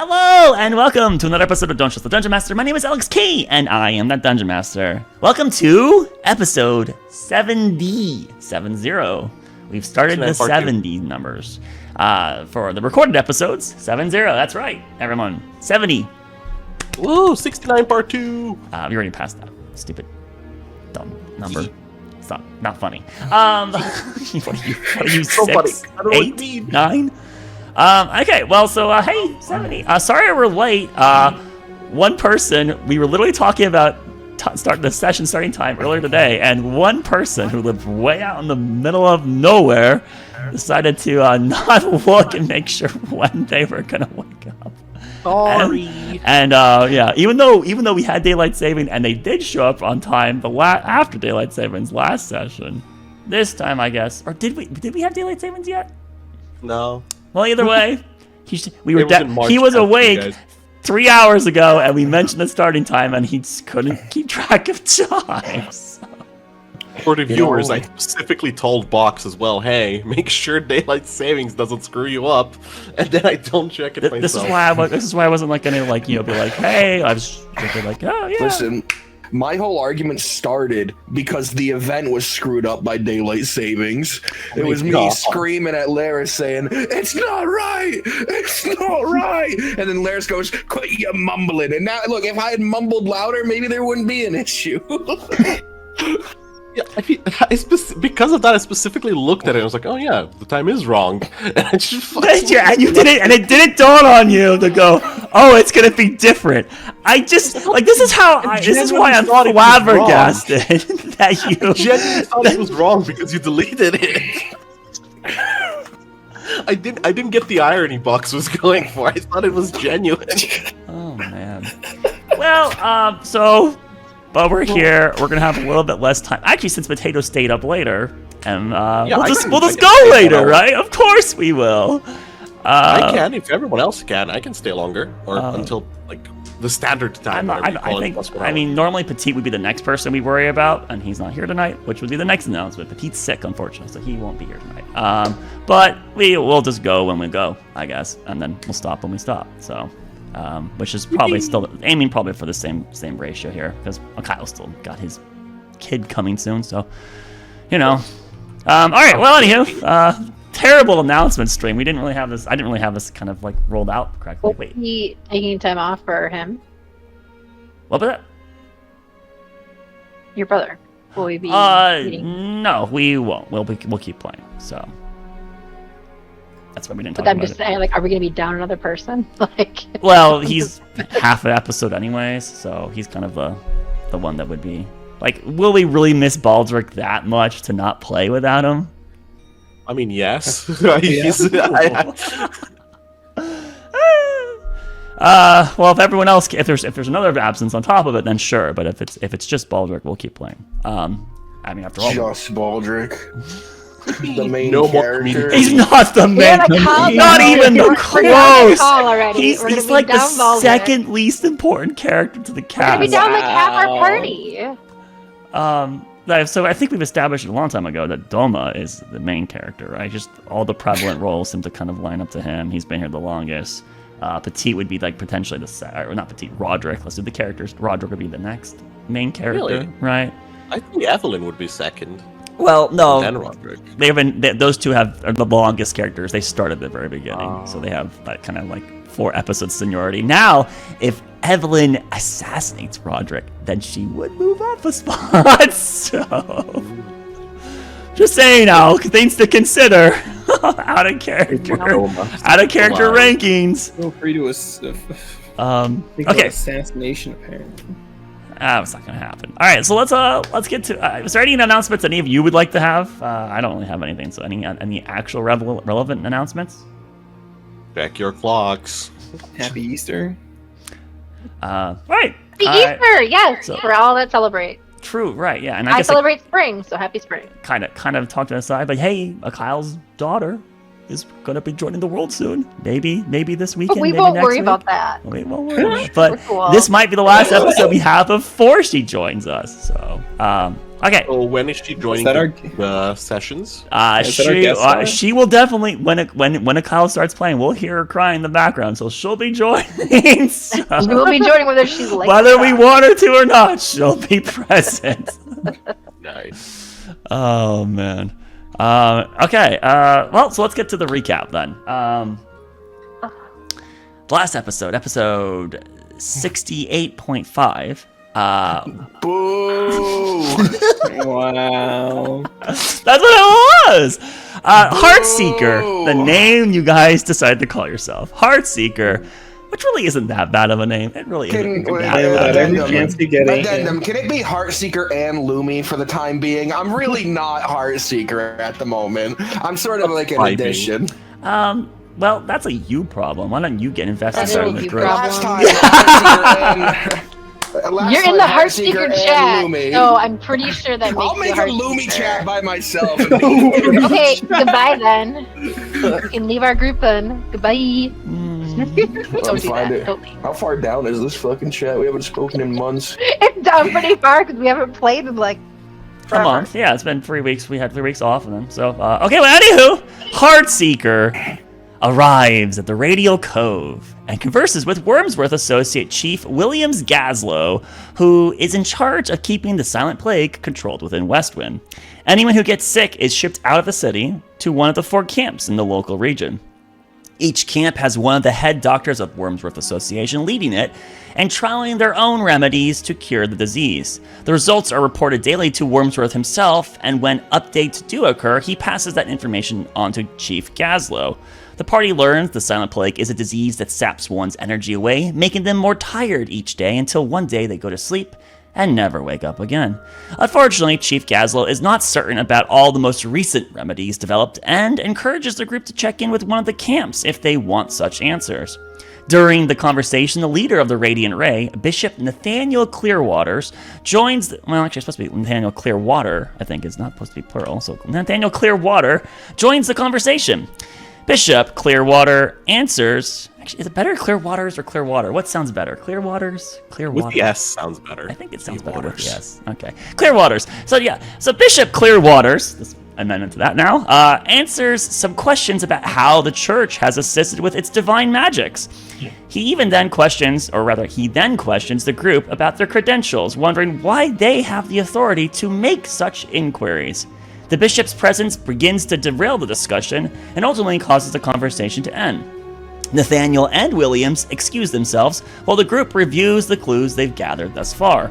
Hello, and welcome to another episode of Don't Trust the Dungeon Master. My name is Alex K, and I am that Dungeon Master. Welcome to episode 70. 70. We've started the 70 numbers. For the recorded episodes, 70. That's right, everyone. 70. Woo, 69 part 2. We already passed that. Stupid, dumb number. It's not funny. What are you, So 6, funny. 8, 9? Okay, well, so, hey, 70. Sorry we're late. One person, we were literally talking about the session starting time earlier today, and one person who lived way out in the middle of nowhere decided to not look and make sure when they were gonna wake up. Sorry. And yeah, even though we had daylight saving and they did show up on time after daylight savings last session, this time I guess, or did we have daylight savings yet? No. Well, either way, he was March awake 3 hours ago, and we mentioned the starting time, and he just couldn't keep track of time. So. For the viewers, I specifically told Box as well, hey, make sure daylight savings doesn't screw you up, and then I don't check it myself. This is why I wasn't like gonna be like, hey, I was just like, oh yeah. Listen, my whole argument started because the event was screwed up by daylight savings. It was me screaming at Laris saying, "It's not right! It's not right!" And then Laris goes, "Quit your mumbling." And now, look, if I had mumbled louder, maybe there wouldn't be an issue. Yeah, because of that, I specifically looked at it and I was like, oh yeah, the time is wrong. And I just and you didn't, and it didn't dawn on you to go, oh, it's gonna be different. I just like this is why I'm flabbergasted that you genuinely thought it was wrong because you deleted it. I didn't get the irony Box was going for. I thought it was genuine. Oh man. Well, but we're here. We're gonna have a little bit less time. Actually, since Potato stayed up later, and we'll just go later, right? Of course we will. I can if everyone else can. I can stay longer, or until like the standard time. I mean, normally Petite would be the next person we worry about, and he's not here tonight, which would be the next announcement. Petite's sick, unfortunately, so he won't be here tonight. But we'll just go when we go, I guess, and then we'll stop when we stop. So. Which is probably still aiming probably for the same ratio here, because Kyle's still got his kid coming soon, so all right. Well, anywho, terrible announcement stream. I didn't really have this kind of like rolled out correctly. Wait, he taking time off for him? What was that? Your brother? Will we be? No, we won't. We'll keep playing. So. That's why we didn't talk about it. But I'm just saying, like, are we going to be down another person? Well, he's half an episode anyways, so he's kind of the one that would be... Like, will we really miss Baldric that much to not play without him? I mean, yes. Well, if everyone else... If there's another absence on top of it, then sure. But if it's just Baldric, we'll keep playing. I mean, after all... Just Baldric. The main character. He's not the main. Not even the close. He's like the second least important character to the cast. We're gonna be down like half our party. So I think we've established a long time ago that Doma is the main character, right? Just all the prevalent roles seem to kind of line up to him. He's been here the longest. Petite would be like potentially or not Petite. Roderick. Let's do the characters. Roderick would be the next main character, right? I think Evelyn would be second. Well, no. And Roderick. Those two are the longest characters. They started at the very beginning, so they have that kind of like 4 episode seniority. Now, if Evelyn assassinates Roderick, then she would move up a spot. So, just saying now, things to consider. Out of character rankings. Feel free to okay. Assassination, apparently. It's not gonna happen. All right, so let's get to. Is there any announcements any of you would like to have? I don't really have anything. So any actual relevant announcements? Check your clocks. Happy Easter. Right. Happy Easter, yes, for all that celebrate. True, right? Yeah, and I celebrate spring, so happy spring. Kind of talk to the side, but hey, Kyle's daughter is gonna be joining the world soon. Maybe this weekend. But we maybe won't next worry week. about that. We won't worry. But this might be the last episode we have before she joins us. So, Okay. So when is she joining that our- the sessions? Is that our guest star? She will definitely when a Kyle starts playing, we'll hear her crying in the background, so she'll be joining. So, She will be joining whether she's like whether we want her to or not, she'll be present. Nice. Oh man. Okay. Well, so let's get to the recap then. The last episode 68.5. Boo! Wow. That's what it was. Heartseeker, the name you guys decided to call yourself. Heartseeker, which really isn't that bad of a name. It really isn't that bad of a name. Addendum. Can it be Heartseeker and Lumi for the time being? I'm really not Heartseeker at the moment. I'm sort of like an addition. Well, that's a you problem. Why don't you get invested That in is the you group? problem. Last time, Heartseeker and... You're in the Heartseeker and chat, Lumi. so I'm pretty sure that makes I'll make you a Lumi chat by myself. Okay, goodbye then. You can leave our group then. Goodbye. Don't do find that. it. Don't leave. How far down is this fucking chat? We haven't spoken in months. It's down pretty far because we haven't played in like A forever. month. Yeah, it's been 3 weeks. We had 3 weeks off, and then so okay. Well, anywho, Heartseeker arrives at the Radial Cove and converses with Wormsworth associate Chief Williams Gaslow, who is in charge of keeping the Silent Plague controlled within Westwind. Anyone who gets sick is shipped out of the city to one of the 4 camps in the local region. Each camp has one of the head doctors of Wormsworth Association leading it and trialing their own remedies to cure the disease. The results are reported daily to Wormsworth himself, and when updates do occur, he passes that information on to Chief Gaslow. The party learns the Silent Plague is a disease that saps one's energy away, making them more tired each day until one day they go to sleep and never wake up again. Unfortunately, Chief Gaslow is not certain about all the most recent remedies developed and encourages the group to check in with one of the camps if they want such answers. During the conversation, the leader of the Radiant Ray, Bishop Nathaniel Clearwaters, joins well, actually, it's supposed to be Nathaniel Clearwater, I think it's not supposed to be plural, so Nathaniel Clearwater joins the conversation. Bishop Clearwater answers. Actually, is it better Clearwaters or Clearwater? What sounds better? Clearwaters? Clearwater? With the S sounds better. I think it sounds better with the S. Okay. Clearwaters. So Bishop Clearwaters, this amendment to that now, answers some questions about how the church has assisted with its divine magics. He then questions the group about their credentials, wondering why they have the authority to make such inquiries. The bishop's presence begins to derail the discussion and ultimately causes the conversation to end. Nathaniel and Williams excuse themselves while the group reviews the clues they've gathered thus far.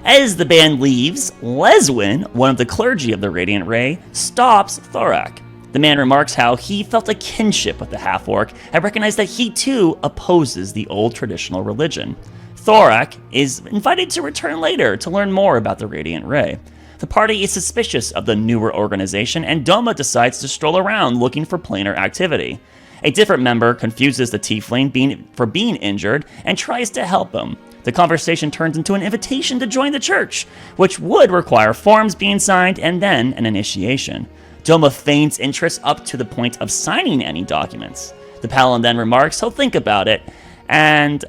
As the band leaves, Leswin, one of the clergy of the Radiant Ray, stops Thorak. The man remarks how he felt a kinship with the half-orc and recognized that he too opposes the old traditional religion. Thorak is invited to return later to learn more about the Radiant Ray. The party is suspicious of the newer organization, and Doma decides to stroll around looking for planar activity. A different member confuses the tiefling for being injured and tries to help him. The conversation turns into an invitation to join the church, which would require forms being signed and then an initiation. Doma feigns interest up to the point of signing any documents. The paladin then remarks he'll think about it, and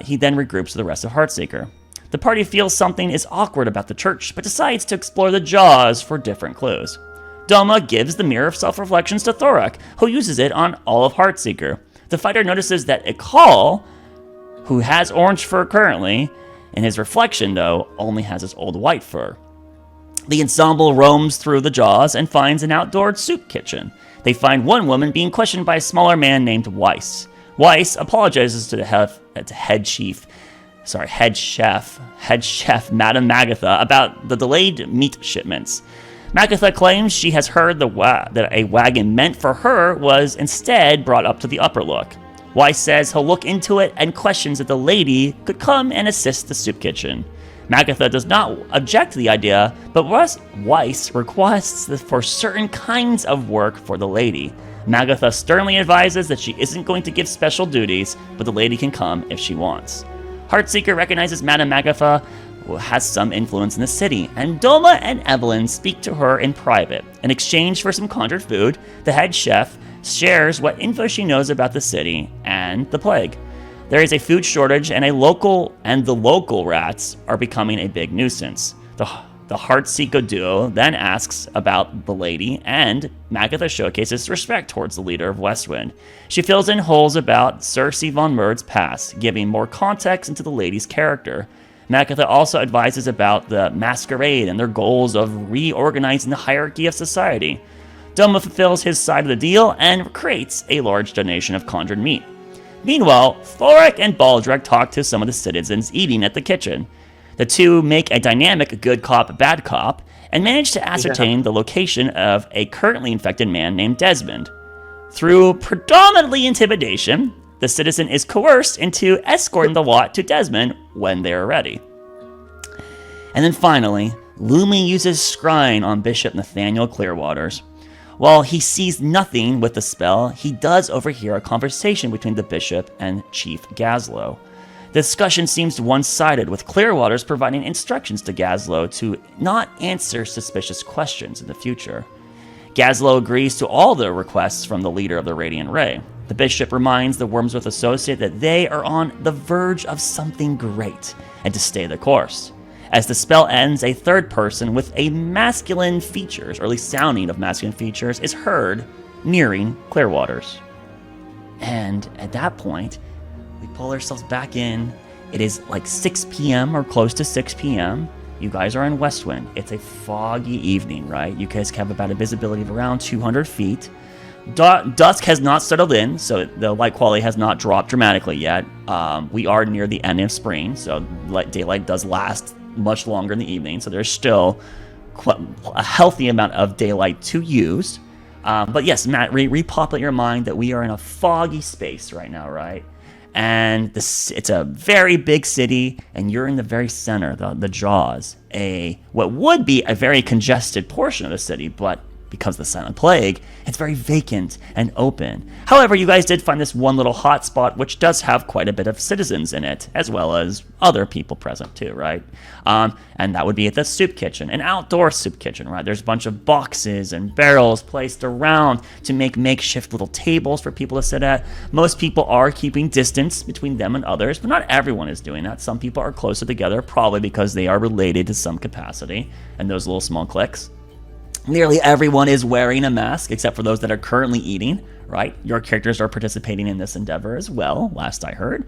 he then regroups with the rest of Heartseeker. The party feels something is awkward about the church, but decides to explore the jaws for different clues. Doma gives the Mirror of Self-Reflections to Thorak, who uses it on all of Heartseeker. The fighter notices that Ikal, who has orange fur currently, in his reflection, though, only has his old white fur. The ensemble roams through the jaws and finds an outdoor soup kitchen. They find one woman being questioned by a smaller man named Weiss. Weiss apologizes to the head chef, Madame Magatha, about the delayed meat shipments. Magatha claims she has heard that a wagon meant for her was instead brought up to the upper look. Weiss says he'll look into it and questions if the lady could come and assist the soup kitchen. Magatha does not object to the idea, but Weiss requests for certain kinds of work for the lady. Magatha sternly advises that she isn't going to give special duties, but the lady can come if she wants. Heartseeker recognizes Madame Magatha has some influence in the city, and Doma and Evelyn speak to her in private. In exchange for some conjured food, the head chef shares what info she knows about the city and the plague. There is a food shortage, and the local rats are becoming a big nuisance. The the Heartseeker duo then asks about the lady, and Magatha showcases respect towards the leader of Westwind. She fills in holes about Cersei von Murd's past, giving more context into the lady's character. Magatha also advises about the masquerade and their goals of reorganizing the hierarchy of society. Doma fulfills his side of the deal and creates a large donation of conjured meat. Meanwhile, Thorek and Baldric talk to some of the citizens eating at the kitchen. The two make a dynamic good cop, bad cop, and manage to ascertain the location of a currently infected man named Desmond. Through predominantly intimidation, the citizen is coerced into escorting the lot to Desmond when they are ready. And then finally, Lumi uses Scrying on Bishop Nathaniel Clearwaters. While he sees nothing with the spell, he does overhear a conversation between the bishop and Chief Gazlo. The discussion seems one-sided, with Clearwaters providing instructions to Gazlo to not answer suspicious questions in the future. Gazlo agrees to all the requests from the leader of the Radiant Ray. The bishop reminds the Wormsworth associate that they are on the verge of something great, and to stay the course. As the spell ends, a third person with a masculine features, or at least sounding of masculine features, is heard nearing Clearwaters. And at that point, we pull ourselves back in. It is like 6 p.m. or close to 6 p.m. You guys are in Westwind. It's a foggy evening, right? You guys have about a visibility of around 200 feet. Dusk has not settled in, so the light quality has not dropped dramatically yet. We are near the end of spring, so daylight does last much longer in the evening, so there's still a healthy amount of daylight to use. But yes, Matt, repopulate your mind that we are in a foggy space right now, right? And it's a very big city, and you're in the very center, the Jaws, what would be a very congested portion of the city, but because of the Silent Plague, it's very vacant and open. However, you guys did find this one little hotspot, which does have quite a bit of citizens in it, as well as other people present too, right? And that would be at the soup kitchen, an outdoor soup kitchen, right? There's a bunch of boxes and barrels placed around to make makeshift little tables for people to sit at. Most people are keeping distance between them and others, but not everyone is doing that. Some people are closer together, probably because they are related to some capacity, and those little small cliques. Nearly everyone is wearing a mask, except for those that are currently eating, right? Your characters are participating in this endeavor as well, last I heard.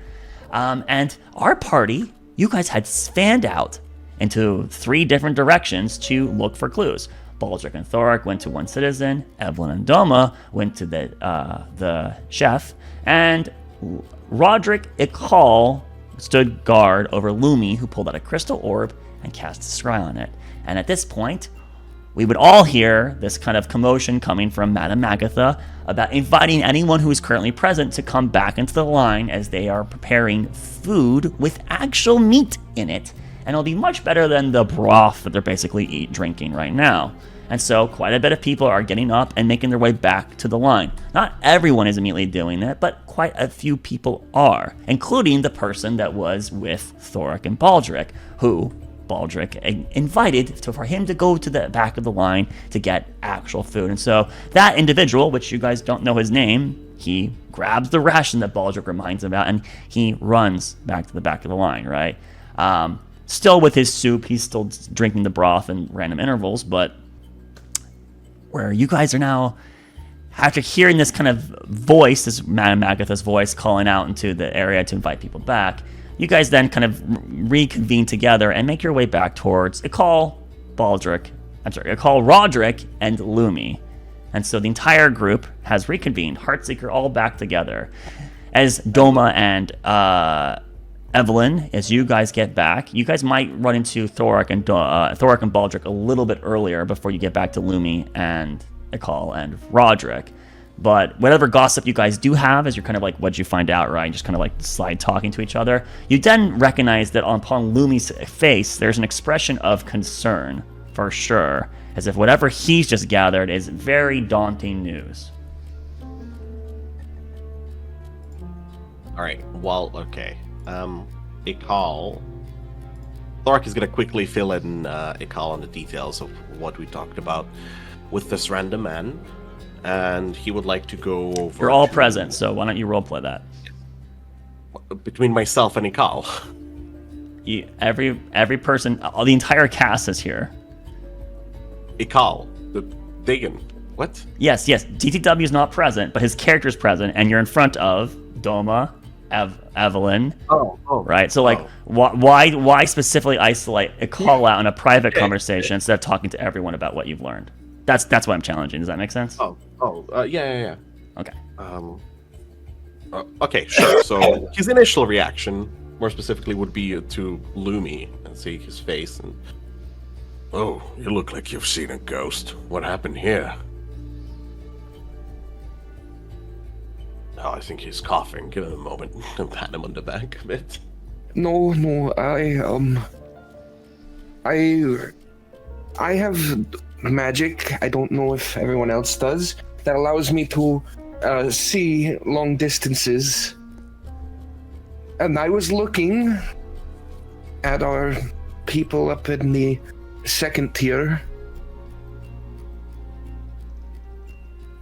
And our party, you guys had fanned out into 3 different directions to look for clues. Baldric and Thorek went to one citizen, Evelyn and Doma went to the chef, and Roderick Ikal stood guard over Lumi, who pulled out a crystal orb and cast a scry on it. And at this point, we would all hear this kind of commotion coming from Madame Magatha about inviting anyone who is currently present to come back into the line, as they are preparing food with actual meat in it. And it'll be much better than the broth that they're basically drinking right now. And so quite a bit of people are getting up and making their way back to the line. Not everyone is immediately doing that, but quite a few people are, including the person that was with Thorek and Baldric, who Baldric invited for him to go to the back of the line to get actual food. And so that individual, which you guys don't know his name, he grabs the ration that Baldric reminds him about, and he runs back to the back of the line, right? Still with his soup, he's still drinking the broth in random intervals, but where you guys are now, after hearing this kind of voice, this Madame Magatha's voice calling out into the area to invite people back, you guys then kind of reconvene together and make your way back towards Roderick and Lumi. And so the entire group has reconvened, Heartseeker all back together. As Doma and Evelyn, as you guys get back, you guys might run into Thorek and Baldric a little bit earlier before you get back to Lumi and Ikal and Roderick. But whatever gossip you guys do have, as you're kind of like, what'd you find out, right? Just kind of like slide talking to each other. You then recognize that upon Lumi's face, there's an expression of concern, for sure. As if whatever he's just gathered is very daunting news. Alright, okay. Ikal. Thorek is going to quickly fill in Ikal on the details of what we talked about with this random man. And he would like to go over... You're all present, so why don't you roleplay that? Between myself and Ikal. Every person, the entire cast is here. Ikal, the Dagon. What? Yes. DTW is not present, but his character is present, and you're in front of Doma, Evelyn. Oh. Right. So why specifically isolate a call out in a private conversation instead of talking to everyone about what you've learned? That's why I'm challenging. Does that make sense? Yeah. Okay. Okay, sure. So his initial reaction, more specifically, would be to Lumi and see his face and. Oh, you look like you've seen a ghost. What happened here? Oh, I think he's coughing. Give him a moment and pat him on the back a bit. No, I have magic. I don't know if everyone else does. That allows me to see long distances. And I was looking at our people up in the second tier.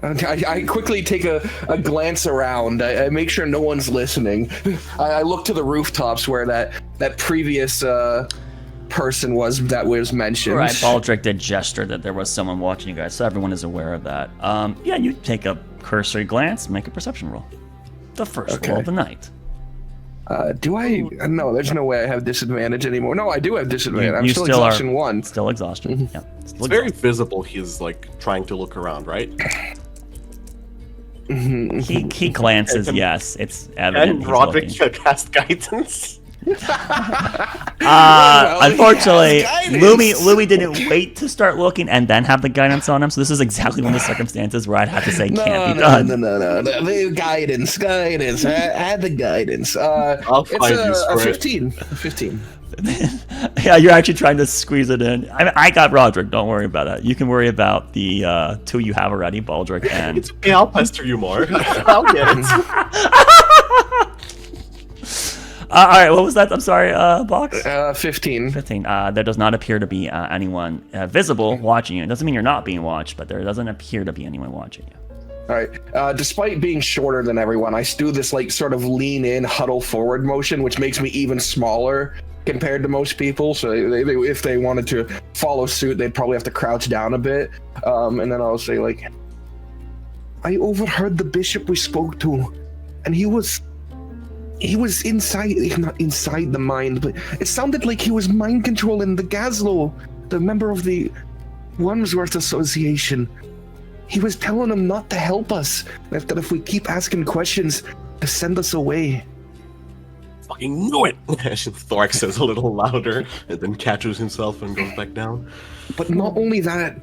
I quickly take a glance around. I make sure no one's listening. I look to the rooftops where that previous person that was mentioned. Right, Baldric did gesture that there was someone watching you guys, so everyone is aware of that. Yeah, you take a cursory glance, make a perception roll. The first roll of the night. Do I? No, there's no way I have disadvantage anymore. No, I do have disadvantage. I'm You still still exhaustion are, 1. Still exhaustion. Yeah. It's very visible he's like trying to look around, right? He glances, yes. It's evident. And he's Roderick looking. cast guidance. Unfortunately, Lumi didn't wait to start looking and then have the guidance on him. So this is exactly one of the circumstances where I'd have to say can't be done. No. The guidance. I had the guidance. I'll find you a for it. 15. Yeah, you're actually trying to squeeze it in. I got Roderick. Don't worry about that. You can worry about the 2 you have already, Baldric and. It's okay. I'll pester you more. I'll get it. All right, what was that? I'm sorry, Box? 15. 15. There does not appear to be anyone visible watching you. It doesn't mean you're not being watched, but there doesn't appear to be anyone watching you. All right. Despite being shorter than everyone, I do this like sort of lean in, huddle forward motion, which makes me even smaller compared to most people. So if they wanted to follow suit, they'd probably have to crouch down a bit. And then I'll say like, I overheard the bishop we spoke to, and he was inside, not inside the mind, but it sounded like he was mind controlling the Gazlo, the member of the Wormsworth Association. He was telling him not to help us, that if we keep asking questions, to send us away. Fucking knew it! Thork says a little louder, and then catches himself and goes back down. But not only that,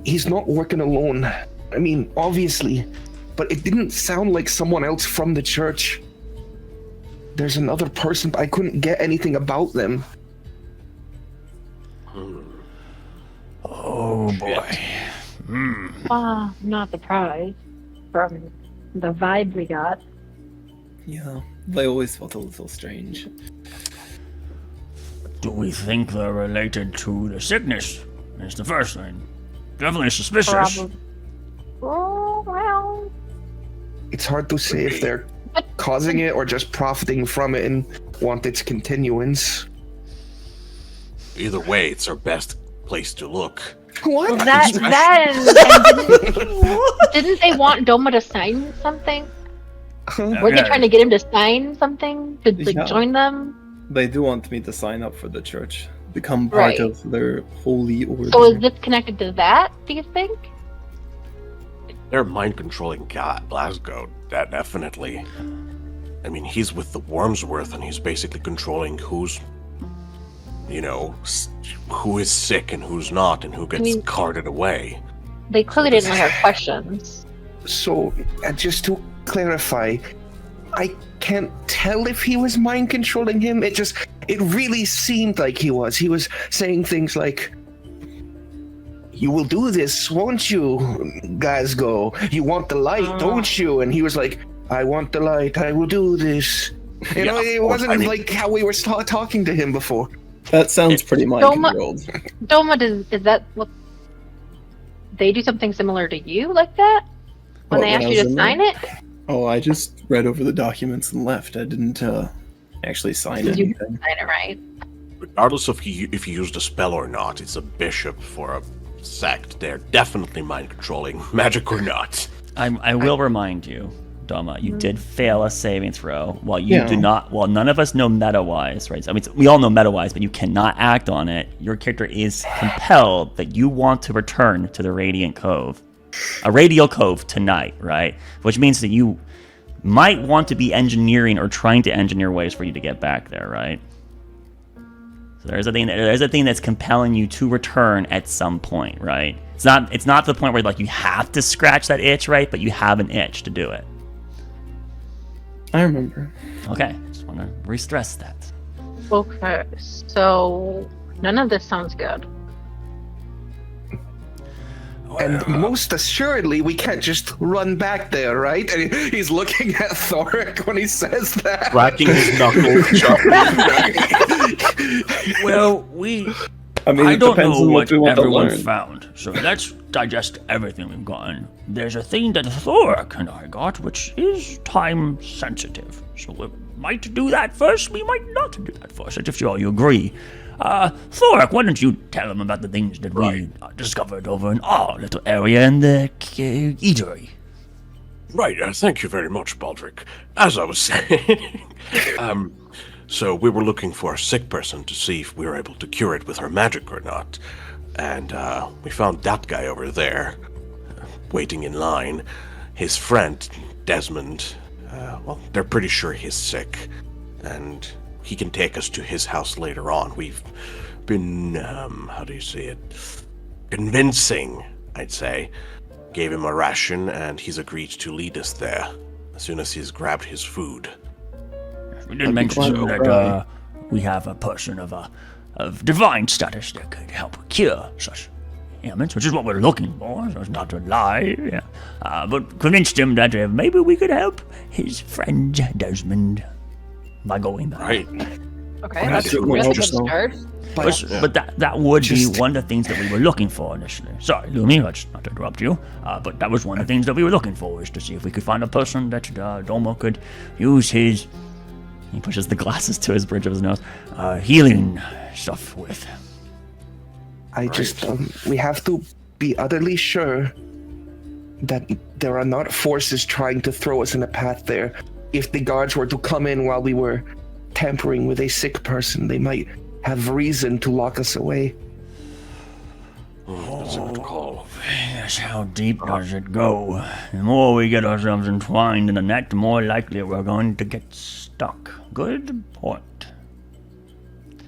he's not working alone. I mean, obviously, but it didn't sound like someone else from the church. There's another person, but I couldn't get anything about them. Oh boy. I'm not surprised from the vibe we got. Yeah, they always felt a little strange. Do we think they're related to the sickness? That's the first thing. Definitely suspicious. Probably. Oh, well. It's hard to say if they're causing it or just profiting from it and want its continuance. Either way, it's our best place to look. What? Well, didn't they want Doma to sign something? Were they trying to get him to sign something to Yeah. join them? They do want me to sign up for the church, become part Right. of their holy order. So is this connected to that, do you think? They're mind controlling Glasgow, that definitely. I mean, he's with the Wormsworth, and he's basically controlling who's, who is sick and who's not, and who gets carted away. They clearly didn't like our questions. So, just to clarify, I can't tell if he was mind controlling him. It really seemed like he was. He was saying things like, "You will do this, won't you, Glasgow? You want the light, don't you?" And he was like, "I want the light, I will do this." It wasn't like how we were talking to him before. That sounds pretty mind controlled. Doma, is that what... They do something similar to you like that? When they asked you to sign it? Oh, I just read over the documents and left. I didn't actually sign Did you anything. sign it right? Regardless of if he used a spell or not, it's a bishop for a sect. They're definitely mind controlling, magic or not. I will remind you, Doma, you did fail a saving throw. While you Yeah. do not, while none of us know meta-wise, right? I mean, we all know meta-wise, but you cannot act on it. Your character is compelled that you want to return to the Radiant Cove, a Radial Cove tonight, right? Which means that you might want to be engineering or trying to engineer ways for you to get back there, right? So there's a thing that's compelling you to return at some point, right? It's not to the point where like you have to scratch that itch, right? But you have an itch to do it. I remember. Okay, just want to re-stress that. Okay, so none of this sounds good. And most assuredly, we can't just run back there, right? And he's looking at Thoric when he says that. Cracking his knuckles. Well, I mean, I it don't depends know on what what we want to everyone learn. found, so let's digest everything we've gotten. There's a thing that Thoric and I got, which is time sensitive. So we might do that first, we might not do that first, if you all agree. Thoric, why don't you tell him about the things that we discovered over in our little area in the eatery? Right, thank you very much, Baldric. As I was saying, so we were looking for a sick person to see if we were able to cure it with her magic or not. And we found that guy over there, waiting in line. His friend, Desmond, well, they're pretty sure he's sick. And he can take us to his house later on. We've been, how do you say it? Convincing, I'd say. Gave him a ration, and he's agreed to lead us there as soon as he's grabbed his food. We did mention that we have a person of divine status that could help cure such ailments, which is what we're looking for, so it's not a lie. Yeah. But convinced him that maybe we could help his friend Desmond by going there. Right. Okay, Well, that's a certainly good hope so. start. But that would Just- be one of the things that we were looking for initially. Sorry, Lumi, let's not interrupt you. But that was one of the things that we were looking for, is to see if we could find a person that Domo could use his... He pushes the glasses to his bridge of his nose. Healing stuff with. I just, we have to be utterly sure that there are not forces trying to throw us in a path there. If the guards were to come in while we were tampering with a sick person, they might have reason to lock us away. That's a good call. Yes, how deep does it go? The more we get ourselves entwined in the net, the more likely we're going to get stuck. Good point.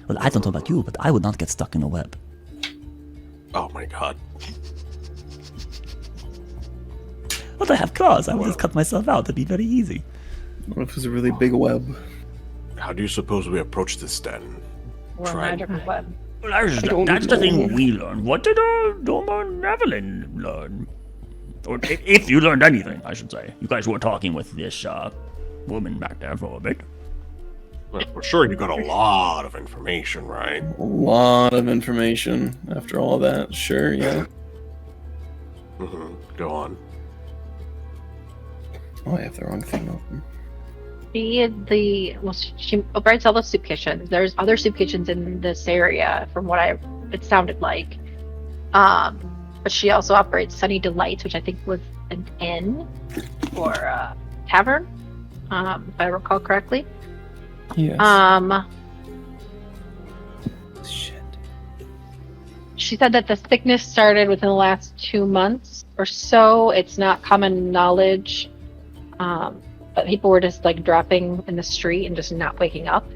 Well, I don't know about you, but I would not get stuck in the web. Oh my god. But I have claws. I will just cut myself out. That'd be very easy. What if it was a really big web? How do you suppose we approach this then? Or Try- magical web. Well, don't that's the thing know. we learned. What did Doma and Evelyn learn? Or if you learned anything, I should say. You guys were talking with this woman back there for a bit. Well, for sure you got a lot of information, right? A lot of information after all that. Sure, yeah. Go on. Oh, I have the wrong thing open. She operates all the soup kitchens. There's other soup kitchens in this area, from what it sounded like. But she also operates Sunny Delights, which I think was an inn or a tavern, if I recall correctly. Yes. Shit. She said that the sickness started within the last 2 months or so. It's not common knowledge. But people were just like dropping in the street and just not waking up.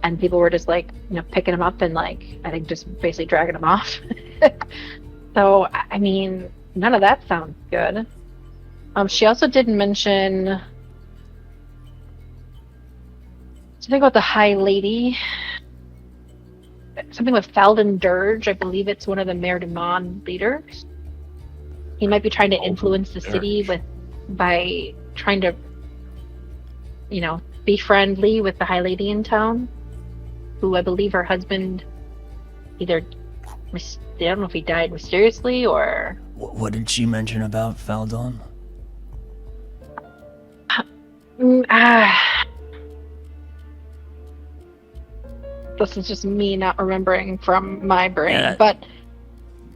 And people were just like, picking them up and like, I think just basically dragging them off. So, I mean, none of that sounds good. She also did mention something about the High Lady. Something with Falden Dirge. I believe it's one of the Mayor de Mon leaders. He might be trying to influence the city by trying to, be friendly with the High Lady in town, who I believe her husband either, I don't know if he died mysteriously or... What did she mention about Faldon? This is just me not remembering from my brain, Yeah. but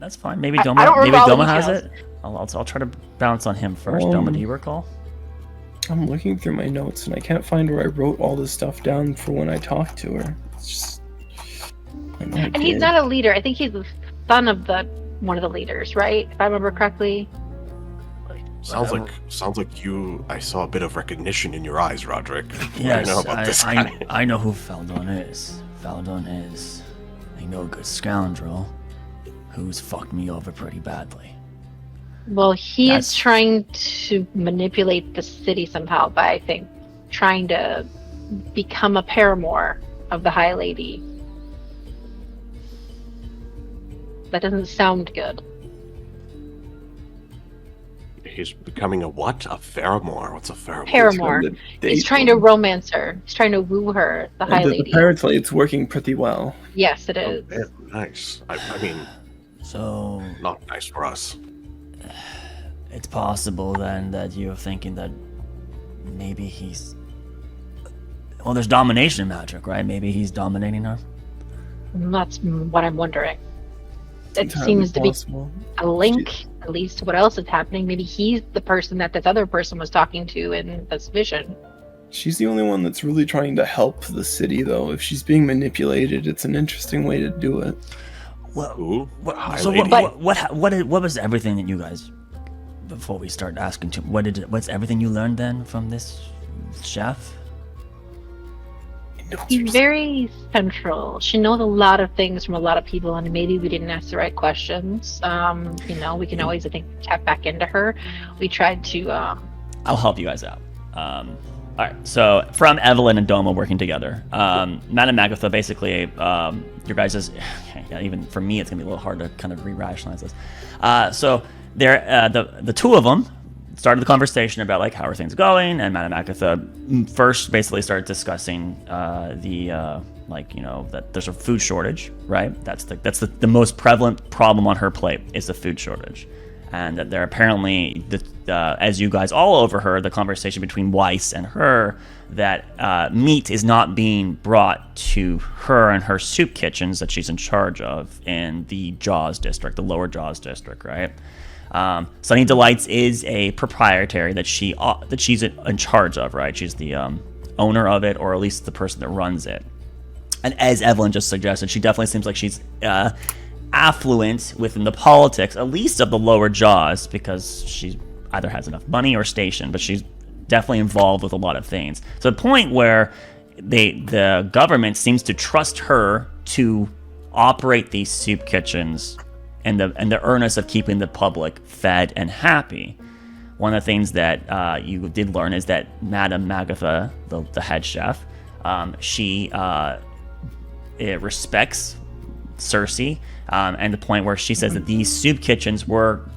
That's fine. Maybe I Doma. don't Maybe remember all the Doma has details. it. I'll try to bounce on him first. Doma, do you recall? I'm looking through my notes and I can't find where I wrote all this stuff down for when I talked to her. It's just. And he's not a leader. I think he's the son of one of the leaders, right? If I remember correctly. Sounds like you. I saw a bit of recognition in your eyes, Roderick. Yes, I know about this guy. I know who Faldon is. Faldon is a no good scoundrel who's fucked me over pretty badly. Well, he is trying to manipulate the city somehow by, I think, trying to become a paramour of the High Lady. That doesn't sound good. He's becoming a what? A paramour? What's a paramour? Paramour. He's trying to romance her. He's trying to woo her, the High Lady. Apparently, it's working pretty well. Yes, it is. Oh, nice. I mean, so not nice for us. It's possible then that you're thinking that maybe he's. Well, there's domination magic, right? Maybe he's dominating her. That's what I'm wondering. It Entirely seems possible. to be a link, at least, to what else is happening. Maybe he's the person that this other person was talking to in this vision. She's the only one that's really trying to help the city, though. If she's being manipulated, it's an interesting way to do it. Well, Ooh, what was everything that you guys, before we start asking, what's everything you learned then from this chef? She's very central. She knows a lot of things from a lot of people, and maybe we didn't ask the right questions. We can always, I think, tap back into her. We tried to. I'll help you guys out. All right. So from Evelyn and Doma working together, Madame Agatha basically, your guys' even for me, it's gonna be a little hard to kind of re-rationalize this. So they're the two of them started the conversation about like how are things going, and Madame Agatha first basically started discussing that there's a food shortage, right? That's the most prevalent problem on her plate is the food shortage, and that there apparently as you guys all overheard the conversation between Weiss and her that meat is not being brought to her and her soup kitchens that she's in charge of in the Jaws district, the lower Jaws district, right? Sunny Delights is a proprietary that she's in charge of, right? She's the owner of it, or at least the person that runs it. And as Evelyn just suggested, she definitely seems like she's affluent within the politics, at least of the lower Jaws, because she either has enough money or station, but she's definitely involved with a lot of things. To the point where the government seems to trust her to operate these soup kitchens and the earnest of keeping the public fed and happy. One of the things that you did learn is that Madame Agatha, the head chef, she respects Cersei, and the point where she says that these soup kitchens were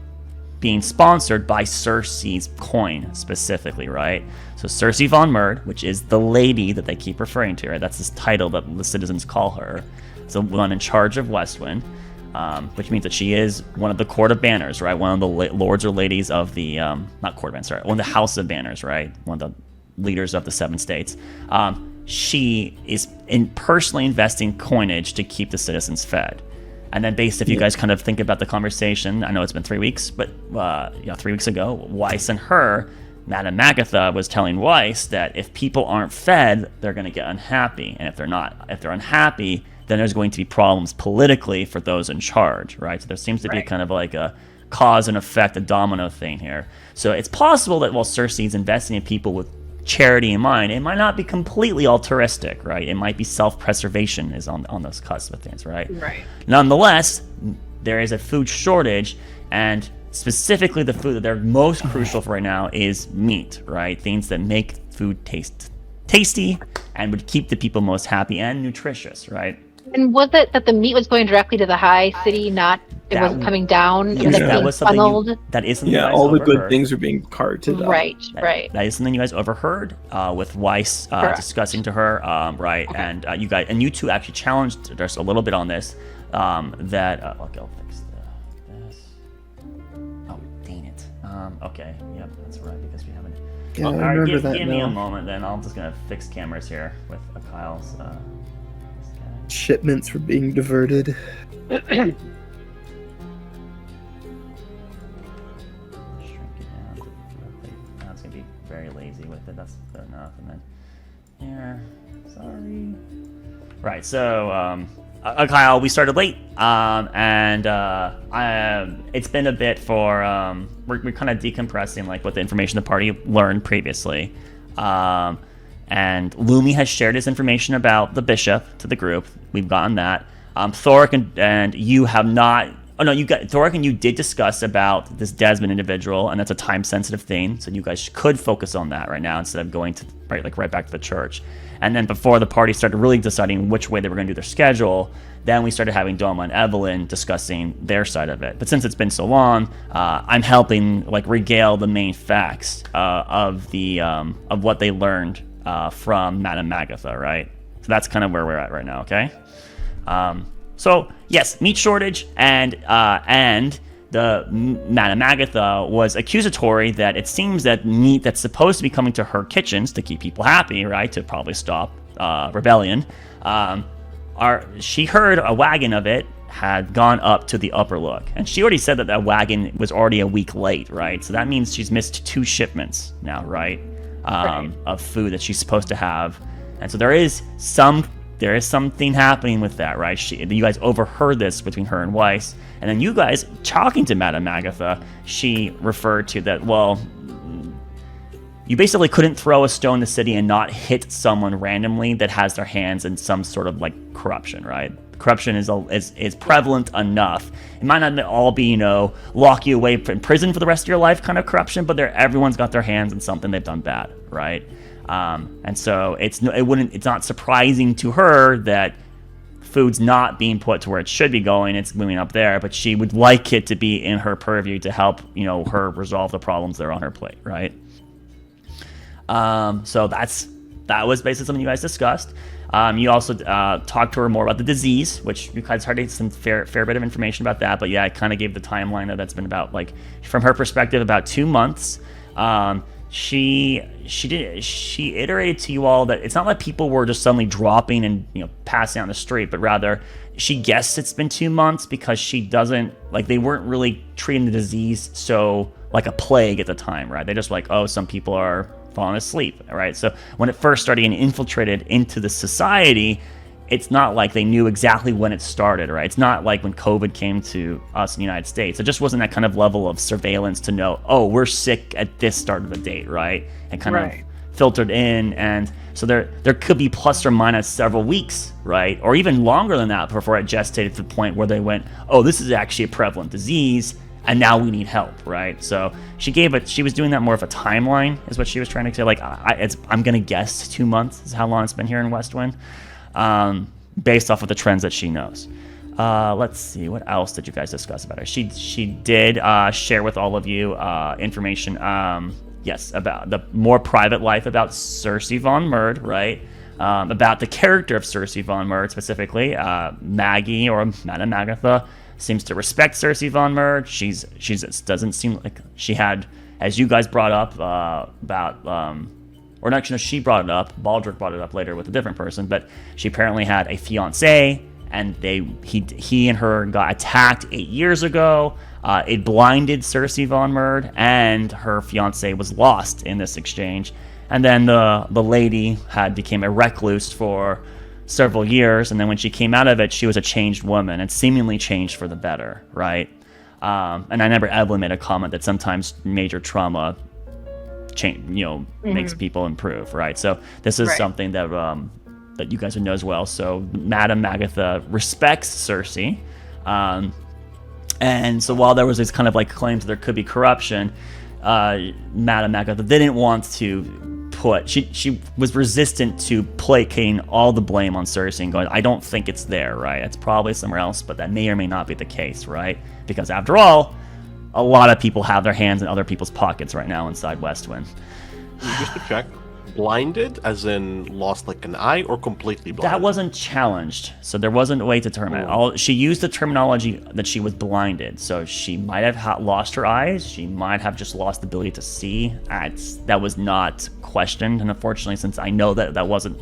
being sponsored by Cersei's coin specifically, right? So Cersei von Merd, which is the lady that they keep referring to, right? That's this title that the citizens call her. So one in charge of Westwind. Which means that she is one of the Court of Banners, right? One of the lords or ladies of the, not Court of Banners, sorry, one of the House of Banners, right? One of the leaders of the 7 states. She is personally investing coinage to keep the citizens fed. And then if you guys kind of think about the conversation, I know it's been 3 weeks, but 3 weeks ago, Weiss and her, Madame Agatha was telling Weiss that if people aren't fed, they're going to get unhappy. And if they're unhappy, then there's going to be problems politically for those in charge, right? So there seems to be kind of like a cause and effect, a domino thing here. So it's possible that while Cersei's investing in people with charity in mind, it might not be completely altruistic, right? It might be self-preservation is on those cusp of things, right? Right. Nonetheless, there is a food shortage, and specifically the food that they're most crucial for right now is meat, right? Things that make food tasty and would keep the people most happy and nutritious, right? And was it that the meat was going directly to the high city, it wasn't coming down? Yes, that was something that is something you guys all the overheard. good things are being carted up. Right. That is something you guys overheard with Weiss discussing to her, right? Okay. And you two actually challenged us a little bit on this. I'll fix this. Oh, dang it. Okay, yep, that's right, because we haven't. Yeah, I remember that. Give me a moment, then I'm just gonna fix cameras here with Kyle's. Shipments were being diverted. selected. That's good enough. And then here, sorry. Right. So, Kyle, we started late, and it's been a bit for we're kind of decompressing like what the information the party learned previously, and Lumi has shared his information about the bishop to the group. We've gotten that. Thoric and you have not. Oh no, Thoric and you did discuss about this Desmond individual, and that's a time-sensitive thing. So you guys could focus on that right now instead of going to right back to the church. And then before the party started really deciding which way they were going to do their schedule, then we started having Doma and Evelyn discussing their side of it. But since it's been so long, I'm helping like regale the main facts of what they learned from Madame Magatha, right? So that's kind of where we're at right now. Okay. So yes, meat shortage, and the Madame Magatha was accusatory that it seems that meat that's supposed to be coming to her kitchens to keep people happy, right, to probably stop rebellion, she heard a wagon of it had gone up to the Upper Look, and she already said that wagon was already a week late, right? So that means she's missed 2 shipments now, right, of food that she's supposed to have, and so there is something happening with that, right? You guys overheard this between her and Weiss, and then you guys talking to Madame Magatha, she referred to that, well, you basically couldn't throw a stone in the city and not hit someone randomly that has their hands in some sort of like corruption, right? Corruption is prevalent enough. It might not all be, lock you away in prison for the rest of your life kind of corruption, but everyone's got their hands in something they've done bad, right? And so it's not surprising to her that food's not being put to where it should be going. It's moving up there, but she would like it to be in her purview to help, her resolve the problems that are on her plate, right? So that was basically something you guys discussed. You also talked to her more about the disease, which you guys heard some fair bit of information about that. But yeah, I kind of gave the timeline that's been about, like, from her perspective, about 2 months. She iterated to you all that it's not like people were just suddenly dropping and passing out in the street, but rather she guessed it's been 2 months because she doesn't they weren't really treating the disease so like a plague at the time, right? They're just like, oh, some people are falling asleep, right? So when it first started getting infiltrated into the society, it's not like they knew exactly when it started, right? It's not like when COVID came to us in the United States. It just wasn't that kind of level of surveillance to know, oh, we're sick at this start of the date, right? And kind of filtered in. And so there could be plus or minus several weeks, right? Or even longer than that before it gestated to the point where they went, oh, this is actually a prevalent disease, and now we need help, right? So she was doing that more of a timeline, is what she was trying to say. Like, I'm going to guess 2 months is how long it's been here in Westwind. Based off of the trends that she knows. Let's see, what else did you guys discuss about her? She did share with all of you information, about the more private life about Cersei von Merd, right? About the character of Cersei von Merd specifically. Maggie, or Madame Magatha, seems to respect Cersei von Merd. She doesn't seem like she had, as you guys brought up or actually, no, she brought it up. Baldric brought it up later with a different person, but she apparently had a fiance, and he and her got attacked 8 years ago. It blinded Cersei von Merd, and her fiance was lost in this exchange. And then the lady became a recluse for several years, and then when she came out of it, she was a changed woman and seemingly changed for the better, right? And I remember Evelyn made a comment that sometimes major trauma makes people improve, right? So this is something that that you guys would know as well. So Madame Magatha respects Cersei, and so while there was this kind of like claims that there could be corruption, Madame Magatha didn't want to she was resistant to placating all the blame on Cersei and going, I don't think it's there, right? It's probably somewhere else, but that may or may not be the case, right? Because after all, a lot of people have their hands in other people's pockets right now inside Westwind. Just to check, blinded as in lost like an eye, or completely blinded? That wasn't challenged, so there wasn't a way to determine it. She used the terminology that she was blinded, so she might have lost her eyes, she might have just lost the ability to see. That was not questioned, and unfortunately, since I know that wasn't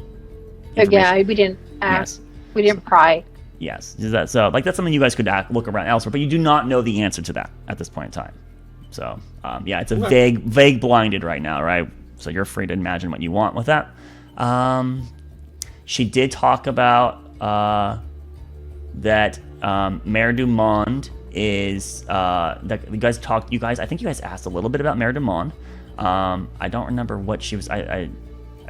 yeah, we didn't ask. Yes. We didn't pry. Yes, so like that's something you guys could look around elsewhere, but you do not know the answer to that at this point in time. So yeah, it's a vague blinded right now, right? So you're free to imagine what you want with that. She did talk about that Mayor Dumond is that you guys I think you guys asked a little bit about Mayor Dumond. I don't remember what she was. I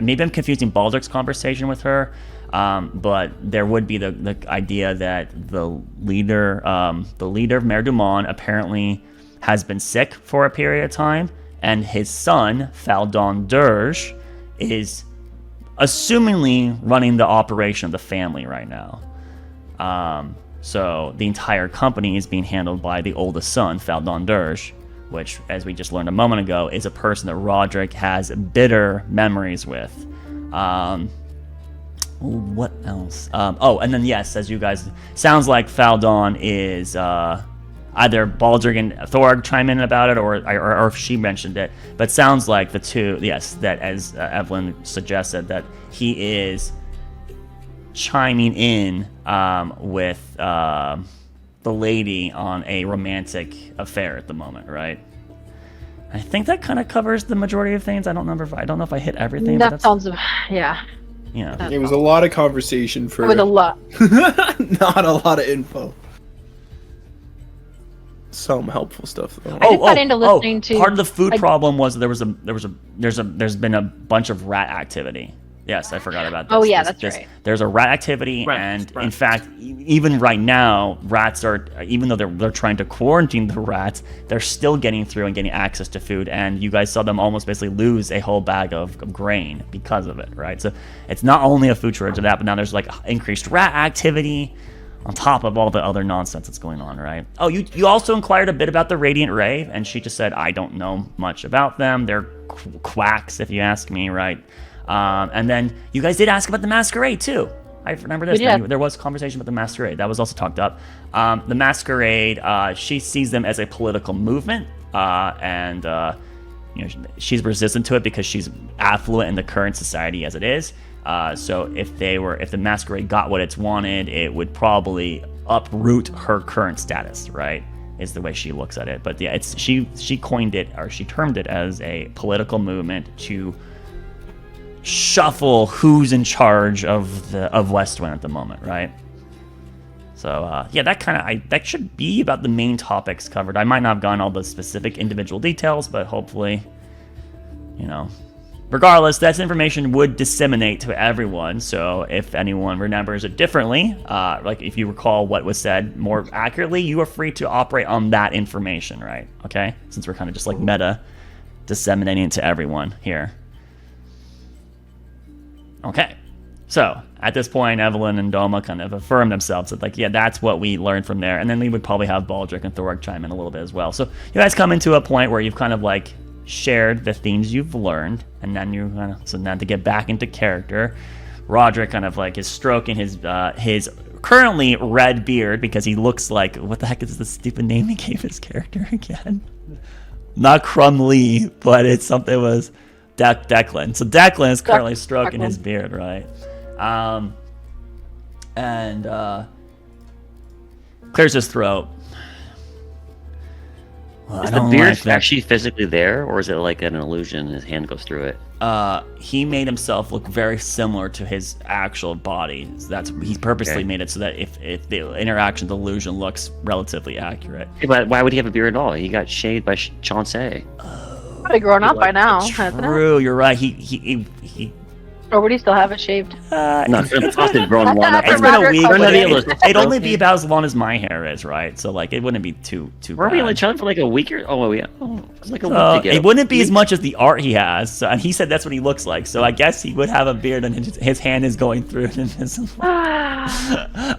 maybe I'm confusing Baldric's conversation with her, but there would be the idea that the leader of Mayor Dumond apparently has been sick for a period of time, and his son Faldon Durge is assumingly running the operation of the family right now. So the entire company is being handled by the oldest son, Faldon Durge, which, as we just learned a moment ago, is a person that Roderick has bitter memories with. What else? And then yes, as you guys, sounds like Faldon is either Baldric and Thorg chime in about it, or if she mentioned it. But sounds like the two, yes, that as Evelyn suggested, that he is chiming in with the lady on a romantic affair at the moment, right? I think that kind of covers the majority of things. I don't know if I hit everything. That sounds, yeah. Yeah. It was a lot of conversation for With a lot. not a lot of info. Some helpful stuff though. I just got into listening to. Part of the food problem was there's been a bunch of rat activity. Yes, I forgot about this. Oh yeah, that's right. There's a rat activity, and in fact, even right now, rats are, even though they're trying to quarantine the rats, they're still getting through and getting access to food. And you guys saw them almost basically lose a whole bag of grain because of it, right? So it's not only a food shortage of that, but now there's like increased rat activity on top of all the other nonsense that's going on, right? Oh, you also inquired a bit about the Radiant Ray, and she just said, I don't know much about them. They're quacks, if you ask me, right? And then you guys did ask about the Masquerade too. I remember this. There was conversation about the Masquerade. That was also talked up. The Masquerade, she sees them as a political movement, and she's resistant to it because she's affluent in the current society as it is. So if the Masquerade got what it's wanted, it would probably uproot her current status, right? Is the way she looks at it. But yeah, she coined it, or she termed it, as a political movement to shuffle who's in charge of Westwind at the moment, right? So yeah, that should be about the main topics covered. I might not have gone all the specific individual details, but hopefully, regardless, that information would disseminate to everyone. So if anyone remembers it differently, like if you recall what was said more accurately, you are free to operate on that information, right? Okay, since we're kind of just like meta disseminating it to everyone here. Okay, so at this point, Evelyn and Doma kind of affirmed themselves that, like, yeah, that's what we learned from there. And then we would probably have Baldric and Thorg chime in a little bit as well. So you guys come into a point where you've kind of like shared the things you've learned, and then so now to get back into character, Roderick kind of like is stroking his currently red beard, because he looks like, what the heck is the stupid name he gave his character again? Not Crumley, but it's something. It was Declan. So Declan is currently stroking his beard, right? And clears his throat. Well, is the beard actually physically there, or is it like an illusion? His hand goes through it. He made himself look very similar to his actual body. He purposely made it so that if the interaction, the illusion looks relatively accurate. Yeah, but why would he have a beard at all? He got shaved by Chauncey. Probably grown up by now. True, you're right. He Or would he still have it shaved? No, it's often grown long enough. It's been a week, but it'd only be about as long as my hair is, right? So like, it wouldn't be too Were we only chilling for like a week or? Oh yeah, it's like a week to get. It wouldn't be as much as the art he has. So, and he said that's what he looks like. So I guess he would have a beard, and his hand is going through it. All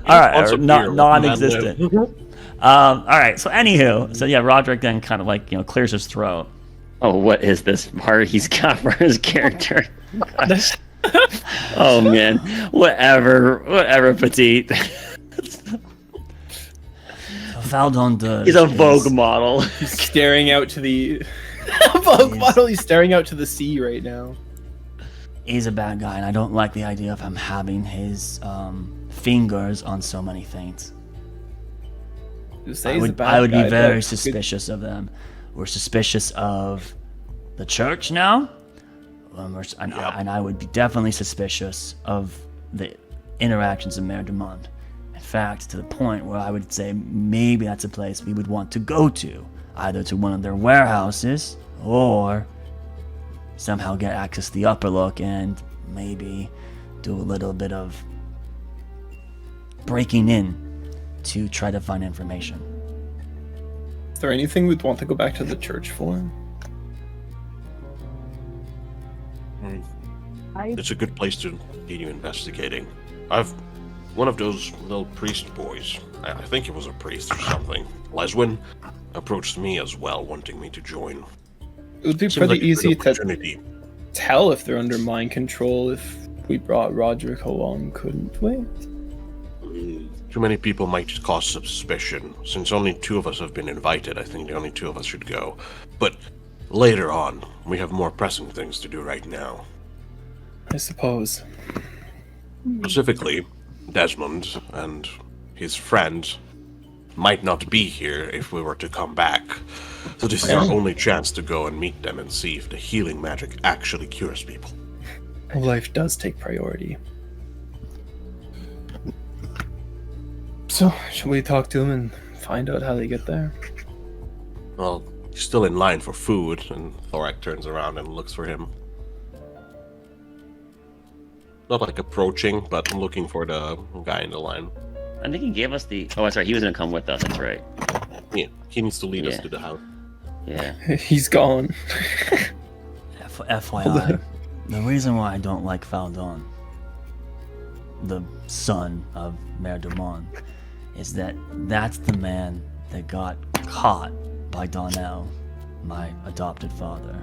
right, non-existent. All right. So anywho, so yeah, Roderick then kind of like clears his throat. Oh, what is this part he's got for his character? Oh man, whatever, Petite. Faldon does. He's a Vogue model. He's staring out to the Vogue model. He's staring out to the sea right now. He's a bad guy, and I don't like the idea of him having his fingers on so many things. I would be very suspicious of them. We're suspicious of the church now. And I would be definitely suspicious of the interactions of Mayor Dumont. In fact, to the point where I would say maybe that's a place we would want to go to, either to one of their warehouses or somehow get access to the upper look and maybe do a little bit of breaking in to try to find information. Is there anything we'd want to go back to the church for? It's a good place to continue investigating. I've one of those little priest boys, I think it was a priest or something, Leswin, approached me as well, wanting me to join. It would be Seems pretty like a good easy to opportunity. tell if they're under mind control if we brought Roderick along, couldn't we? Too many people might cause suspicion. Since only 2 of us have been invited, I think the only 2 of us should go. But later on, we have more pressing things to do right now. I suppose. Specifically, Desmond and his friend might not be here if we were to come back. So this is our only chance to go and meet them and see if the healing magic actually cures people. Life does take priority. So, should we talk to him and find out how they get there? Well, he's still in line for food, and Thorak turns around and looks for him. Not like approaching, but looking for the guy in the line. I think he gave us the. Oh, that's right. He was gonna come with us. That's right. Yeah, he needs to lead us Yeah. to the house. Yeah. He's gone. FYI, the reason why I don't like Faldon, the son of Mayor Dumont, is that that's the man that got caught by Donnell, my adopted father,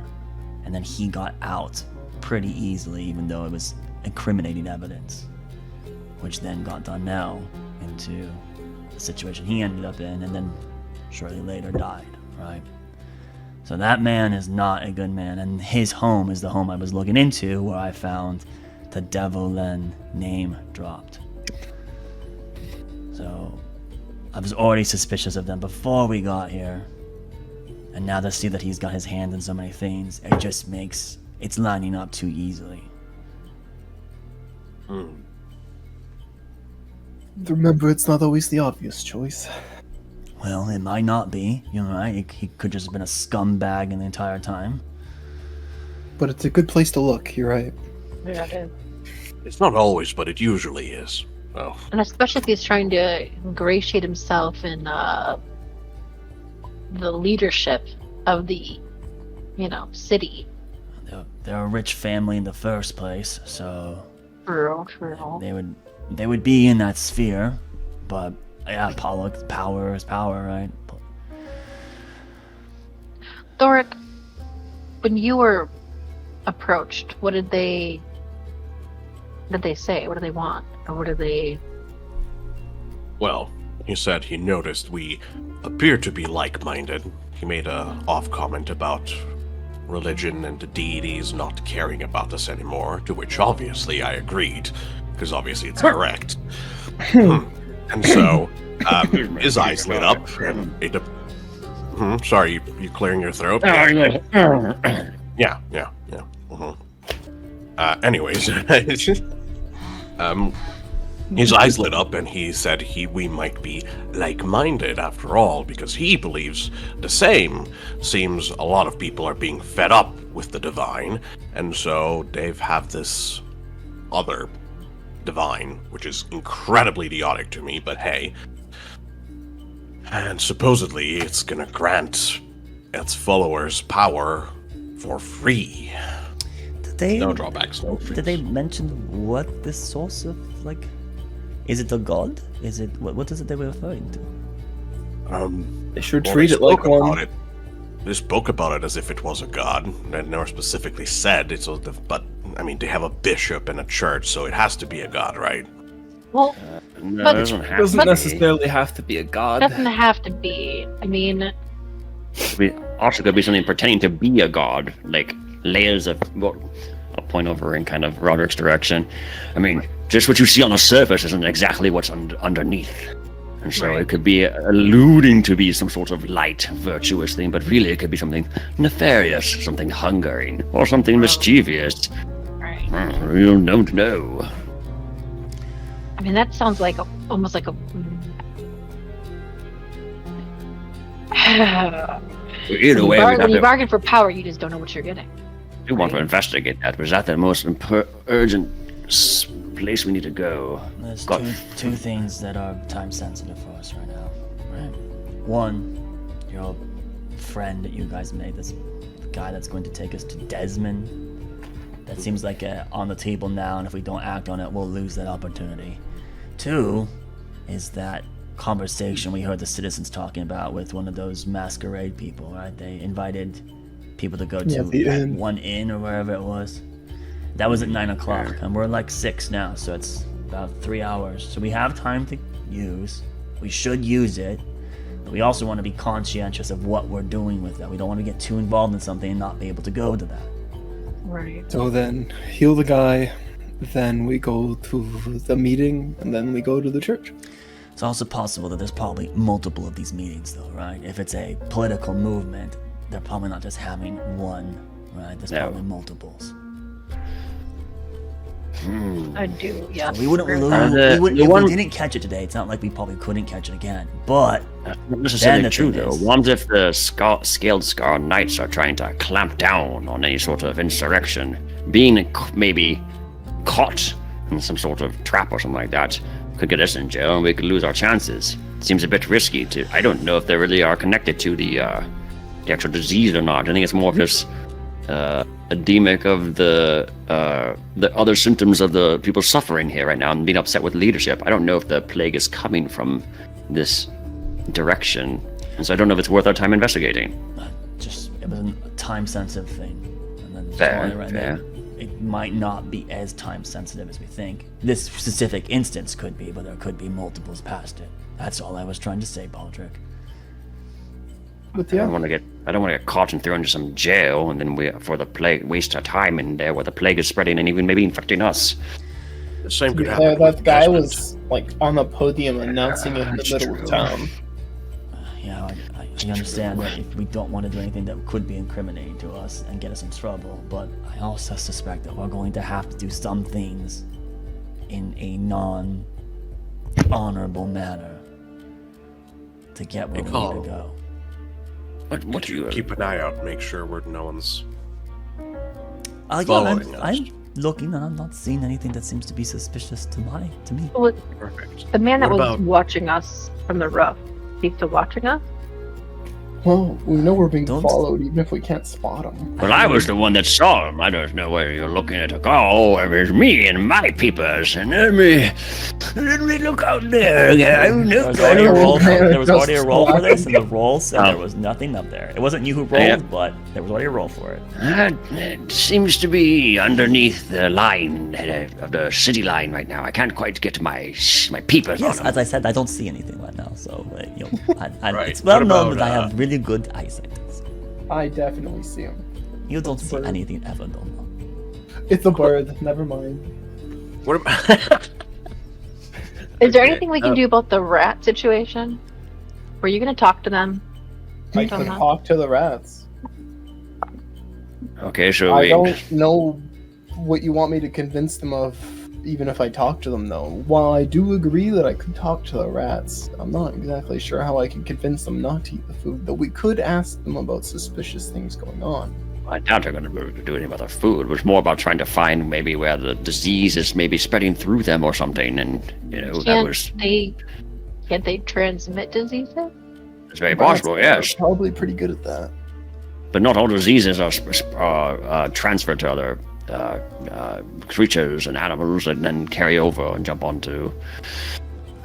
and then he got out pretty easily, even though it was incriminating evidence, which then got Donnell into the situation he ended up in, and then shortly later died, right? So that man is not a good man, and his home is the home I was looking into, where I found the Devolen name dropped. So I was already suspicious of them before we got here, and now to see that he's got his hand in so many things, it just makes it's lining up too easily. Remember, it's not always the obvious choice. Well, it might not be, you know, right? He could just have been a scumbag the entire time. But it's a good place to look, you're right. Yeah, it is. It's not always, but it usually is. Well, And especially if he's trying to ingratiate himself in the leadership of the, city. They're a rich family in the first place, so True. they would be in that sphere, but yeah, power is power, right? Thoric, when you were approached, what did they say? What do they want? Or what do they... well, he said he noticed we appear to be like-minded. He made a off comment about religion and the deities not caring about us anymore, to which obviously I agreed, because obviously it's correct. And so, his eyes lit up, and sorry, you clearing your throat? Yeah. Anyways, his eyes lit up, and he said we might be like-minded after all, because he believes the same. Seems a lot of people are being fed up with the divine, and so they have this other divine, which is incredibly idiotic to me, but hey. And supposedly it's gonna grant its followers power for free. No drawbacks, no frees. Did they mention what the source of, is it a god? Is it, what is it they were referring to? They sure Well, treat they it like spoke about one. it. They spoke about it as if it was a god. They never specifically said it's but I mean, they have a bishop and a church, so it has to be a god, right? Well, No, But- it doesn't have Doesn't to be. necessarily have to be a god. doesn't have to be. I mean, I mean, also could be something pretending to be a god, like layers of. Well, I'll point over in kind of Roderick's direction. I mean, just what you see on the surface isn't exactly what's underneath. And so Right. it could be alluding to be some sort of light, virtuous thing, but really it could be something nefarious, something hungering, or something mischievous. Right. We don't know. I mean, that sounds like almost like a. Either way, when you bargain for power, you just don't know what you're getting. we want to investigate that. Was that the most urgent place we need to go? There's Got- two things that are time sensitive for us right now. Right. One, your friend that you guys made, this guy that's going to take us to Desmond. That seems like on the table now, and if we don't act on it, we'll lose that opportunity. Two is that conversation we heard the citizens talking about with one of those masquerade people, right? They invited people to go to the that inn. one inn or wherever it was. That was at 9 o'clock, and we're like 6 now, so it's about 3 hours. So we have time to use. We should use it, but we also want to be conscientious of what we're doing with that. We don't want to get too involved in something and not be able to go to that. Right. So then heal the guy, then we go to the meeting, and then we go to the church. It's also possible that there's probably multiple of these meetings, though, right? If it's a political movement, they're probably not just having one, right? There's No. probably multiples. I do, yeah. We wouldn't lose. the If one- we didn't catch it today, it's not like we probably couldn't catch it again. But That's not necessarily Then the true, thing though. is- What if the Scaled Scar Knights are trying to clamp down on any sort of insurrection? Being maybe caught in some sort of trap or something like that could get us in jail, and we could lose our chances. Seems a bit risky to. I don't know if they really are connected to the actual disease or not. I think it's more of just endemic of the other symptoms of the people suffering here right now and being upset with leadership. I don't know if the plague is coming from this direction, and so I don't know if it's worth our time investigating. it was a time-sensitive thing. And then Fair, fair. It might not be as time-sensitive as we think. This specific instance could be, but there could be multiples past it. That's all I was trying to say, Baldric. But I yeah, don't want to get caught and thrown into some jail, and then for the plague waste our time in there where the plague is spreading and even maybe infecting us. The same could Yeah, happen. with that guy Desmond. was like on the podium announcing it in the That's middle true. of town. Yeah, I understand that if we don't want to do anything that could be incriminating to us and get us in trouble, but I also suspect that we're going to have to do some things in a non-honorable manner to get where we need to go. What do you Keep an eye out. Make sure no one's. I'm Following us. looking and I'm not seeing anything that seems to be suspicious to me. Well, Perfect. the man that What was about- watching us from the roof, he's still watching us? Well, we know we're being Don't- followed, even if we can't spot him. Well, I was the one that saw him. I don't know where you're looking at. Oh, it was me and my peepers, and let me look out there. There was already a roll. There was already a roll for this, and the roll said Oh. there was nothing up there. It wasn't you who rolled, Yeah. but there was already a roll for it. It seems to be underneath the line of the city line right now. I can't quite get my peepers Yes, on him. as I said, I don't see anything right now. So Right. it's well What known about, that I have really good eyesight. I definitely see him. You don't see Bird. anything ever, though. It's a bird. Never mind. What about? Is there Okay, anything we can do about the rat situation? Were you going to talk to them? I don't can know. talk to the rats. Okay, so I we. don't know what you want me to convince them of, even if I talk to them, though. While I do agree that I could talk to the rats, I'm not exactly sure how I can convince them not to eat the food, though we could ask them about suspicious things going on. I doubt they're going to be able to do anything about their food. It was more about trying to find maybe where the disease is maybe spreading through them or something, and that Can't was they transmit diseases? it's very possible, Rats yes. are probably pretty good at that. But not all diseases are transferred to other creatures and animals and then carry over and jump onto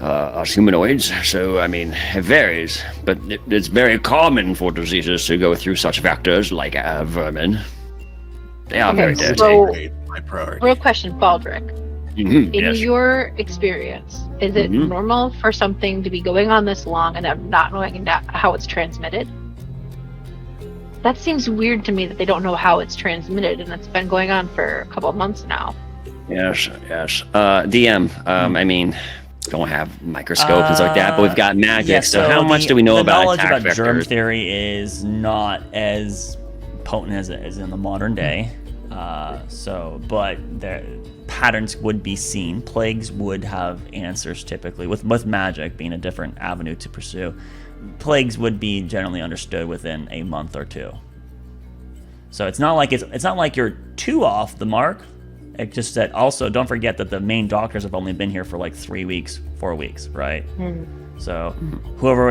us humanoids. So, I mean, it varies. But it's very common for diseases to go through such vectors like vermin. They are Okay, very dirty. so- My priority. Real question, Baldric. Mhm, In yes. your experience, is it Mhm. normal for something to be going on this long and them not knowing how it's transmitted? That seems weird to me that they don't know how it's transmitted, and it's been going on for a couple of months now. Yes, yes. DM, I mean, don't have microscopes and stuff like that, but we've got magic. Yeah, so how much do we know the about knowledge attack about germ vectors? theory is not as potent as it is in the modern day. But their patterns would be seen. Plagues would have answers typically, with magic being a different avenue to pursue. Plagues would be generally understood within a month or two. So it's not like you're too off the mark. It's just that also don't forget that the main doctors have only been here for like 3 weeks, 4 weeks, right? So whoever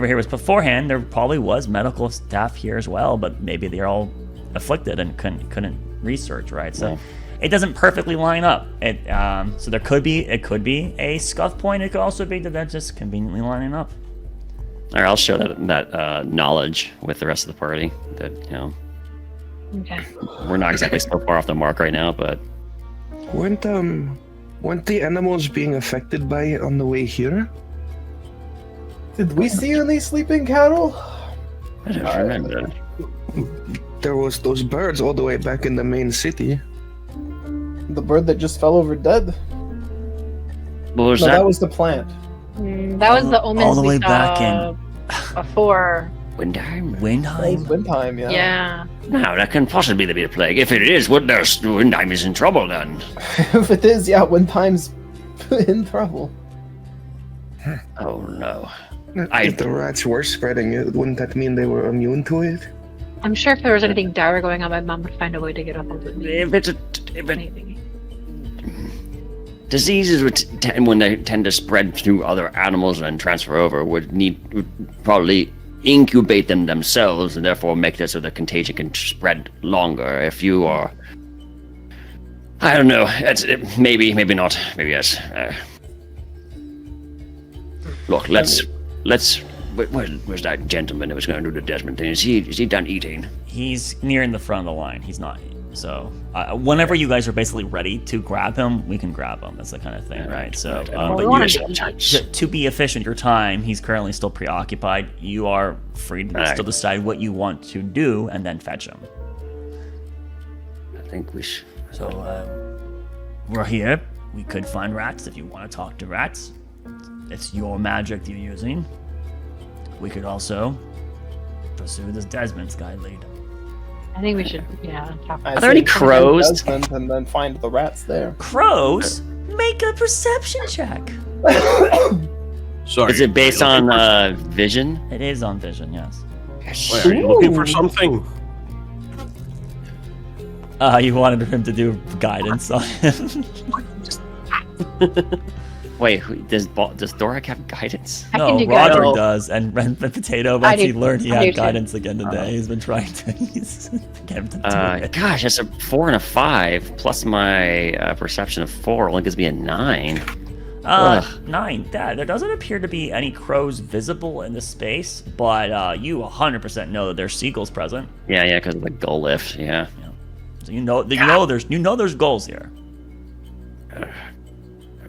here was beforehand, there probably was medical staff here as well, but maybe they're all afflicted and couldn't research, right? So it doesn't perfectly line up. So it could be a scuff point. It could also be that that's just conveniently lining up. All right, I'll share that knowledge with the rest of the party. That Okay. we're not exactly so far off the mark right now, but Weren't the animals being affected by it on the way here? Did we see any sleeping cattle? I don't remember. There was those birds all the way back in the main city. The bird that just fell over dead? What was No, that? that was the plant. That was the omens all the way we back saw in before. Windheim? That was Windheim? Windheim, yeah. Yeah. No, that can possibly be a plague. If it is, Windheim is in trouble then. If it is, yeah, Windheim's in trouble. Oh no. If the rats were spreading it, wouldn't that mean they were immune to it? I'm sure if there was anything dire going on, my mom would find a way to get up on the If anything. diseases when they tend to spread through other animals and transfer over would probably incubate them themselves and therefore make it so the contagion can spread longer. If you are, I don't know. Maybe not. Maybe yes. Look, let's. Where's that gentleman that was going to do the Desmond thing? Is he done eating? He's nearing the front of the line. He's not. So whenever you guys are basically ready to grab him, we can grab him. That's the kind of thing, right? So, to be efficient, your time. He's currently still preoccupied. You are free to still decide what you want to do, and then fetch him. I think we should. So we're here. We could find rats if you want to talk to rats. It's your magic you're using. We could also pursue this Desmond's guy lead. I think we should, talk. I Are there any say find crows? Desmond and then find the rats there. Crows? Make a perception check. Sorry. Is it based on vision? It is on vision, yes. Wait, are you looking for something? You wanted him to do guidance on him. Wait, does Thorak have guidance? I can No, do Roger guidance. does, and Potato, I once he do- learned he I do had too. guidance again today, he's been trying to get him to do it. Gosh, that's a 4 and a 5 plus my perception of 4 only gives me a 9. 9. There doesn't appear to be any crows visible in this space, but you 100% know that there's seagulls present. Yeah, because of the gull lift. Yeah. So you know there's gulls here.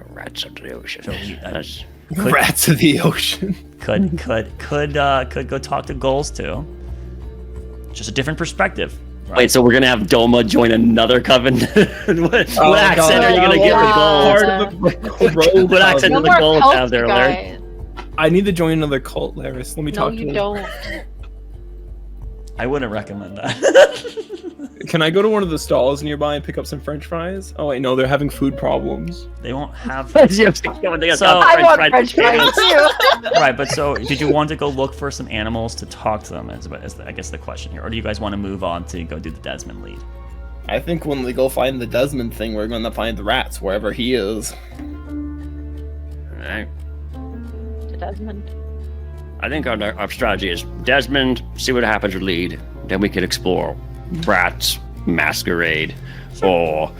Rats of the ocean. So we- That's- Rats of the ocean. Could go talk to gulls too. Just a different perspective. Right? Wait, so we're gonna have Doma join another coven? what accent are you gonna get the gulls? What accent No do the more gulls cults, have there, Larry? guys. I need to join another cult, Laris. Let me No, talk to you them. don't. I wouldn't recommend that. Can I go to one of the stalls nearby and pick up some French fries? Oh wait, no, they're having food problems. They won't have. So, I want French fries too. Right, but so did you want to go look for some animals to talk to them? Is I guess the question here, or do you guys want to move on to go do the Desmond lead? I think when we go find the Desmond thing, we're gonna find the rats wherever he is. Alright. To Desmond. I think our strategy is Desmond, see what happens with lead, then we could explore rats, masquerade, or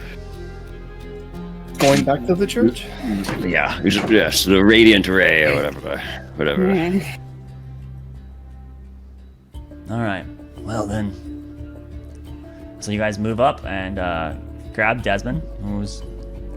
Going back to the church? yes, the radiant array or whatever. All right. Well then. So you guys move up and grab Desmond, who's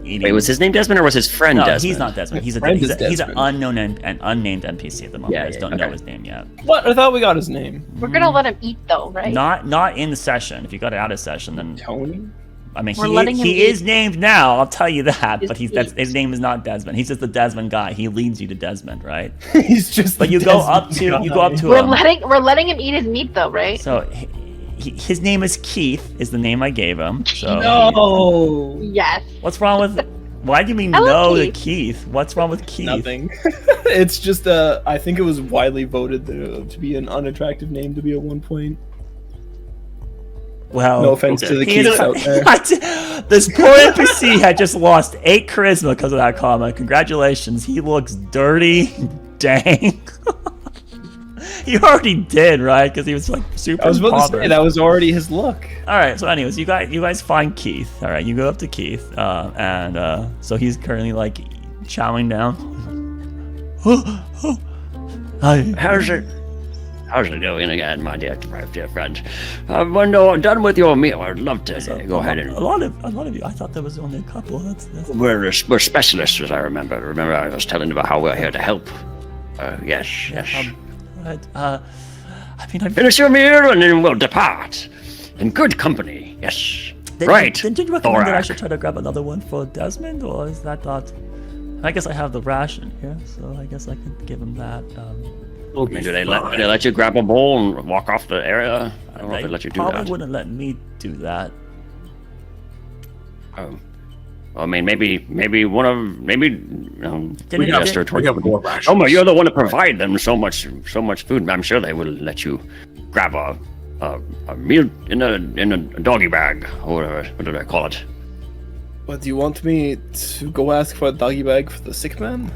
eating. Wait, was his name Desmond or was his friend No, Desmond? he's not Desmond. He's Friend is an Desmond. unknown and unnamed NPC at the moment. Yeah, You guys don't know his name yet. What? I thought we got his name. We're gonna let him eat though, right? Not in the session. If you got it out of session, then Tony? I mean, We're letting him he eat. is named now. I'll tell you that. But His his name is not Desmond. He's just the Desmond guy. He leads you to Desmond, right? He's just. But the you go up Desmond to guy. We're letting him eat his meat though, right? So his name is Keith. Is the name I gave him. So No. Yes. what's wrong with? Why do you mean I love no to Keith. Keith? What's wrong with Keith? Nothing. It's just I think it was widely voted to be an unattractive name to be at one point. Well, No offense to the he is- Keiths out there. This poor NPC had just lost 8 charisma because of that comment. Congratulations. He looks dirty. Dang. He already did, right? Because he was like super I was about to say impoverished. that was already his look. All right. So, anyways, you guys find Keith. All right, you go up to Keith, and so he's currently like chowing down. Hi. How's it going again, my dear friend? When you're done with your meal, I'd love to go ahead and. A lot of you. I thought there was only a couple. That's We're specialists, as I remember. Remember, I was telling you about how we're here to help. Yes. right. I mean, I Finish your meal and then we'll depart. In good company, yes. Right. Did you recommend that I Thorak. should try to grab another one for Desmond, or is that not? I guess I have the ration here, so I guess I could give him that. Do they let you grab a bowl and walk off the area? I don't know if they let you do probably that. wouldn't let me do that. Well, I mean, maybe we asked her We have more rations. Oma, you're the one to provide them so much food. I'm sure they will let you grab a meal in a doggy bag or whatever. What do I call it? What, do you want me to go ask for a doggy bag for the sick man?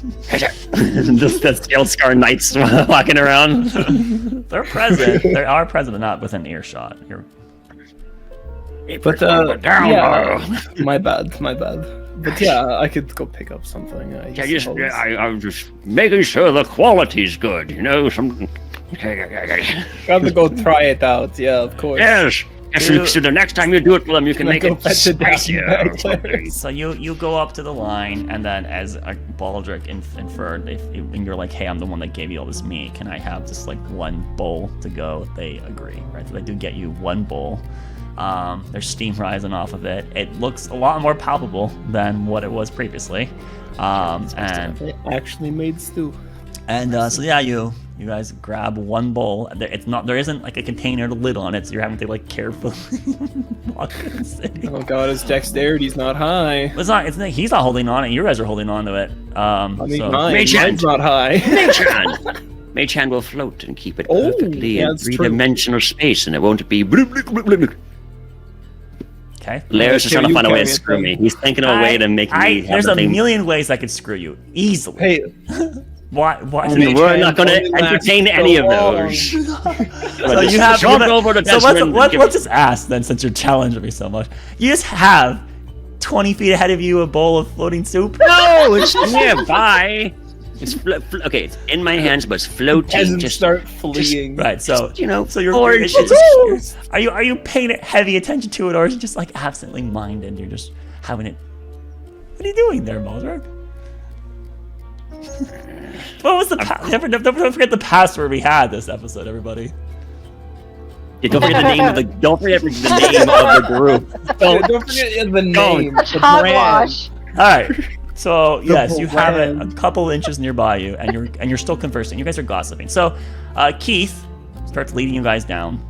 Just that scaled scar knights walking around. They're present. They are present, but not within earshot. But down. yeah, my bad. But yeah, I could go pick up something. I'm just making sure the quality's good. You know, some. Gotta go try it out. Yeah, of course. Yes. So the next time you do it for them, you can Can I make go it fetch a doggy spicier. bag or something. So you go up to the line, and then as Baldric inferred, and you're like, hey, I'm the one that gave you all this meat. Can I have just like one bowl to go? They agree, right? So they do get you one bowl. There's steam rising off of it. It looks a lot more palpable than what it was previously. And They actually made stew. so yeah, you guys grab one bowl. There isn't like a container lid on it, so you're having to like carefully walk in the city. Oh god, his dexterity's not high. It's not. He's not holding on it. You guys are holding on to it. I mean, So- Mage mine's not high. Mage Hand will float and keep it Oh, perfectly yeah, in that's true. three-dimensional space, and it won't be. Okay. Laios is trying to you find a way carry to it screw then. me. He's thinking of a way to make me have There's the a thing. million ways I could screw you easily. Hey, Why? I mean, we're not going to only lasts entertain so any of long. those. So you have. Jump over to so Desmond and give- let's just ask then, since you're challenging me so much. You just have 20 feet ahead of you a bowl of floating soup. No, it's nearby. It's okay. It's in my hands, but it's floating. peasants Just start fleeing. Right. So you know, So you're. orange. Are you paying heavy attention to it, or is it just like absently minded? You're just having it. What are you doing there, Baldric? What was the don't forget the password we had this episode, everybody. Yeah, don't forget the name of the. Don't forget the name of the group. Don't forget the name. Such the hogwash. All right. So yes, you have it a brand. couple inches nearby you, and you're still conversing. You guys are gossiping. So Keith starts leading you guys down.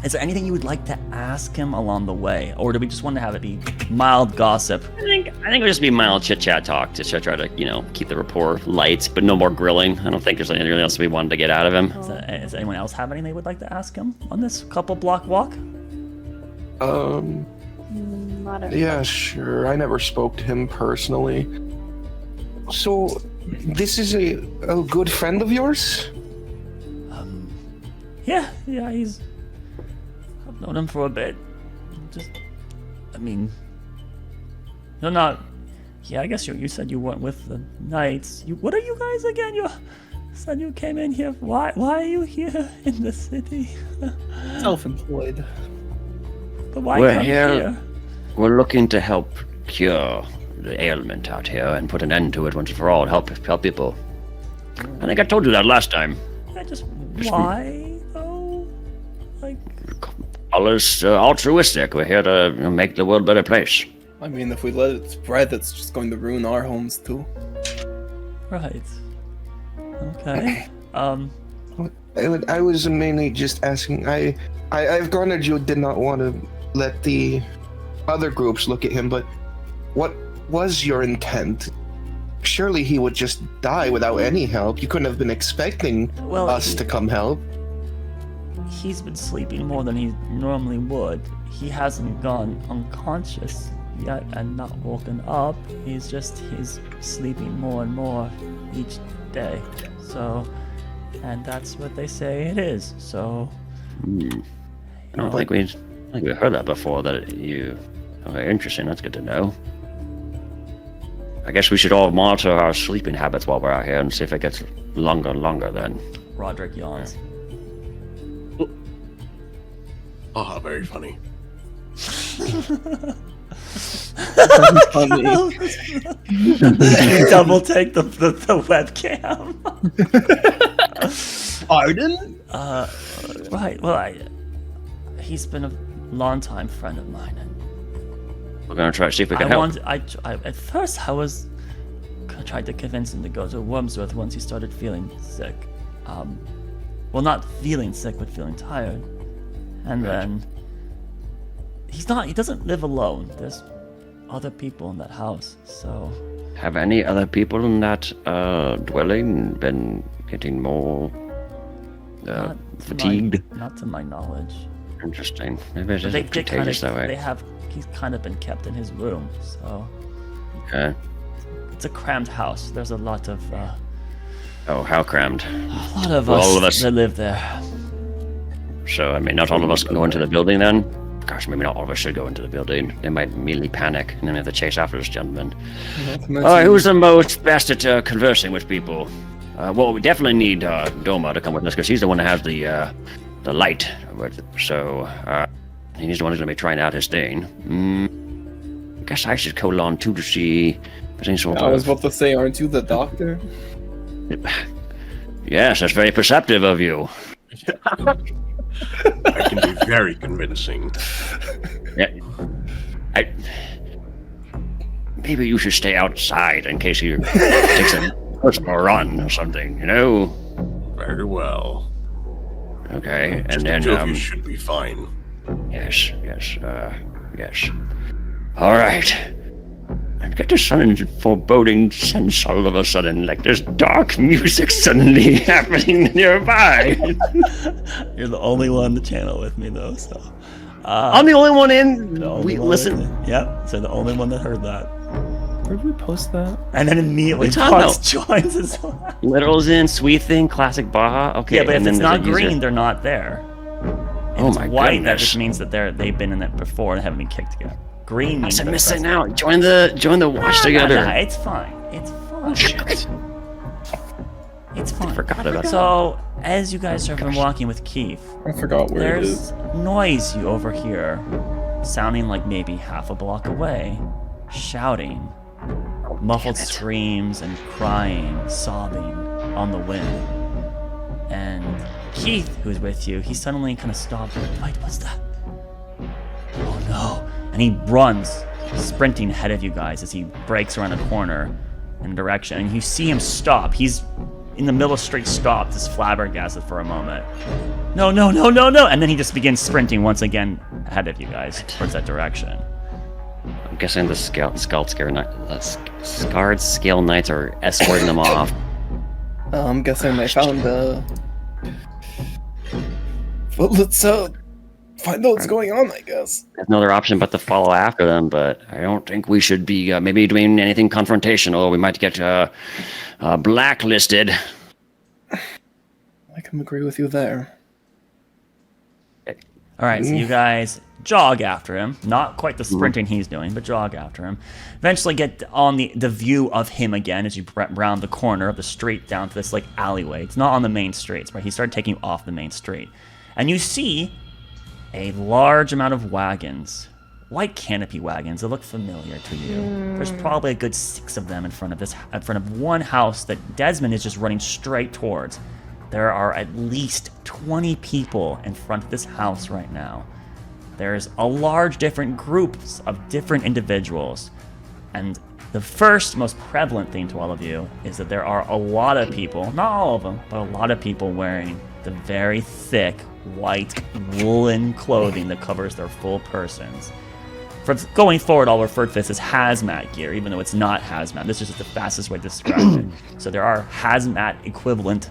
Is there anything you would like to ask him along the way, or do we just want to have it be mild gossip? I think it'll just be mild chit chat talk to try to keep the rapport light, but no more grilling. I don't think there's anything else we wanted to get out of him. Does anyone else have anything they would like to ask him on this couple block walk? Yeah, sure. I never spoke to him personally. So, this is a good friend of yours? Yeah, I've known him for a bit. You're not. Yeah, I guess you said you weren't with the knights. What are you guys again? You said you came in here. Why are you here in the city? Self-employed. But why We're come here. We're looking to help cure the ailment out here and put an end to it once and for all. Help people. I think I told you that last time. Why though? Like. all is altruistic. We're here to make the world a better place. I mean, if we let it spread, that's just going to ruin our homes too. Right. Okay. I was mainly just asking. I've granted you did not want to let the other groups look at him, but what was your intent? Surely he would just die without any help. You couldn't have been expecting us to come help. He's been sleeping more than he normally would. He hasn't gone unconscious yet and not woken up. He's sleeping more and more each day. So, and that's what they say it is. So, I don't think we heard that before. That you. Okay, interesting. That's good to know. I guess we should all monitor our sleeping habits while we're out here and see if it gets longer and longer then. Roderick yawns. Ah, very funny. Funny. Double take the webcam. Pardon? Right. Well, he's been a longtime friend of mine, and We're gonna try to see if we can help. At first, I tried to convince him to go to Wormsworth once he started feeling sick. Well, not feeling sick, but feeling tired. And then he doesn't live alone. There's other people in that house, so. Have any other people in that dwelling been getting more fatigued? Not to my knowledge. Interesting. Maybe it's But just contagious that way. He's kind of been kept in his room, so. Okay. It's a crammed house. There's a lot of. Oh, how crammed. A lot of Well, us, all of us. that live there. So, I mean, not all of us can go into the building then? Gosh, maybe not all of us should go into the building. They might immediately panic, and then we have to chase after this gentleman. Alright, who's the most best at conversing with people? Well, we definitely need Doma to come with us, because he's the one that has the light. So, he's the one who's going to be trying out his thing. I guess I should call on too to see if there's any sort I was of... about to say, aren't you the doctor? Yes, that's very perceptive of you. I can be very convincing. Yeah. Maybe you should stay outside in case he takes a personal run or something, you know? Very well. Okay, Just and the two of then, you should be fine. yes. Alright. I get this sudden foreboding sense all of a sudden, like there's dark music suddenly happening nearby. You're the only one on the channel with me, though, so. I'm the only one in. The only We one listen. Yep, so the only one that heard that. Where did we post that? And then immediately What are you talking Fox joins as well. Literals in, sweet thing, classic Baja. Okay, Yeah, but if and then it's there's not a user- green, they're not there. If Oh it's my white, that goodness. just means that they've been in it before and haven't been kicked yet. Green means I'm they're missing present. out. Join the watch together. Nah, it's fine. It's fine. Shit. It's fine. Forgot about that. So, as you guys have been walking with Keith, I forgot where it there's is. noise you overhear, sounding like maybe half a block away, shouting, muffled screams and crying, sobbing on the wind. And Keith, who's with you, he suddenly kind of stops. Wait, what's that? Oh no. And he runs, sprinting ahead of you guys as he breaks around a corner in a direction. And you see him stop. He's in the middle of the street, stopped, just flabbergasted for a moment. No. And then he just begins sprinting once again ahead of you guys towards that direction. I'm guessing the Scarred Scale Knights are escorting them off. I'm guessing they found well, let's find out what's going on, I guess. There's no other option but to follow after them, but I don't think we should be maybe doing anything confrontational. We might get blacklisted. I can agree with you there. All right, so you guys jog after him. Not quite the sprinting he's doing, but jog after him. Eventually get on the view of him again as you round the corner of the street down to this like alleyway. It's not on the main streets, right? He started taking you off the main street. And you see a large amount of wagons, white canopy wagons that look familiar to you. There's probably a good 6 of them in front of one house that Desmond is just running straight towards. There are at least 20 people in front of this house right now. there's a large different groups of different individuals. And the first most prevalent thing to all of you is that there are a lot of people, not all of them, but a lot of people wearing the very thick white woolen clothing that covers their full persons. For going forward, I'll refer to this as hazmat gear, even though it's not hazmat. This is just the fastest way to describe it. So there are hazmat equivalent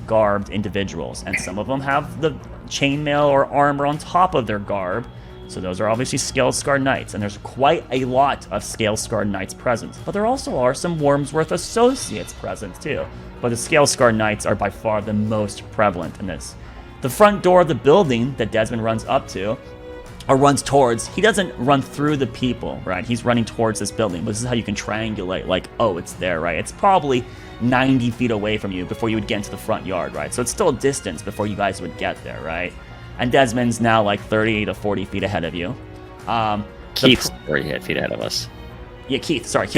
garbed individuals, and some of them have the chainmail or armor on top of their garb. So those are obviously Scale-Scarred Knights, and there's quite a lot of Scale-Scarred Knights present. But there also are some Wormsworth associates present too. But the Scale-Scarred Knights are by far the most prevalent in this. The front door of the building that Desmond runs up to, or runs towards, he doesn't run through the people, right? He's running towards this building. But this is how you can triangulate, like, oh, it's there, right? It's probably 90 feet away from you before you would get into the front yard, right? So it's still a distance before you guys would get there, right? And Desmond's now like 30 to 40 feet ahead of you. Keith's 40 feet ahead of us. Yeah, Keith. Sorry, Keith.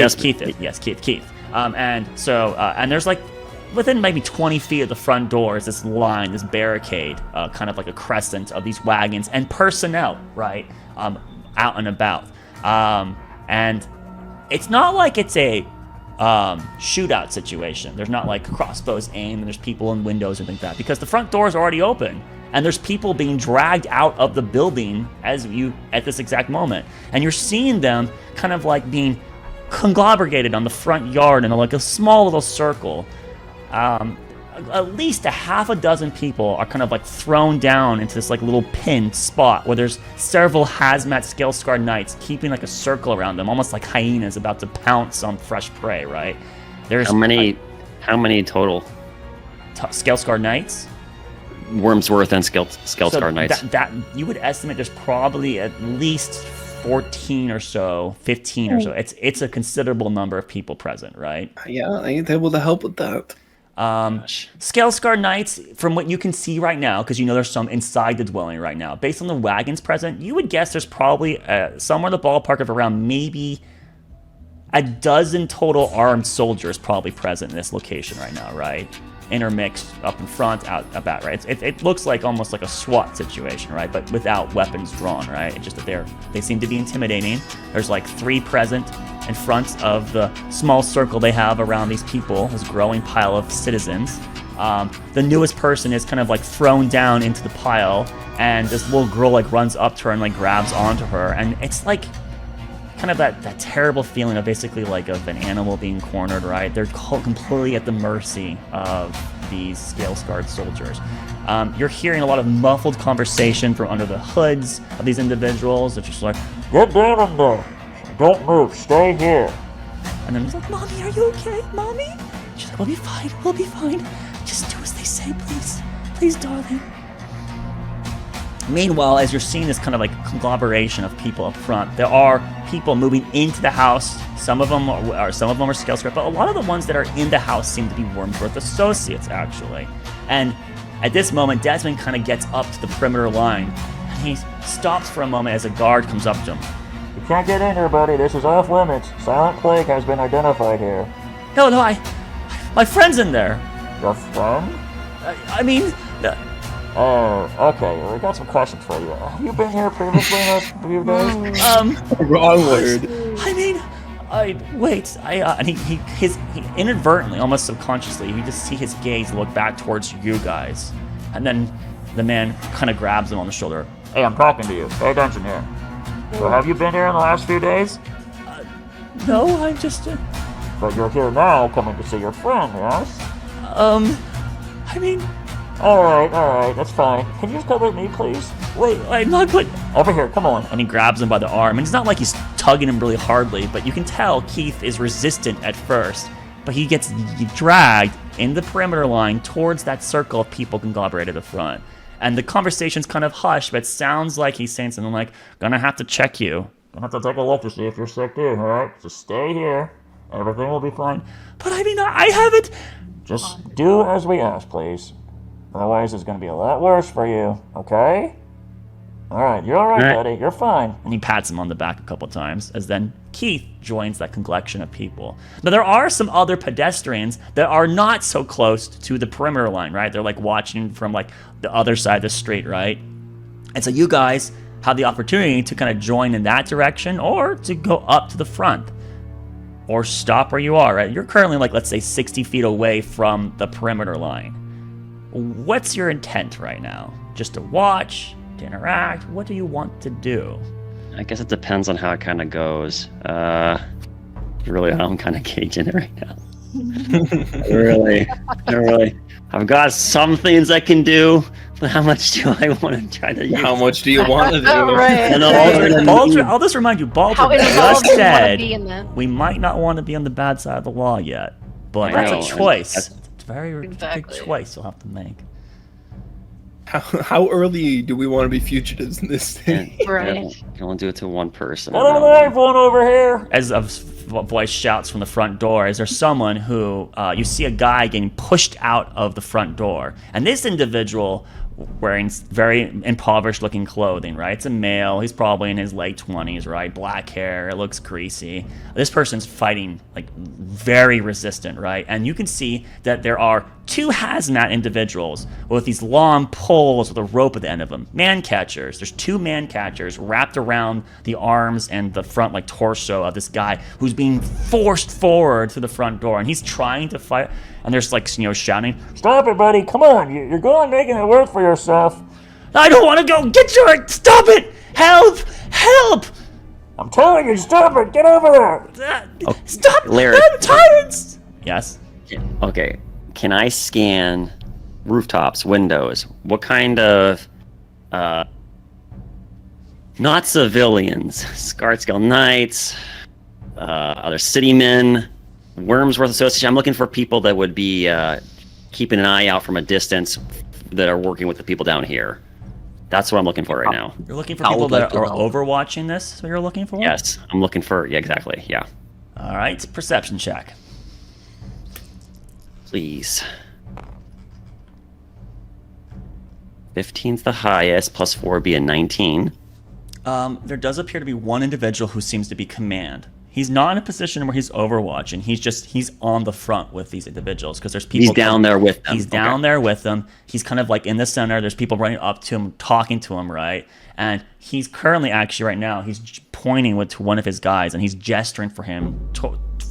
Yes, Keith. And there's like within maybe 20 feet of the front door is this line, this barricade, kind of like a crescent of these wagons and personnel, right, out and about. And it's not like it's a shootout situation. There's not like crossbows aimed and there's people in windows and things like that, because the front door is already open. And there's people being dragged out of the building at this exact moment. And you're seeing them kind of like being conglomerated on the front yard in like a small little circle. At least a half a dozen people are kind of like thrown down into this like little pinned spot where there's several hazmat Scale-Scarred Knights keeping like a circle around them, almost like hyenas about to pounce on fresh prey, right? There's how many total? Scale-Scarred Knights? Wormsworth and Scale-Scarred Knights. That you would estimate there's probably at least 14 or so, 15 or so. It's a considerable number of people present, right? Yeah, I ain't able to help with that. Scale-Scarred Knights, from what you can see right now, because you know there's some inside the dwelling right now, based on the wagons present, you would guess there's probably somewhere in the ballpark of around maybe a dozen total armed soldiers probably present in this location right now, right? Intermixed up in front, out about, right? It looks like almost like a SWAT situation, right? But without weapons drawn, right? It's just that they seem to be intimidating. There's like 3 present in front of the small circle they have around these people, this growing pile of citizens. The newest person is kind of like thrown down into the pile, and this little girl like runs up to her and like grabs onto her, and it's like kind of that terrible feeling of basically like of an animal being cornered, right? They're completely at the mercy of these Scale-Scarred soldiers. You're hearing a lot of muffled conversation from under the hoods of these individuals. It's just like, get down in there. Don't move. Stay here. And then he's like, Mommy, are you okay? Mommy? She's like, we'll be fine. We'll be fine. Just do as they say, please. Please, darling. Meanwhile, as you're seeing this kind of like conglomeration of people up front, there are people moving into the house. Some of them are Scale-Scarred, but a lot of the ones that are in the house seem to be Wormsworth associates, actually. And at this moment, Desmond kind of gets up to the perimeter line, and he stops for a moment as a guard comes up to him. You can't get in here, buddy. This is off limits. Silent Plague has been identified here. No, my friend's in there. Your friend? I mean... Oh, okay. Well, we got some questions for you. Have you been here previously in a few days? Wrong word. I mean, and he inadvertently, almost subconsciously, you just see his gaze look back towards you guys, and then the man kind of grabs him on the shoulder. Hey, I'm talking to you. Pay attention here. So, have you been here in the last few days? No, I just. But you're here now, coming to see your friend, yes? I mean. All right, that's fine. Can you just come with me, please? Wait, I'm not good. Over here, come on. And he grabs him by the arm, and it's not like he's tugging him really hardly, but you can tell Keith is resistant at first, but he gets dragged in the perimeter line towards that circle of people conglomerated at the front. And the conversation's kind of hushed, but it sounds like he's saying something like, gonna have to check you. Gonna have to take a look to see if you're sick too, alright? Just stay here. Everything will be fine. But I mean, I haven't... Just do as we ask, please. Otherwise, it's going to be a lot worse for you, okay? All right, you're all right, buddy. You're fine. And he pats him on the back a couple times, as then Keith joins that collection of people. Now, there are some other pedestrians that are not so close to the perimeter line, right? They're like watching from like the other side of the street, right? And so you guys have the opportunity to kind of join in that direction or to go up to the front or stop where you are, right? You're currently like, let's say 60 feet away from the perimeter line. What's your intent right now? Just to watch, to interact? What do you want to do? I guess it depends on how it kind of goes. Really, I'm kind of gauging it right now. Really. I've got some things I can do, but how much do I want to try to use? How much do you want to do? Right. And Baldric, I'll just remind you, How Baldric involved just do you want to said be in that? we might not want to be on the bad side of the law yet, but I that's know, a choice. and It's a very big Exactly. choice you'll have to make. How early do we want to be fugitives in this city? Right. You can only do it to one person. Get over there, everyone over here. As a voice shouts from the front door, is there someone who you see a guy getting pushed out of the front door, and this individual wearing very impoverished looking clothing, right? It's a male. He's probably in his late 20s, right? Black hair. It looks greasy. This person's fighting like very resistant, right? And you can see that there are two hazmat individuals with these long poles with a rope at the end of them. Man catchers. There's two man catchers wrapped around the arms and the front like torso of this guy who's being forced forward to the front door, and he's trying to fight. And there's like, shouting, Stop it, buddy. Come on. You're going making it work for yourself. I don't want to go. Get your, stop it. Help, help. I'm telling you, stop it. Get over there. Stop Larry. them tyrants. Yes. Okay. Can I scan rooftops, windows? What kind of not civilians, Scardscale Knights, other city men, Wormsworth Association? I'm looking for people that would be keeping an eye out from a distance that are working with the people down here. That's what I'm looking for right now. You're looking for I people would like that to are know. overwatching this? Is what you're looking for? Yes, I'm looking for, yeah, exactly, yeah. All right, perception check. Please. 15's the highest, plus 4 would be a 19. There does appear to be one individual who seems to be command. He's not in a position where he's overwatching. He's on the front with these individuals because there's people. He's down there with them. He's down there with them. He's kind of like in the center. There's people running up to him, talking to him, right? And he's currently actually right now, he's pointing to one of his guys and he's gesturing for him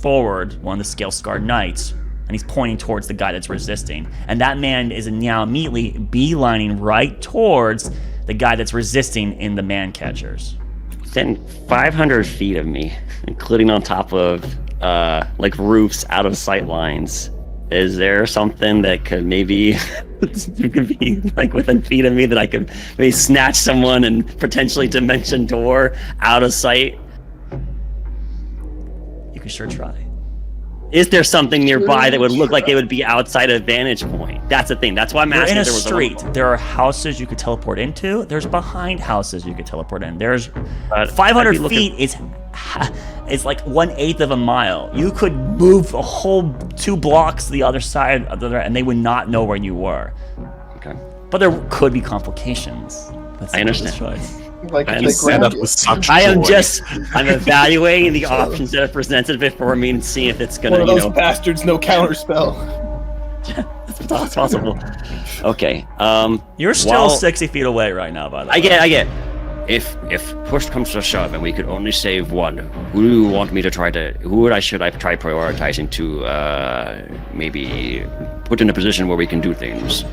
forward, one of the scale-scarred knights, and he's pointing towards the guy that's resisting. And that man is now immediately beelining right towards the guy that's resisting in the man catchers. Within 500 feet of me, including on top of like roofs out of sight lines, is there something that could maybe you could be like within feet of me that I could maybe snatch someone and potentially dimension door out of sight? You can sure try. Is there something nearby that would look like it would be outside a vantage point? That's the thing. That's why I'm You're asking. in a if there was street. There are houses you could teleport into. There's behind houses you could teleport in. There's I'd 500 be looking- feet is like 1/8 of a mile. You could move a whole 2 blocks to the other side of the, and they would not know where you were. Okay. But there could be complications. That's I the biggest understand. choice. Like I if understand they Said grab that you. with such I am joy. I'm evaluating the options that are presented before me and seeing if it's gonna, One of you those know, bastards, no counterspell. that's possible. Okay. You're still While- 60 feet away right now, by the way. I get. If push comes to shove and we could only save one, who do you want me to try to? Should I try prioritizing to maybe put in a position where we can do things?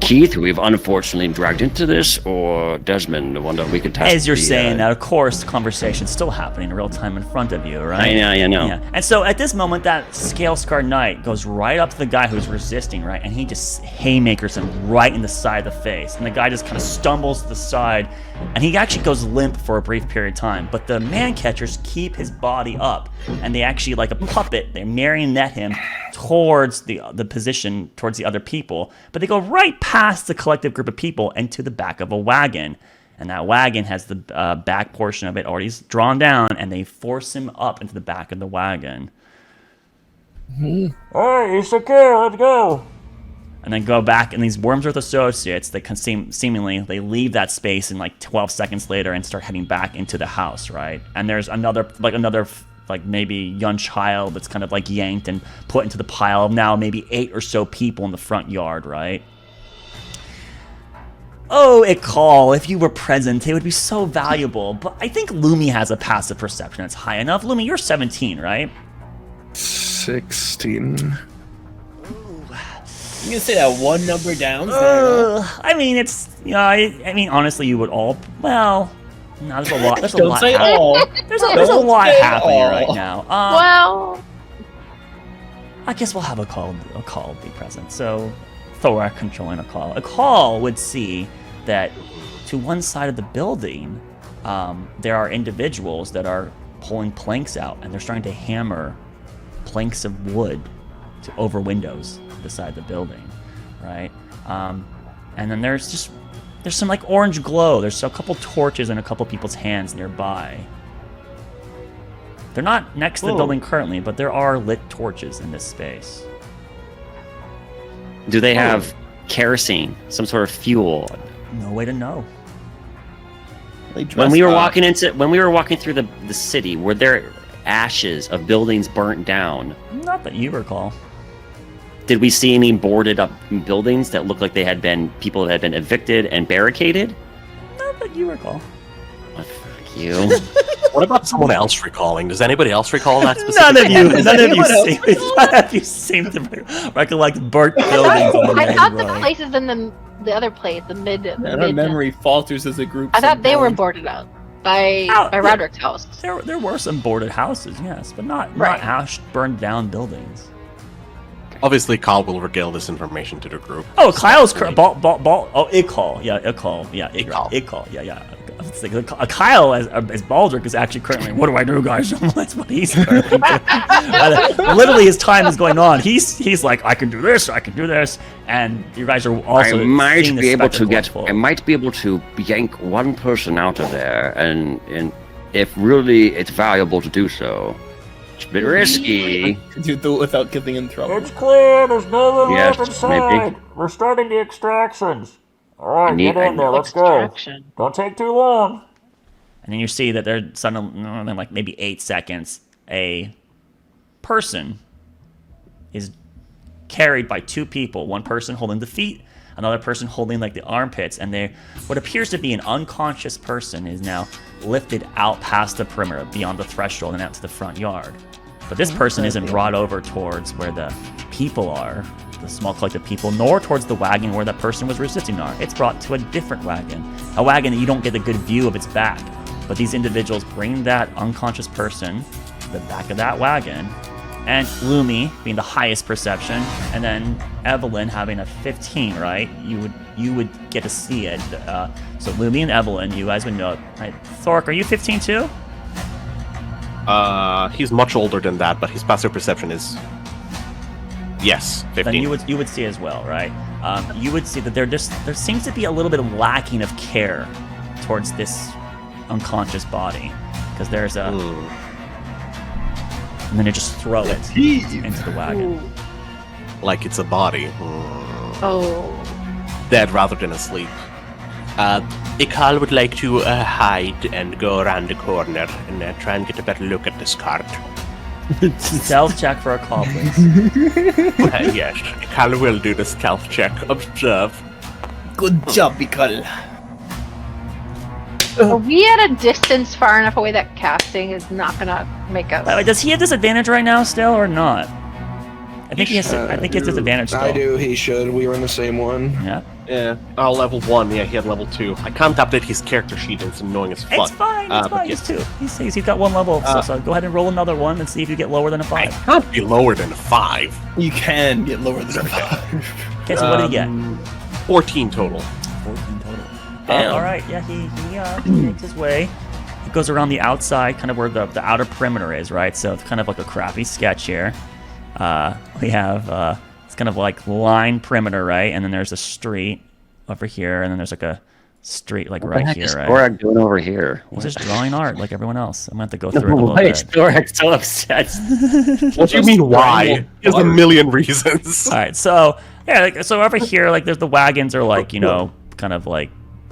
Keith, who we've unfortunately dragged into this, or Desmond, the one that we could test. As you're saying that, of course, the conversation's still happening in real time in front of you, right? I know. Yeah. And so at this moment, that scale-scarred knight goes right up to the guy who's resisting, right? And he just haymakers him right in the side of the face. And the guy just kind of stumbles to the side, and he actually goes limp for a brief period of time. But the man catchers keep his body up, and they actually, like a puppet, they marionette him towards the position, towards the other people. But they go right past the collective group of people and to the back of a wagon. And that wagon has the back portion of it already drawn down, and they force him up into the back of the wagon. Alright, you're secure. Let's go. And then go back, and these Wormsworth associates, they can seemingly they leave that space in like 12 seconds later and start heading back into the house, right? And there's another maybe young child that's kind of like yanked and put into the pile of now maybe 8 or so people in the front yard, right? Oh, Ikal, if you were present, it would be so valuable. But I think Lumi has a passive perception that's high enough. Lumi, you're 17, right? 16. You gonna say that one number down? I mean, it's I mean, honestly, you would all. Well, no, there's a lot. There's a Don't lot. say all. There's a lot say happening all. right now. Well, I guess we'll have a call be present. So, Thorak controlling a call. A call would see that to one side of the building, there are individuals that are pulling planks out, and they're starting to hammer planks of wood over windows beside the building, right? And then there's some like orange glow. There's a couple torches in a couple people's hands nearby. They're not next to the building currently, but there are lit torches in this space. Do they have kerosene, some sort of fuel? No way to know. When we were walking through the city, were there ashes of buildings burnt down? Not that you recall. Did we see any boarded up buildings that looked like people that had been evicted and barricaded? Not that you recall. Oh, fuck you. What about someone else recalling? Does anybody else recall that specific? None of you seem to recollect burnt buildings on the I main thought the road. places in the other place, the mid. And our memory falters as a group. I thought they were sometimes. boarded up by yeah. Roderick's house. There were some boarded houses, yes, but not Right. ash burned down buildings. Obviously, Kyle will regale this information to the group. Oh, Kyle's Ikal. Yeah, Ikal. Yeah, Ikal. Ikal. Yeah. It's like, Kyle as Baldric is actually currently. What do I do, guys? That's what he's currently doing. Literally, his time is going on. He's like, I can do this, and you guys are also. I might seeing the be able to spectacle. I might be able to yank one person out of there, and if really it's valuable to do so. It's a bit risky. Could you do it without getting in trouble? It's clear. There's no one Yes, left inside. maybe. We're starting the extractions. All right, get in there. Let's go. Extraction. Don't take too long. And then you see that they're suddenly, in like maybe 8 seconds, a person is carried by 2 people. One person holding the feet, another person holding like the armpits, and what appears to be an unconscious person is now lifted out past the perimeter, beyond the threshold, and out to the front yard. But this person isn't brought over towards where the people are, the small collective people, nor towards the wagon where that person was resisting are. It's brought to a different wagon, a wagon that you don't get a good view of its back. But these individuals bring that unconscious person to the back of that wagon, and Lumi being the highest perception, and then Evelyn having a 15, right? You would get to see it. So Lumi and Evelyn, you guys would know. Right? Thork, are you 15 too? He's much older than that, but his passive perception is yes, 15. Then you would see as well, right? You would see that there seems to be a little bit of lacking of care towards this unconscious body, because there's a, and then you just throw it into the wagon. Like it's a body. Oh. Dead rather than asleep. Ikal would like to hide and go around the corner and try and get a better look at this cart. Stealth check for a call, please. Yes, Ikal will do the stealth check. Observe. Good job, Mikal. Are we at a distance far enough away that casting is not gonna make us? By the way, does he have disadvantage right now still, or not? I think he has. I think it's disadvantage still. I do. He should. We were in the same one. Yeah. Yeah. Oh, level 1. Yeah, he had level 2. I can't update his character sheet. It's annoying as fuck. It's fine. It's fine. He's 2. He's got 1 level. So go ahead and roll another 1 and see if you get lower than a 5. I can't be lower than a 5. You can get lower than a 5. Okay, so what did he get? 14 total. 14 total. Damn. All right. Yeah, he makes his way. He goes around the outside, kind of where the outer perimeter is, right? So it's kind of like a crappy sketch here. We have it's kind of like line perimeter, right? And then there's a street over here, and then there's like a street like right here, right? What is Thorak doing over here? He's just drawing art like everyone else. I'm gonna have to go through it a No, little why bit. is Thorak so upset? What do you mean why? There's a million reasons. All right, so yeah, so over here, like there's the wagons are like kind of like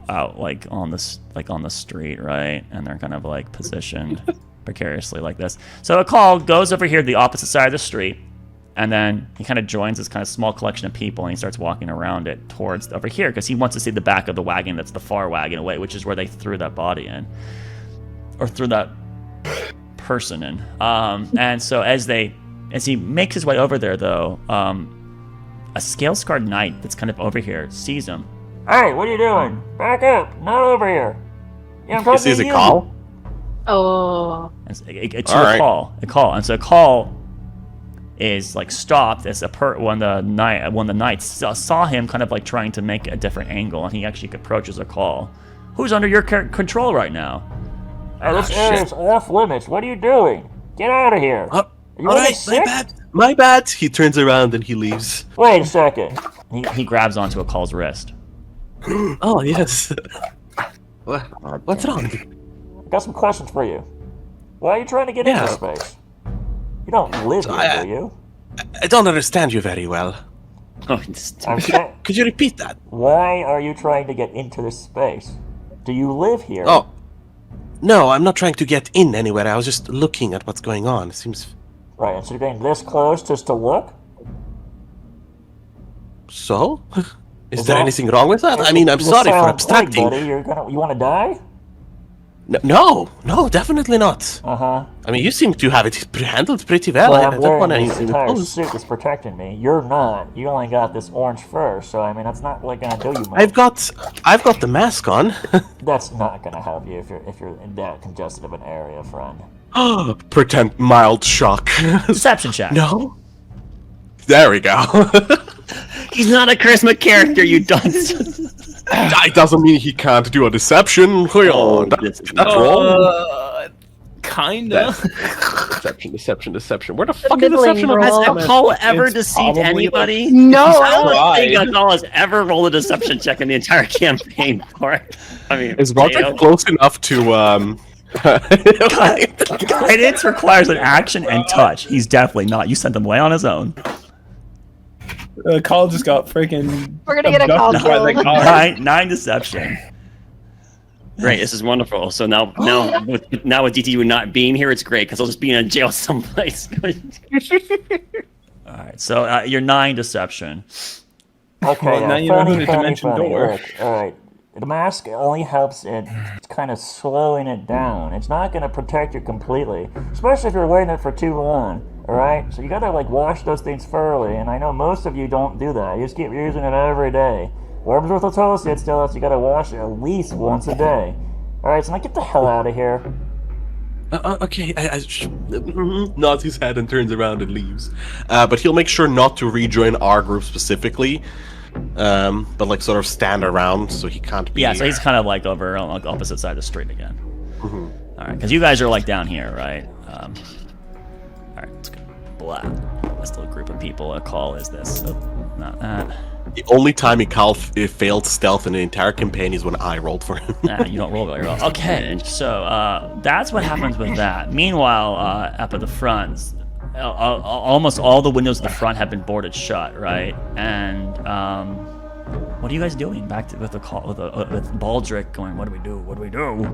out like on the street, right? And they're kind of like positioned precariously like this. So a call goes over here to the opposite side of the street, and then he kind of joins this kind of small collection of people, and he starts walking around it towards over here because he wants to see the back of the wagon that's the far wagon away, which is where they threw that body in, or threw that person in. And so as he makes his way over there, though, a scale-scarred knight that's kind of over here sees him. Hey, what are you doing? Back up! Not over here. Yeah, I'm talking This is to a you. call. Oh. It's All a right. call, and so a call is like stopped as when the knights saw him kind of like trying to make a different angle, and he actually approaches a call. Who's under your control right now? Hey, this area's off limits. What are you doing? Get out of here. Are you All really right, sick? my bad. He turns around and he leaves. Wait a second. He grabs onto a call's wrist. Oh yes. What's wrong? I got some questions for you. Why are you trying to get into space? You don't live here, do you? I don't understand you very well. Oh, I'm saying, Could you repeat that? why are you trying to get into this space? Do you live here? Oh, no, I'm not trying to get in anywhere. I was just looking at what's going on. It seems Right, and so you're getting this close just to look? so. Is Is there that- anything wrong with that? I mean, I'm You sorry for sound abstracting. Like, buddy, you want to die? No, definitely not. Uh-huh. I mean, you seem to have it handled pretty well. Well, I I'm don't wearing want this anything entire opposed. suit that's protecting me. You're not. You only got this orange fur, so I mean, that's not really gonna do you much. I've got the mask on. That's not gonna help you if you're in that congested of an area, friend. Pretend mild shock. Deception check. No. There we go. He's not a charisma character, you dunce. That doesn't mean he can't do a deception. That's wrong. Kinda. Deception. Where the fuck is middling deception on roll. this? Has Call ever It's deceived probably anybody? No. I don't think Right. Call has ever rolled a deception check in the entire campaign for it. I mean, Is Roderick close enough to Guidance requires an action and touch. He's definitely not. You sent him away on his own. Call just got freaking. We're gonna get a call abducted by the killed. guard. Nine deception. Great, this is wonderful. So now with DTU not being here, it's great because I'll just be in a jail someplace. All right, so you're 9 deception. Okay, Well, now you know who to dimension door. Look, all right. The mask only helps in kind of slowing it down. It's not going to protect you completely, especially if you're wearing it for too long. All right, so you got to like wash those things thoroughly, and I know most of you don't do that. You just keep using it every day. Whatever's with the toast, it still has you got to wash it at least once a day. All right, so now get the hell out of here. okay, nods his head and turns around and leaves. But he'll make sure not to rejoin our group specifically. But like sort of stand around so he can't be. Yeah, so he's kind of like over on like opposite side of the street again. All right, because you guys are like down here, right? All right, let's go. Blah. This little group of people. A call is this? Oh, not that. The only time he failed stealth in the entire campaign is when I rolled for him. Nah, you don't roll very well. Okay, so that's what happens with that. Meanwhile, up at the front, almost all the windows at the front have been boarded shut, right? And what are you guys doing back with the call with Baldric going? What do we do? What do we do?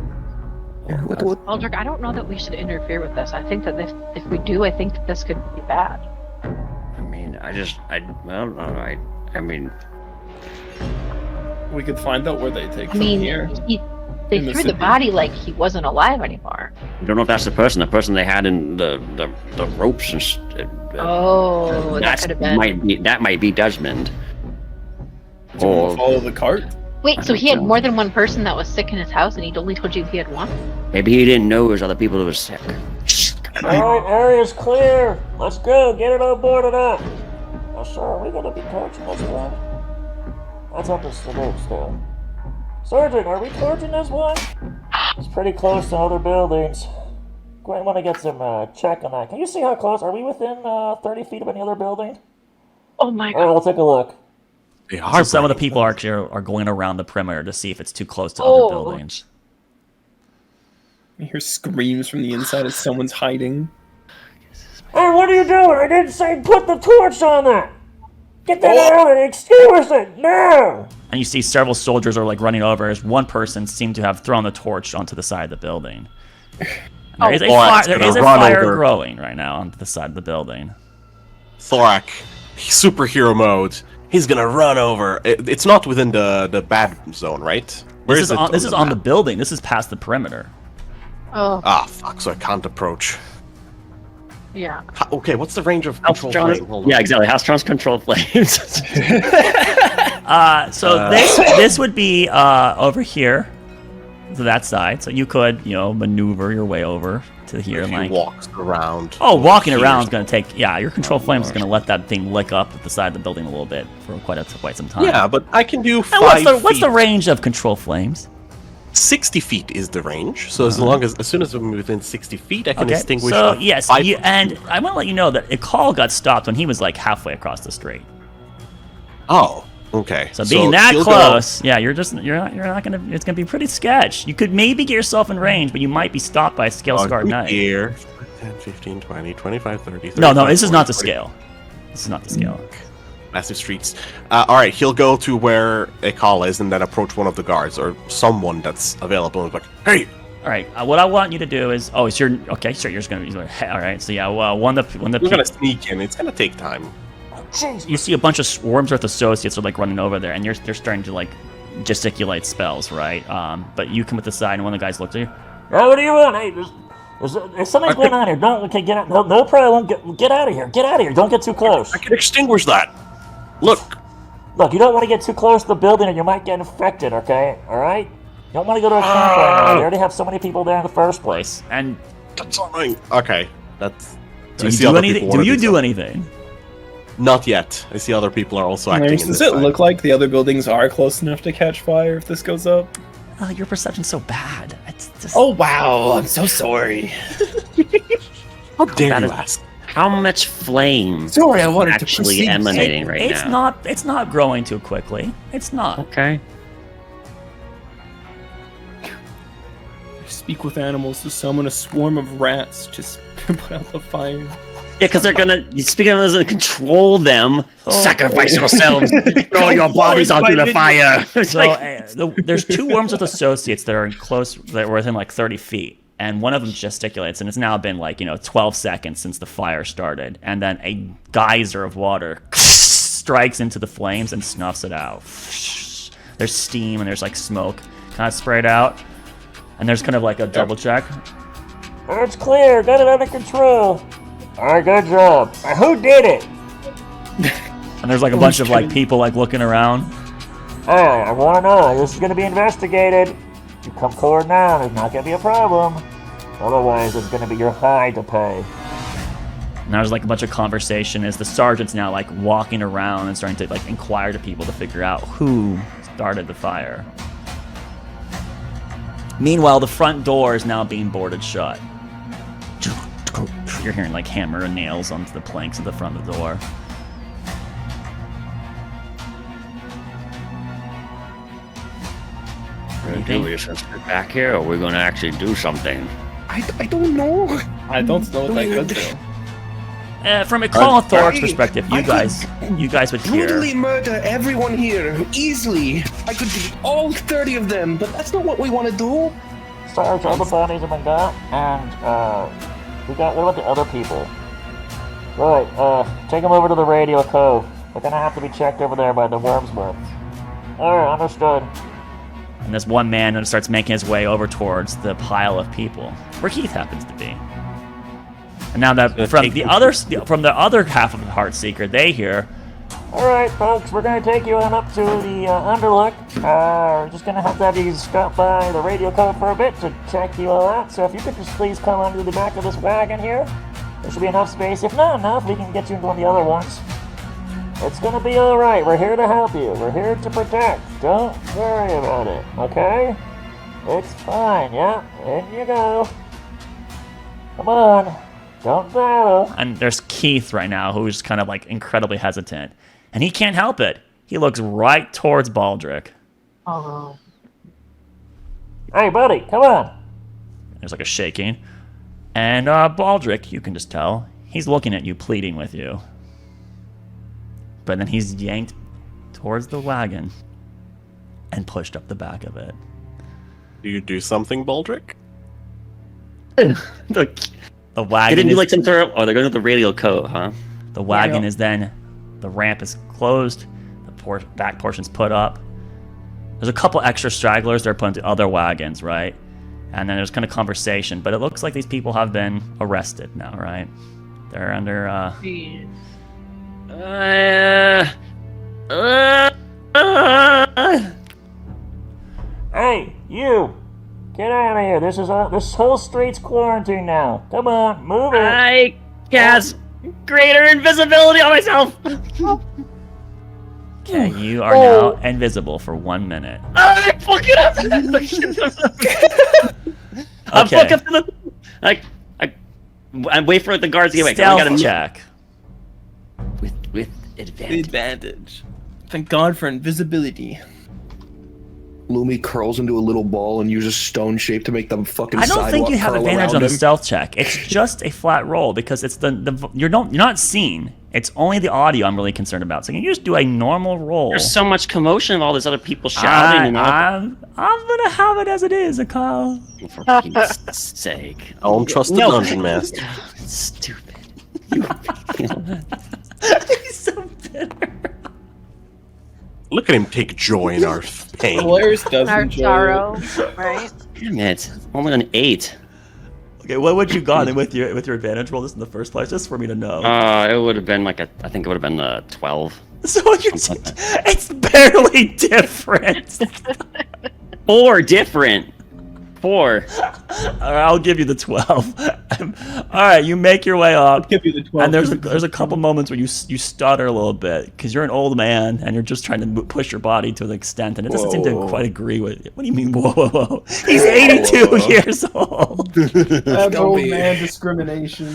Aldrich, I don't know that we should interfere with this. I think that if we do, I think that this could be bad. I mean, I don't know. I mean, We could find out where they take I from mean, here. they in the threw the city. body like he wasn't alive anymore. I don't know if that's the person they had in the ropes and. Oh, that could have been. That might be Desmond. Do you want Or to follow the cart? Wait, so I he had don't know. more than one person that was sick in his house, and he'd only told you he had one? maybe he didn't know there was other people who were sick. All right, area's clear. Let's go. Get it all boarded up. Oh, sir, are we gonna be torching this one? That's up as the rope still. Sergeant, are we torching this one? It's pretty close to other buildings. Go ahead, want to get some check on that. Can you see how close? Are we within 30 feet of any other building? Oh my All right, god. we'll take a look. They So are some of the pretty people close. are going around the perimeter to see if it's too close to Oh. other buildings. You hear screams from the inside as someone's hiding. Hey, what are you doing? I didn't say put the torch on that! Get that out and extinguish it now! And you see several soldiers are like running over as one person seemed to have thrown the torch onto the side of the building. And there is a Oh, fire, it's there gonna is a run fire over. growing right now on the side of the building. Thorak, superhero mode. He's gonna run over. It's not within the bad zone, right? Where This is on the map? building. This is past the perimeter. Oh, Ah, fuck. So I can't approach. yeah. Okay, what's the range of How control strong? flame? Hold on. Yeah, exactly. How strong's control flames? So this would be over here, to that side. So you could, maneuver your way over to here. If Like, he walks around. oh, walking here. around is going to take. Yeah, your control flame is going to let that thing lick up at the side of the building a little bit for quite some time. Yeah, but I can do And 5 what's the feet. range of control flames? 60 feet is the range. So as soon as I'm within 60 feet, I can Okay. extinguish. So a yes, 5 and I want to let you know that Ikal got stopped when he was like halfway across the street. Oh, okay. So being that he'll close, yeah, you're not gonna. It's gonna be pretty sketch. You could maybe get yourself in range, but you might be stopped by a scale scarred knight. Here, 10, 15, 20, 25, 30, 35, No, this is not the 40. scale. This is not the scale. Massive streets. All right, he'll go to where Ekal is and then approach one of the guards or someone that's available and be like, hey! All right. What I want you to do is, it's your okay. Sure, you're just gonna be. All right. So yeah, well, when the We're gonna sneak in. It's gonna take time. you see a bunch of Wormsworth associates are like running over there, and they're starting to like gesticulate spells, right? But you come at the side, and one of the guys looks at you. Oh, what do you want? Hey, there's something going on here. Get out. No problem. Get out of here. Get out of here. Don't get too close. I can extinguish that. Look, Look, you don't want to get too close to the building or you might get infected, okay? Alright? You don't want to go to a camp right now. We already have so many people there in the first place. And that's annoying. Okay, that's. do I you see do other anything? people Do wanna you do do something. anything? Not yet. I see other people are also acting. in Does this it side. look like the other buildings are close enough to catch fire if this goes up? Oh, your perception's so bad. It's just. Oh wow, I'm so sorry. How dare That you is- ask? How much flame Sorry, I wanted to actually proceed. emanating right it's now? It's not growing too quickly. It's not. Okay. Speak with animals to summon a swarm of rats. Just put out the fire. Yeah, because they're gonna. Speaking of this, control them. Sacrifice yourselves. Throw your bodies onto the fire. It's So like, there's 2 Wormsworth associates that are that were within like 30 feet, and one of them gesticulates, and it's now been like 12 seconds since the fire started, and then a geyser of water strikes into the flames and snuffs it out. There's steam and there's like smoke kind of sprayed out, and there's kind of like a double check. It's clear. Got it under control. Alright, good job. Who did it? And there's like a bunch of like people like looking around. I want to know. This is going to be investigated. You come forward now. There's not going to be a problem. Otherwise, it's going to be your hide to pay. And there's like a bunch of conversation as the sergeant's now like walking around and starting to like inquire to people to figure out who started the fire. Meanwhile, the front door is now being boarded shut. You're hearing like hammer and nails onto the planks at the front of the door. we just gonna sit back here, or we're gonna actually do something? I don't know. I don't know what that could do. From a call and Thor's Hey, perspective, you I guys would hear. Brutally murder everyone here easily. I could do all 30 of them, but that's not what we want to do. Sarge, all the bodies have been got, and what about the other people? Right, take them over to the radio cove. They're gonna have to be checked over there by the Wormsworth. Alright, understood. And this one man then starts making his way over towards the pile of people, where Keith happens to be. And now that from the other half of the Heartseeker, they hear, Alright, folks, we're gonna take you on up to the Underlook. We're just gonna have you stop by the radio cove for a bit to check you all out. So if you could just please come onto the back of this wagon here. There should be enough space. If not enough, we can get you into one of the other ones. It's gonna be alright. We're here to help you. We're here to protect. Don't worry about it, okay? It's fine, yeah? In you go. Come on. Don't battle. and there's Keith right now who's kind of like incredibly hesitant. And he can't help it. He looks right towards Baldric. Oh. Hey, buddy, come on. There's like a shaking. And Baldric, you can just tell, he's looking at you, pleading with you. But then he's yanked towards the wagon and pushed up the back of it. Do you do something, Baldric? The wagon They didn't do is, like some sort of. Oh, they're going to the radio code, huh? The wagon is then, the ramp is closed, the back portion's put up. There's a couple extra stragglers they're put into other wagons, right? And then there's kind of conversation, but it looks like these people have been arrested now, right? They're under, Hey, you! Get out of here. This whole street's quarantined now. Come on, move it. I cast greater invisibility on myself. Okay, you are now invisible for 1 minute. I fucking up. I'm Okay. fucking up to the. I wait for the guards to get away. Stealth check. With advantage. Advantage. Thank God for invisibility. Lumi curls into a little ball and uses stone shape to make them fucking. I don't think you have curl advantage around on the him. stealth check. It's just a flat roll because it's you're not seen. It's only the audio I'm really concerned about. So can you just do a normal roll? There's so much commotion of all these other people shouting. And all. I'm gonna have it as it is, Akal. For Pete's sake. Don't trust the dungeon master. Stupid. He's so bitter. Look at him take joy in our pain. Polaris doesn't Our enjoy sorrow, right? Damn it. Only an 8. Okay, what would you gotten with your advantage roll this in the first place, just for me to know? It would have been I think it would have been 12. So it's barely different. 4 different. 4. All right, I'll give you the 12. All right, you make your way up, Give you the 12. and there's a couple moments where you stutter a little bit because you're an old man and you're just trying to push your body to an extent, and it doesn't seem to quite agree with it. What do you mean, whoa, whoa, whoa? He's 82 years old. That's Don't old be- man discrimination.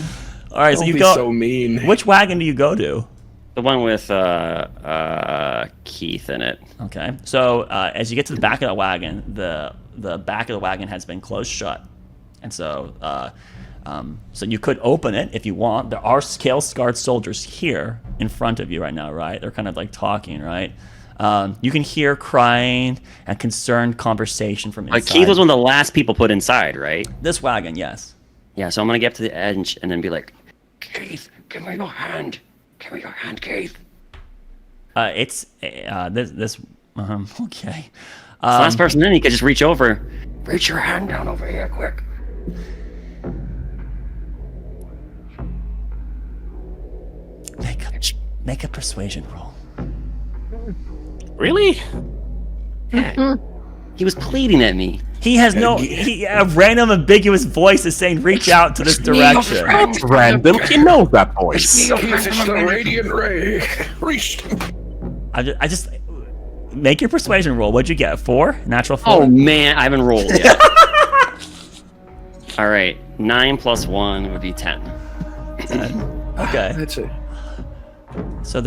All right, so Don't you be go. so mean. Which wagon do you go to? The one with Keith in it. Okay, so as you get to the back of the wagon, the back of the wagon has been closed shut, and so so you could open it if you want. There are scale-scarred soldiers here in front of you right now, right? They're kind of like talking, right? You can hear crying and concerned conversation from inside. Keith was one of the last people put inside, right? This wagon, yes. Yeah, so I'm gonna get up to the edge and then be like, Keith, give me your hand. Give me your hand, Keith. It's this. Okay. The last person in, he could just reach over. Reach your hand down over here, quick. Make a persuasion roll. Really? He was pleading at me. He has a random ambiguous voice is saying, "Reach out to this direction." That's random. He knows that voice. Keith is the radiant ray. Reached. I just make your persuasion roll. What'd you get? 4? Natural 4? Oh man, I haven't rolled yet. All right, 9 plus 1 would be 10. Okay. That's it. So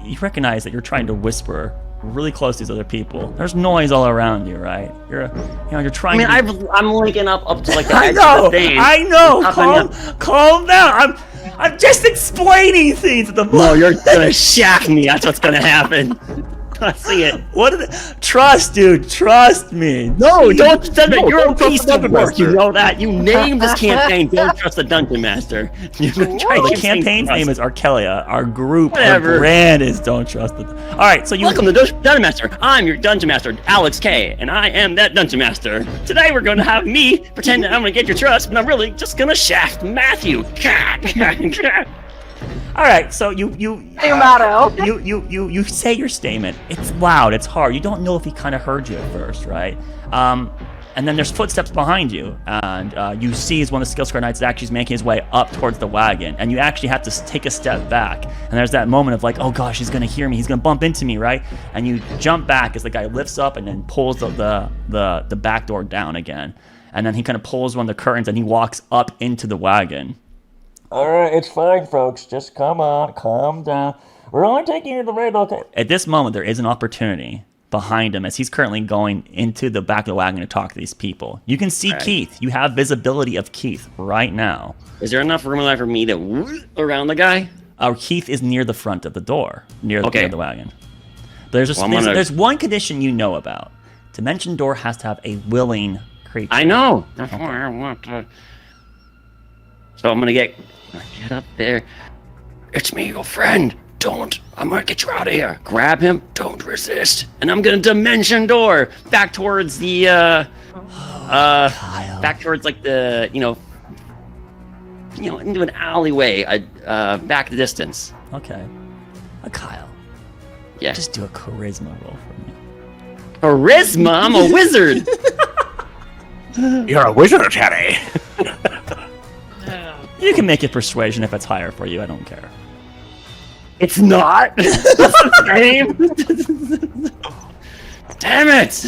you recognize that you're trying to whisper really close to these other people. There's noise all around you, right? You're trying. I mean, I'm linking up to like the I edge know. of the thing. I know. Up Calm down. I'm just explaining things. No, you're gonna shaft me. That's what's gonna happen. I see it. Trust, dude. Trust me. No, don't send it. No, You're a don't trust piece the of Dungeon work. Master. You know that. You named this campaign. Don't trust the Dungeon Master. You've been trying to The campaign's name is Arkelya. Our group, Whatever. our brand is Don't Trust the. All right, so you. Welcome to Dungeon Master. I'm your Dungeon Master, Alex K, and I am that Dungeon Master. Today we're going to have me pretend that I'm going to get your trust, but I'm really just going to shaft Matthew. All right, so you motto. you say your statement. It's loud. It's hard. You don't know if he kind of heard you at first, right? And then there's footsteps behind you, and you see as one of the Skillscar Knights is actually making his way up towards the wagon, and you actually have to take a step back. And there's that moment of like, oh gosh, he's gonna hear me. He's gonna bump into me, right? And you jump back as the guy lifts up and then pulls the back door down again, and then he kind of pulls one of the curtains and he walks up into the wagon. All right, it's fine, folks. Just come on, calm down. We're only taking you to the raid, okay? At this moment, there is an opportunity behind him as he's currently going into the back of the wagon to talk to these people. You can see Keith. You have visibility of Keith right now. Is there enough room left for me to whoop around the guy? Keith is near the front of the door, near the wagon. But Well, there's one condition you know about. Dimension Door has to have a willing creature. I know. That's why I want to. So I'm gonna get up there. it's me, your friend. Don't. I'm gonna get you out of here. Grab him. Don't resist. And I'm gonna dimension door back towards the, back towards like the, into an alleyway, back the distance. Okay. Kyle. Yeah. Just do a charisma roll for me. Charisma? I'm a wizard. You're a wizard, Harry. You can make it persuasion if it's higher for you. I don't care. It's not. It's the same. Damn it.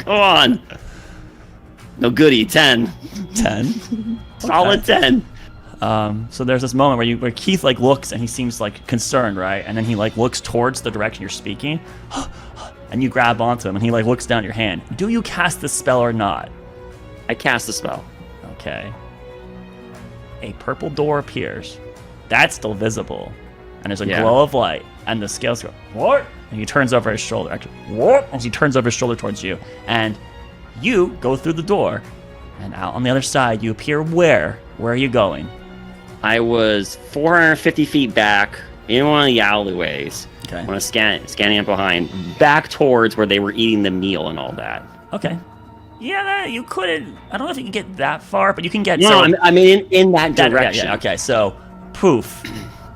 Go on. No goodie. 10. 10. Solid 10. So there's this moment where Keith like looks and he seems like concerned, right? And then he like looks towards the direction you're speaking, and you grab onto him and he like looks down your hand. Do you cast the spell or not? I cast the spell. Okay. A purple door appears. That's still visible, and there's a glow of light. And the scales go, what? And he turns over his shoulder. Actually, what? And he turns over his shoulder towards you, and you go through the door, and out on the other side you appear where? Where are you going? I was 450 feet back in one of the alleyways. Okay. I want to scanning it behind, back towards where they were eating the meal and all that. Okay. Yeah, you couldn't. I don't know if you can get that far, but you can get. No, so, I mean in that direction. Yeah, okay, so poof,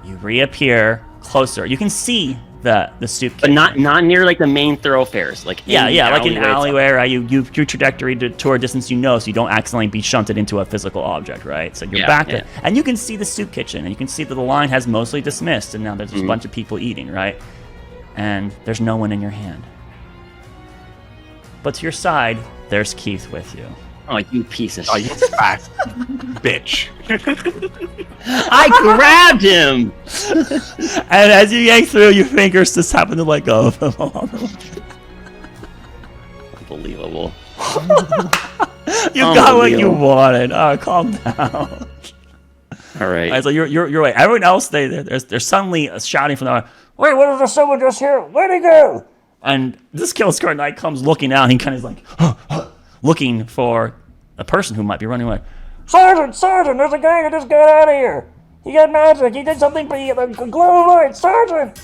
you reappear closer. You can see the soup but kitchen. not near like the main thoroughfares. Like like an alleyway, itself. right? Your trajectory to a distance so you don't accidentally be shunted into a physical object, right? So you're back there, and you can see the soup kitchen, and you can see that the line has mostly dismissed, and now there's just a bunch of people eating, right? And there's no one in your hand. But to your side, there's Keith with you. Oh, you piece of Oh, shit. you fat bitch. I grabbed him! And as you yank through, your fingers just happen to let go of him. Unbelievable. You got what you wanted. Oh, calm down. All right. So you're right. Everyone else, they're suddenly shouting from the. Wait, what is someone just here? Where'd he go? And this Killscar Knight comes looking out. And he kind of is like looking for a person who might be running away. Sergeant, there's a guy who just got out of here. He got magic. He did something for you. The glow of light. Sergeant.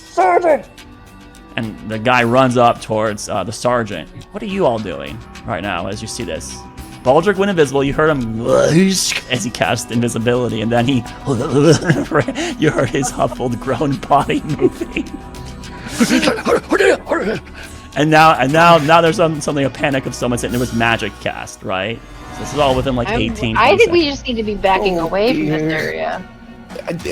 And the guy runs up towards the sergeant. What are you all doing right now as you see this? Baldric went invisible. You heard him as he cast invisibility, and then he you heard his huffled, grown body moving. and now there's something a panic of someone saying there was magic cast, right? So this is all within like 18. I think we just need to be backing away from this area.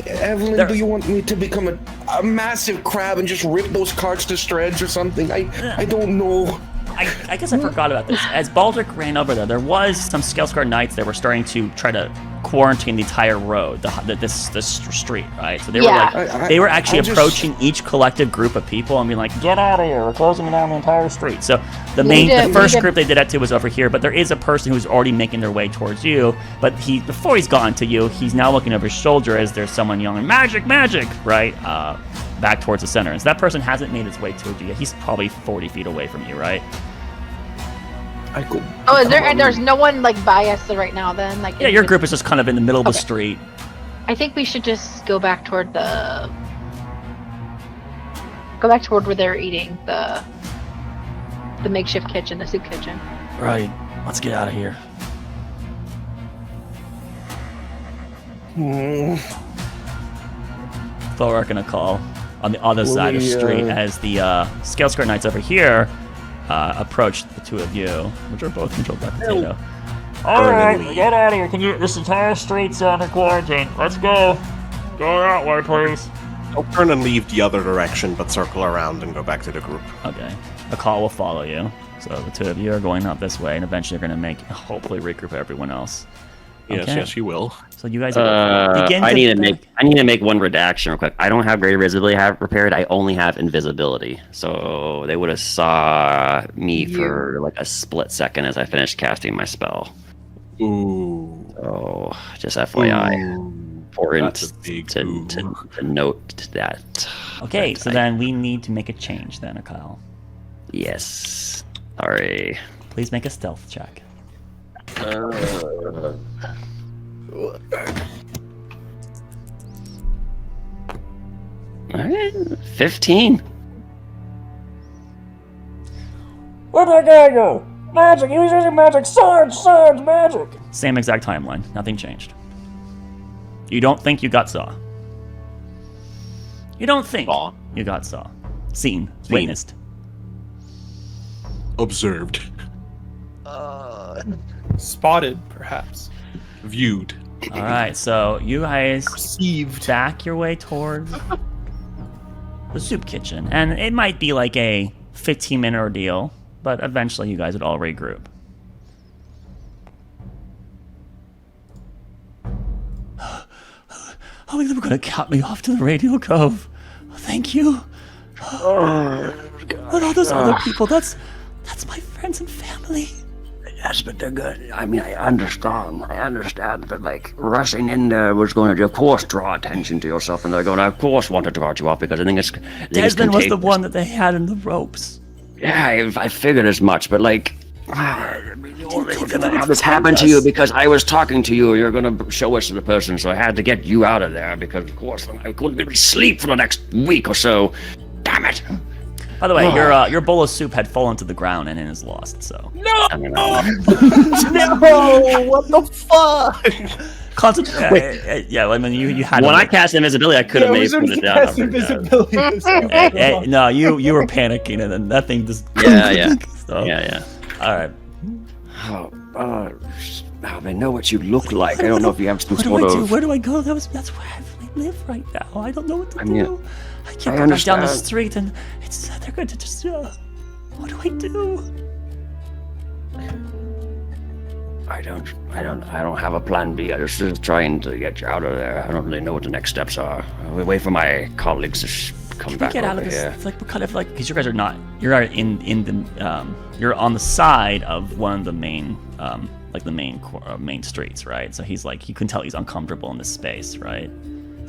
Evelyn, do you want me to become a massive crab and just rip those cards to shreds or something? I don't know. I guess I forgot about this. As Baldric ran over there was some Scalescar Knights that were starting to try to quarantine the entire road, this street, right? So they were actually approaching each collective group of people and being like, get out of here, we're closing down the entire street. So the first group they did that to was over here, but there is a person who's already making their way towards you, but before he's gotten to you, he's now looking over his shoulder as there's someone yelling, magic, right? Back towards the center. And so that person hasn't made his way towards you yet. He's probably 40 feet away from you, right? Is there? And there's no one like by us right now. Then, like, yeah, your group is just kind of in the middle of the street. I think we should just go back toward where they're eating the makeshift kitchen, the soup kitchen. Right. Let's get out of here. Thor gonna call on the other side of the street as the Scalescar Knights over here approach the two of you, which are both controlled by Potato. Alright, get out of here. This entire street's under quarantine. Let's go. Go that way, please. I'll turn and leave the other direction, but circle around and go back to the group. Okay. A call will follow you. So the two of you are going out this way, and eventually you're going to hopefully regroup everyone else. Yes, you will. So you guys begin I need to make one redaction real quick. I don't have greater visibility repaired. I only have invisibility. So they would have saw me for like a split second as I finished casting my spell. Ooh. So just FYI. Important to note that. Okay, so then we need to make a change then, Kyle. Yes. Sorry. Please make a stealth check. 15. Where'd that guy go? Magic! He was using magic! Swords! Magic! Same exact timeline. Nothing changed. You don't think you got saw. You don't think Saw? you got saw. Seen. Witnessed. Observed. Spotted, perhaps. Viewed. All right, so you guys Perceived. back your way towards the soup kitchen, and it might be like a 15-minute ordeal, but eventually you guys would all regroup. Oh, they were gonna cut me off to the radio cove. Thank you. But all those other people, that's my friends and family. Yes, but they're good. I mean, I understand, but like rushing in there was going to, of course, draw attention to yourself, and they're going to, of course, want to cut you off because I think it's. Desmond was the one that they had in the ropes. Yeah, I figured as much, but like. They were gonna have this happen to you because I was talking to you. You're gonna show us to the person, so I had to get you out of there because, of course, I couldn't really sleep for the next week or so. Damn it! By the way, your bowl of soup had fallen to the ground and it is lost. So No! What the fuck? Concentrate. Yeah, I mean, you had. When I cast invisibility, I could have maybe put it down. Invisibility. No, you were panicking, and then that thing just. Yeah. So, Yeah. All right. I know what you look like. I don't know if you have some What do sort I do? of. Where do I go? That's where I live right now. I don't know what to mean, do. I can't I go back down the understand. street, and they're going to just. What do I do? I don't have a plan B. I'm just trying to get you out of there. I don't really know what the next steps are. I wait for my colleagues to come back Get over out of this. here. It's like we're kind of like because you guys are not. You're in the. You're on the side of one of the main like the main streets, right? So he's like, you can tell he's uncomfortable in this space, right?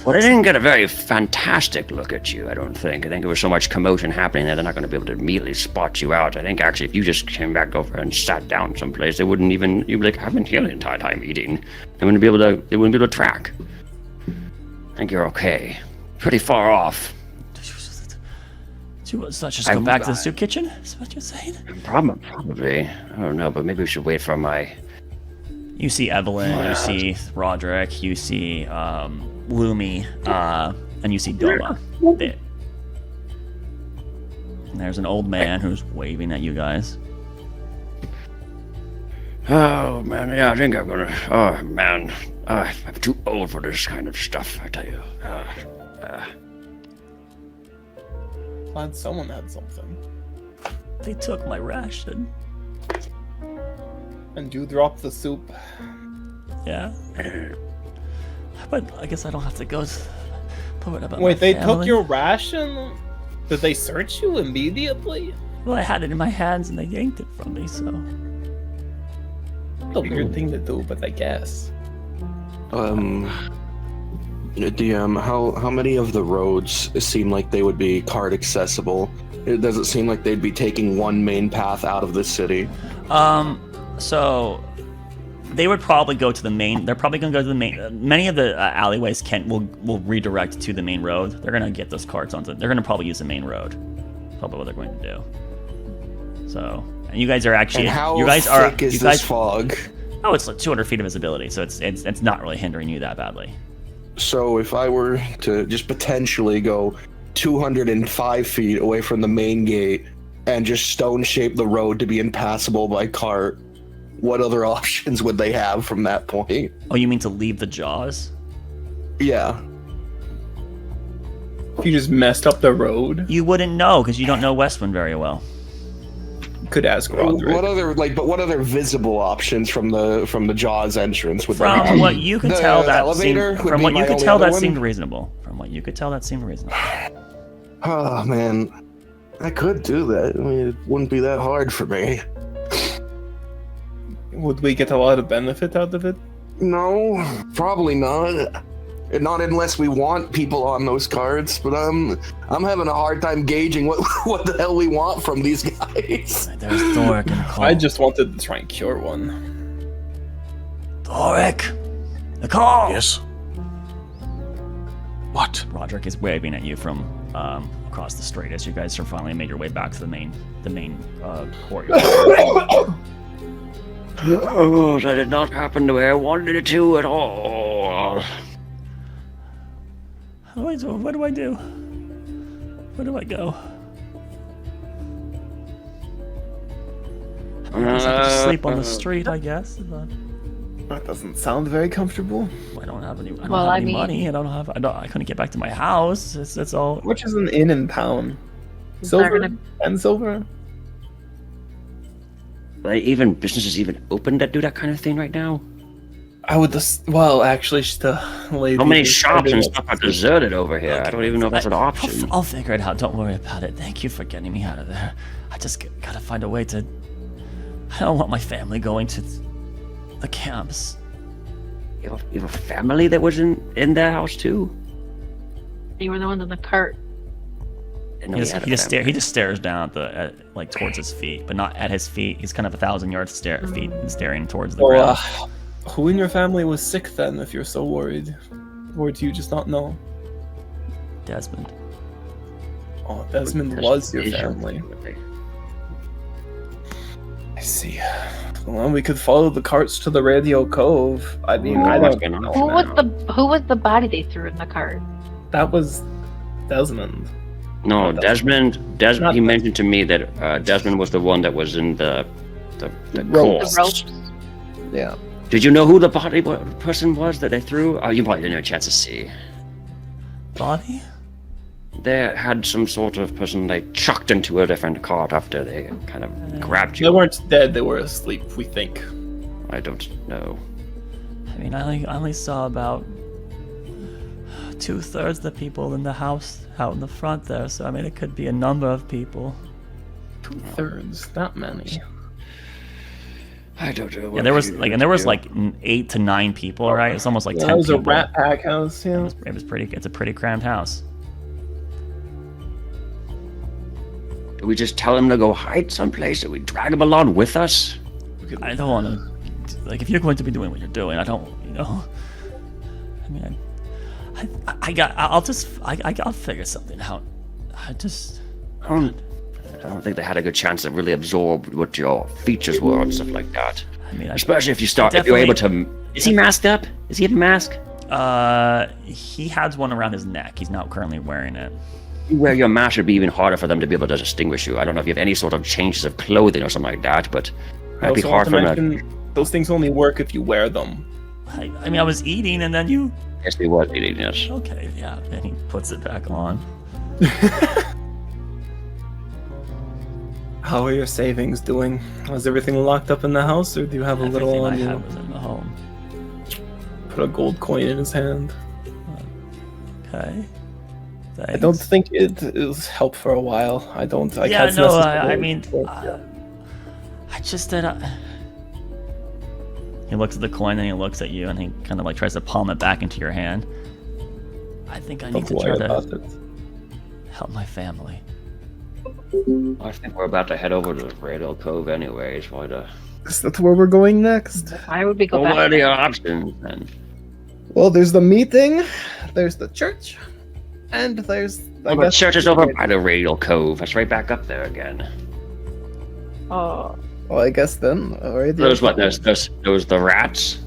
Well, they didn't get a very fantastic look at you, I don't think. I think there was so much commotion happening that they're not going to be able to immediately spot you out. I think actually if you just came back over and sat down someplace, they wouldn't even, you'd be like, I've been here the entire time eating. They wouldn't be able to track. I think you're okay. Pretty far off. So let's just go back to the soup kitchen? Is what you're saying? Probably. I don't know, but maybe we should wait for my... You see Evelyn, you see Roderick, you see Lumi, and you see Doma. And there's an old man who's waving at you guys. Oh, man, yeah, I think I'm gonna... Oh, man. I'm too old for this kind of stuff, I tell you. Glad someone had something. They took my ration. And you dropped the soup. Yeah. But I guess I don't have to go put about Wait, my they family. took your ration? Did they search you immediately? Well, I had it in my hands and they yanked it from me, so... A weird thing to do, but I guess. DM, how many of the roads seem like they would be card accessible? It doesn't seem like they'd be taking one main path out of the city. So they would probably go to the main. They're probably going to go to the main. Many of the alleyways will redirect to the main road. They're going to get those carts onto. They're going to probably use the main road. Probably what they're going to do. So, and you guys are actually. And how you guys thick are. is You this guys. fog? Oh, it's like 200 feet of visibility, so it's not really hindering you that badly. So if I were to just potentially go 205 feet away from the main gate and just stone shape the road to be impassable by cart, what other options would they have from that point? Oh, you mean to leave the jaws? Yeah. If you just messed up the road, You wouldn't know because you don't know Westwind very well. you could ask Roderick. What other visible options from the Jaws entrance would there From be? what you could The tell, that elevator seemed, would from be what you my could only tell, other that one? seemed reasonable. From what you could tell, that seemed reasonable. Oh man, I could do that. I mean, it wouldn't be that hard for me. Would we get a lot of benefit out of it? No, probably not. Not unless we want people on those cards. But I'm having a hard time gauging what the hell we want from these guys. There's Thoric and Nicole. I just wanted to try and cure one. Thoric! Nicole! Yes. What? Roderick is waving at you from across the street as you guys are finally made your way back to the main courtyard. Oh, that did not happen the way I wanted it to at all. What do I do? Where do I go? I guess I could just sleep on the street, I guess. But That doesn't sound very comfortable. I don't have any. Money. I couldn't get back to my house. It's all. Which is an inn in town? Silver and silver. Even businesses even open that do that kind of thing right now? I would just. Well, actually, the lady. How many shops and stuff are deserted over here? Okay, I don't even know if that's an option. I'll figure it out. Don't worry about it. Thank you for getting me out of there. I just gotta find a way to. I don't want my family going to the camps. You have a family that was in that house too? You were the one in the cart. He just stares down at towards his feet, but not at his feet. He's kind of 1,000 yards feet staring towards the ground. Who in your family was sick then, if you're so worried? Or do you just not know? Desmond. Oh, Desmond was your family. I see. Well, we could follow the carts to the Radio Cove. I mean, I don't know. Who was the body they threw in the cart? That was Desmond. No, Desmond. He mentioned to me that Desmond was the one that was in the ropes. The ropes. Yeah. Did you know who the person was that they threw? Oh, you probably didn't have a chance to see. Body? They had some sort of person they chucked into a different cart after they kind of grabbed you. They weren't dead, they were asleep, we think. I don't know. I mean, I only saw about 2/3 of the people in the house out in the front there, so I mean, it could be a number of people. 2/3, not many. I don't know. Yeah, there was 8 to 9 people, right? It's almost like 10 That was people. a rat pack house, yeah. It was pretty. It's a pretty crammed house. Do we just tell him to go hide someplace? Do we drag him along with us? I don't want to. Like, if you're going to be doing what you're doing, I don't. I mean, I'll figure something out. I don't think they had a good chance to really absorb what your features were and stuff like that. I mean, especially if you're able to. Is he masked up? Is he have a mask? He has one around his neck. He's not currently wearing it. You wear your mask, it'd be even harder for them to be able to distinguish you. I don't know if you have any sort of changes of clothing or something like that, but it'd be hard for them. Those things only work if you wear them. I mean, I was eating and then you. Yes, he was eating. Yes. Okay, yeah, and he puts it back on. How are your savings doing? Was everything locked up in the house, or do you have a little on you? Everything I had was in the home. Put a gold coin in his hand. Okay. Thanks. I don't think it will help for a while. I can't mean, I just did. He looks at the coin and he looks at you and he kind of like tries to palm it back into your hand. I think I need to try to help my family. I think we're about to head over to Radio Cove anyways. Is that where we're going next? I would be going back. back. What are the options then? Well, there's the meeting, there's the church, and there's... The church is over by the Radio Cove. That's right back up there again. Oh. Well, I guess then... There's the rats,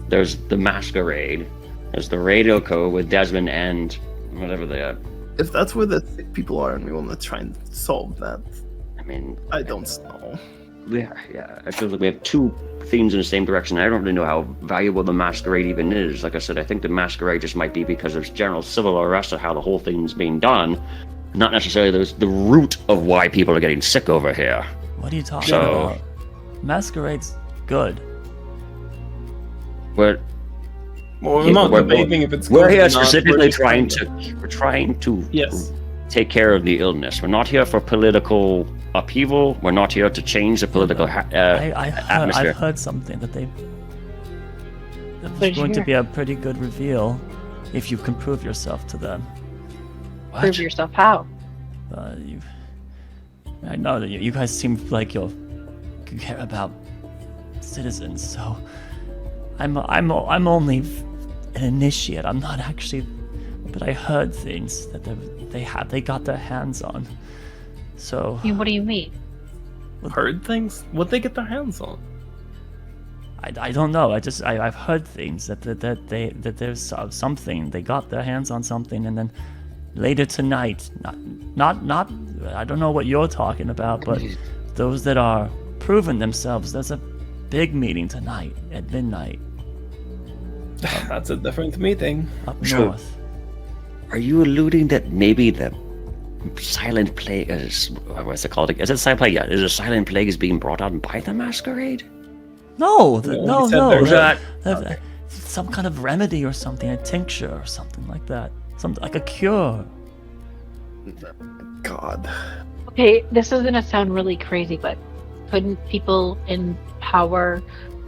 there's the masquerade, there's the Radio Cove with Desmond and whatever they are. If that's where the sick people are and we want to try and solve that, I mean... I don't know. Yeah, I feel like we have two themes in the same direction. I don't really know how valuable the masquerade even is. Like I said, I think the masquerade just might be because there's general civil arrest of how the whole thing's being done, not necessarily there's the root of why people are getting sick over here. What are you talking about? Masquerade's good. We're not debating if it's good. We're here specifically trying to yes. take care of the illness. We're not here for political upheaval. We're not here to change the political atmosphere. I've heard something that there's going to be a pretty good reveal if you can prove yourself to them. What? Prove yourself how? I know that you guys seem like you care about citizens, so I'm only an initiate. I'm not actually but I heard things that they got their hands on. So What do you mean? Heard things? What'd they get their hands on? I don't know. I've heard things that there's something. They got their hands on something, and then later tonight, not I don't know what you're talking about, but those that are proving themselves, there's a big meeting tonight at midnight. That's a different meeting. Up So- north. Are you alluding that maybe the silent plague is, what's it called? Is it silent plague? Yeah, is a silent plague is being brought on by the masquerade? No, No, he said no. there's Some kind of remedy or something, a tincture or something like that. Something like a cure. God. Okay, this is gonna sound really crazy, but couldn't people in power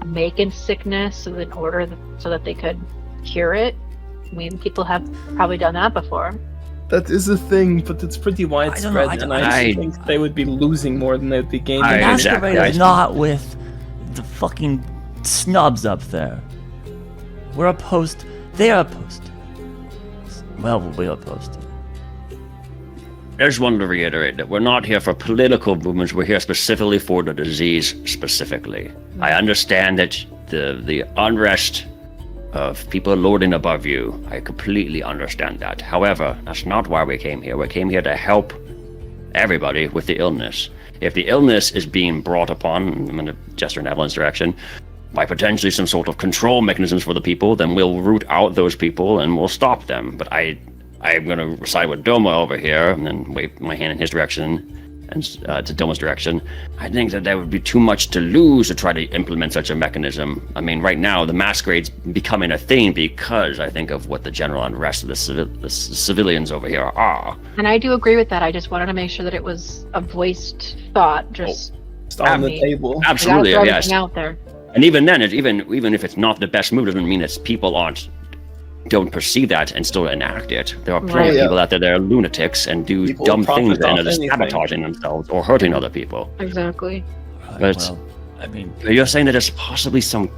make a sickness in order so that they could cure it? I mean, people have probably done that before. That is a thing, but it's pretty widespread, and I think they would be losing more than they'd be gaining. The I- masquerade exactly, is not with the fucking snubs up there. We're opposed. They are opposed. Well, we're opposed. I just wanted to reiterate that we're not here for political movements. We're here specifically for the disease specifically. I understand that the unrest of people lording above you, I completely understand that. However, that's not why we came here. We came here to help everybody with the illness. If the illness is being brought upon, I'm going to gesture in Evelyn's direction, by potentially some sort of control mechanisms for the people, then we'll root out those people and we'll stop them. But I'm going to side with Doma over here and then wave my hand in his direction and to Doma's direction. I think that would be too much to lose to try to implement such a mechanism. I mean, right now, the masquerade's becoming a thing because I think of what the general unrest of the civilians over here are. And I do agree with that. I just wanted to make sure that it was a voiced thought. Just It's on the table. Absolutely, throw yes. everything out there. And even then, even if it's not the best move, doesn't mean it's people don't perceive that and still enact it. There are plenty of people out there that are lunatics and do People dumb profit things and off are just anything. sabotaging themselves or hurting other people. Exactly. But Well, I mean, you're saying that there's possibly some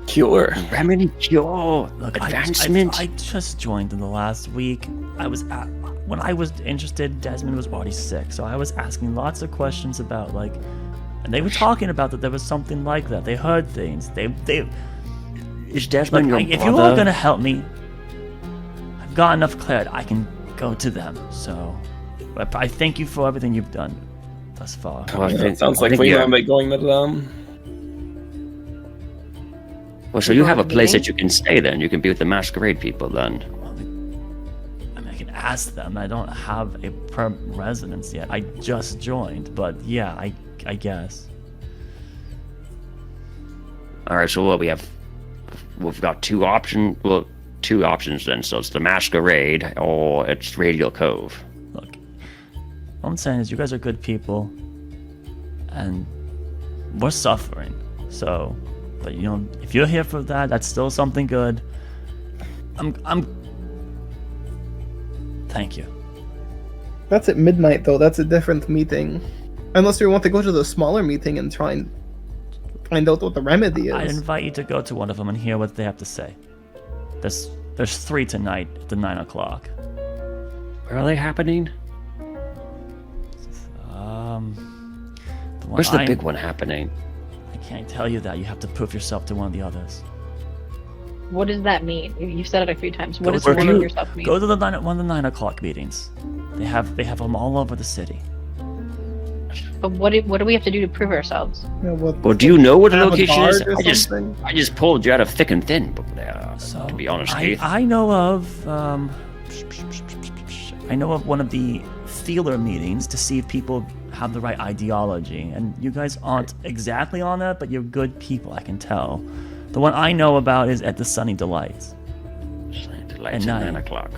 Cure. remedy, cure, look, advancement? I just joined in the last week. When I was interested, Desmond was already sick, so I was asking lots of questions about and they were talking about that there was something like that. They heard things. They Is Desmond your if you're all brother? gonna help me, I've got enough clarity. I can go to them. So, but I thank you for everything you've done thus far. Well, I think- Sounds I like think we you're- might be going to them. Well, so you have a place that you can stay then. You can be with the masquerade people then. I mean, I can ask them. I don't have a permanent residence yet. I just joined, but yeah, I guess. All right, so what we've got two options then. So it's the masquerade or it's Radial Cove. Look, what I'm saying is, you guys are good people, and we're suffering. So, but if you're here for that, that's still something good. Thank you. That's at midnight, though. That's a different meeting. Unless you want to go to the smaller meeting and try and find out what the remedy I is. invite you to go to one of them and hear what they have to say. There's 3 tonight at the 9 o'clock. Where are they happening? The one Where's the big one happening? I can't tell you that. You have to prove yourself to one of the others. What does that mean? You've said it a few times. What Go does to- one of yourself mean? Go to one of the 9 o'clock meetings. They have them all over the city. But what do we have to do to prove ourselves? Yeah, Well, do you know what the have a location is? guard or something? I just pulled you out of thick and thin, So to be honest, Keith. I know of one of the feeler meetings to see if people have the right ideology, and you guys aren't exactly on that, but you're good people, I can tell. The one I know about is at the Sunny Delights. Sunny Delights At at 9. 9 o'clock.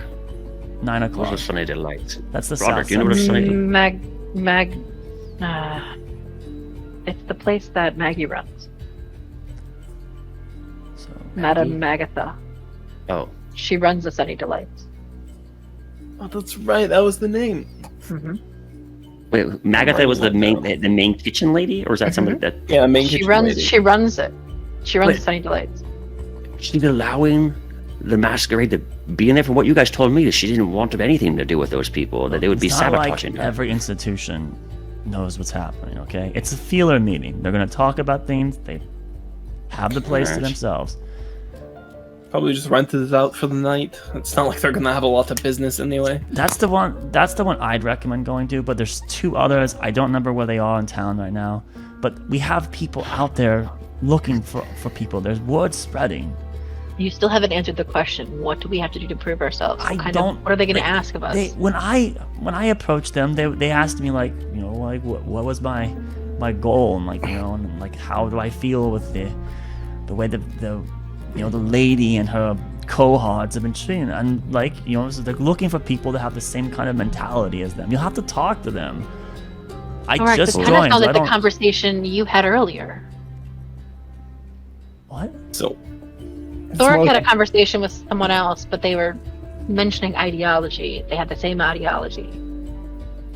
9 What's o'clock. a Sunny Delights? That's the Roderick, south do you know what a side. Sunny It's the place that Maggie runs. So, Madame Magatha. Oh. She runs the Sunny Delights. Oh, that's right. That was the name. Mm-hmm. Wait, Magatha was the main kitchen lady, or is that somebody that Yeah, main She kitchen runs. lady. She runs it. She runs Wait. the Sunny Delights. she's allowing the masquerade to be in there. From what you guys told me, that she didn't want to have anything to do with those people, that they would be It's not like sabotaging her. every institution knows what's happening, okay? It's a feeler meeting. They're going to talk about things. They have the place to Alright. themselves. Probably just rented it out for the night. It's not like they're gonna have a lot of business anyway. That's the one I'd recommend going to, but there's 2 others. I don't remember where they are in town right now. But we have people out there looking for people. There's word spreading. You still haven't answered the question. What do we have to do to prove ourselves? What are they going to ask of us? When I approached them, they asked me like, you know, like what was my goal, and like, you know, and like how do I feel with the way the you know, the lady and her cohorts have been treated, and like, you know, so they're looking for people that have the same kind of mentality as them. You'll have to talk to them. I All right, just this joined. kind of sounds so like I the don't... conversation you had earlier. What? So Thoric had a conversation with someone else, but they were mentioning ideology. They had the same ideology.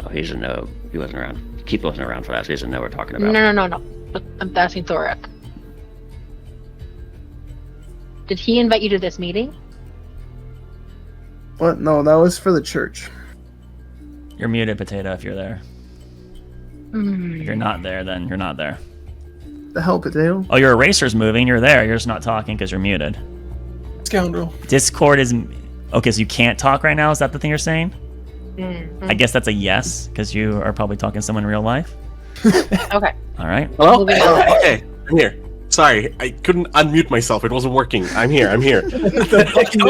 Oh, he doesn't know. He wasn't around. Keith wasn't around for that, so he doesn't know what we're talking about. No. But I'm asking Thoric. Did he invite you to this meeting? What? No, that was for the church. You're muted, Potato, if you're there. If you're not there, then you're not there. The hell, Potato? Oh, your eraser's moving. You're there. You're just not talking because you're muted. Scoundrel. Discord is... Okay, so you can't talk right now? Is that the thing you're saying? I guess that's a yes, because you are probably talking to someone in real life. Okay. All right. Hello? Moving on. Okay, I'm here. Sorry, I couldn't unmute myself. It wasn't working. I'm here. I was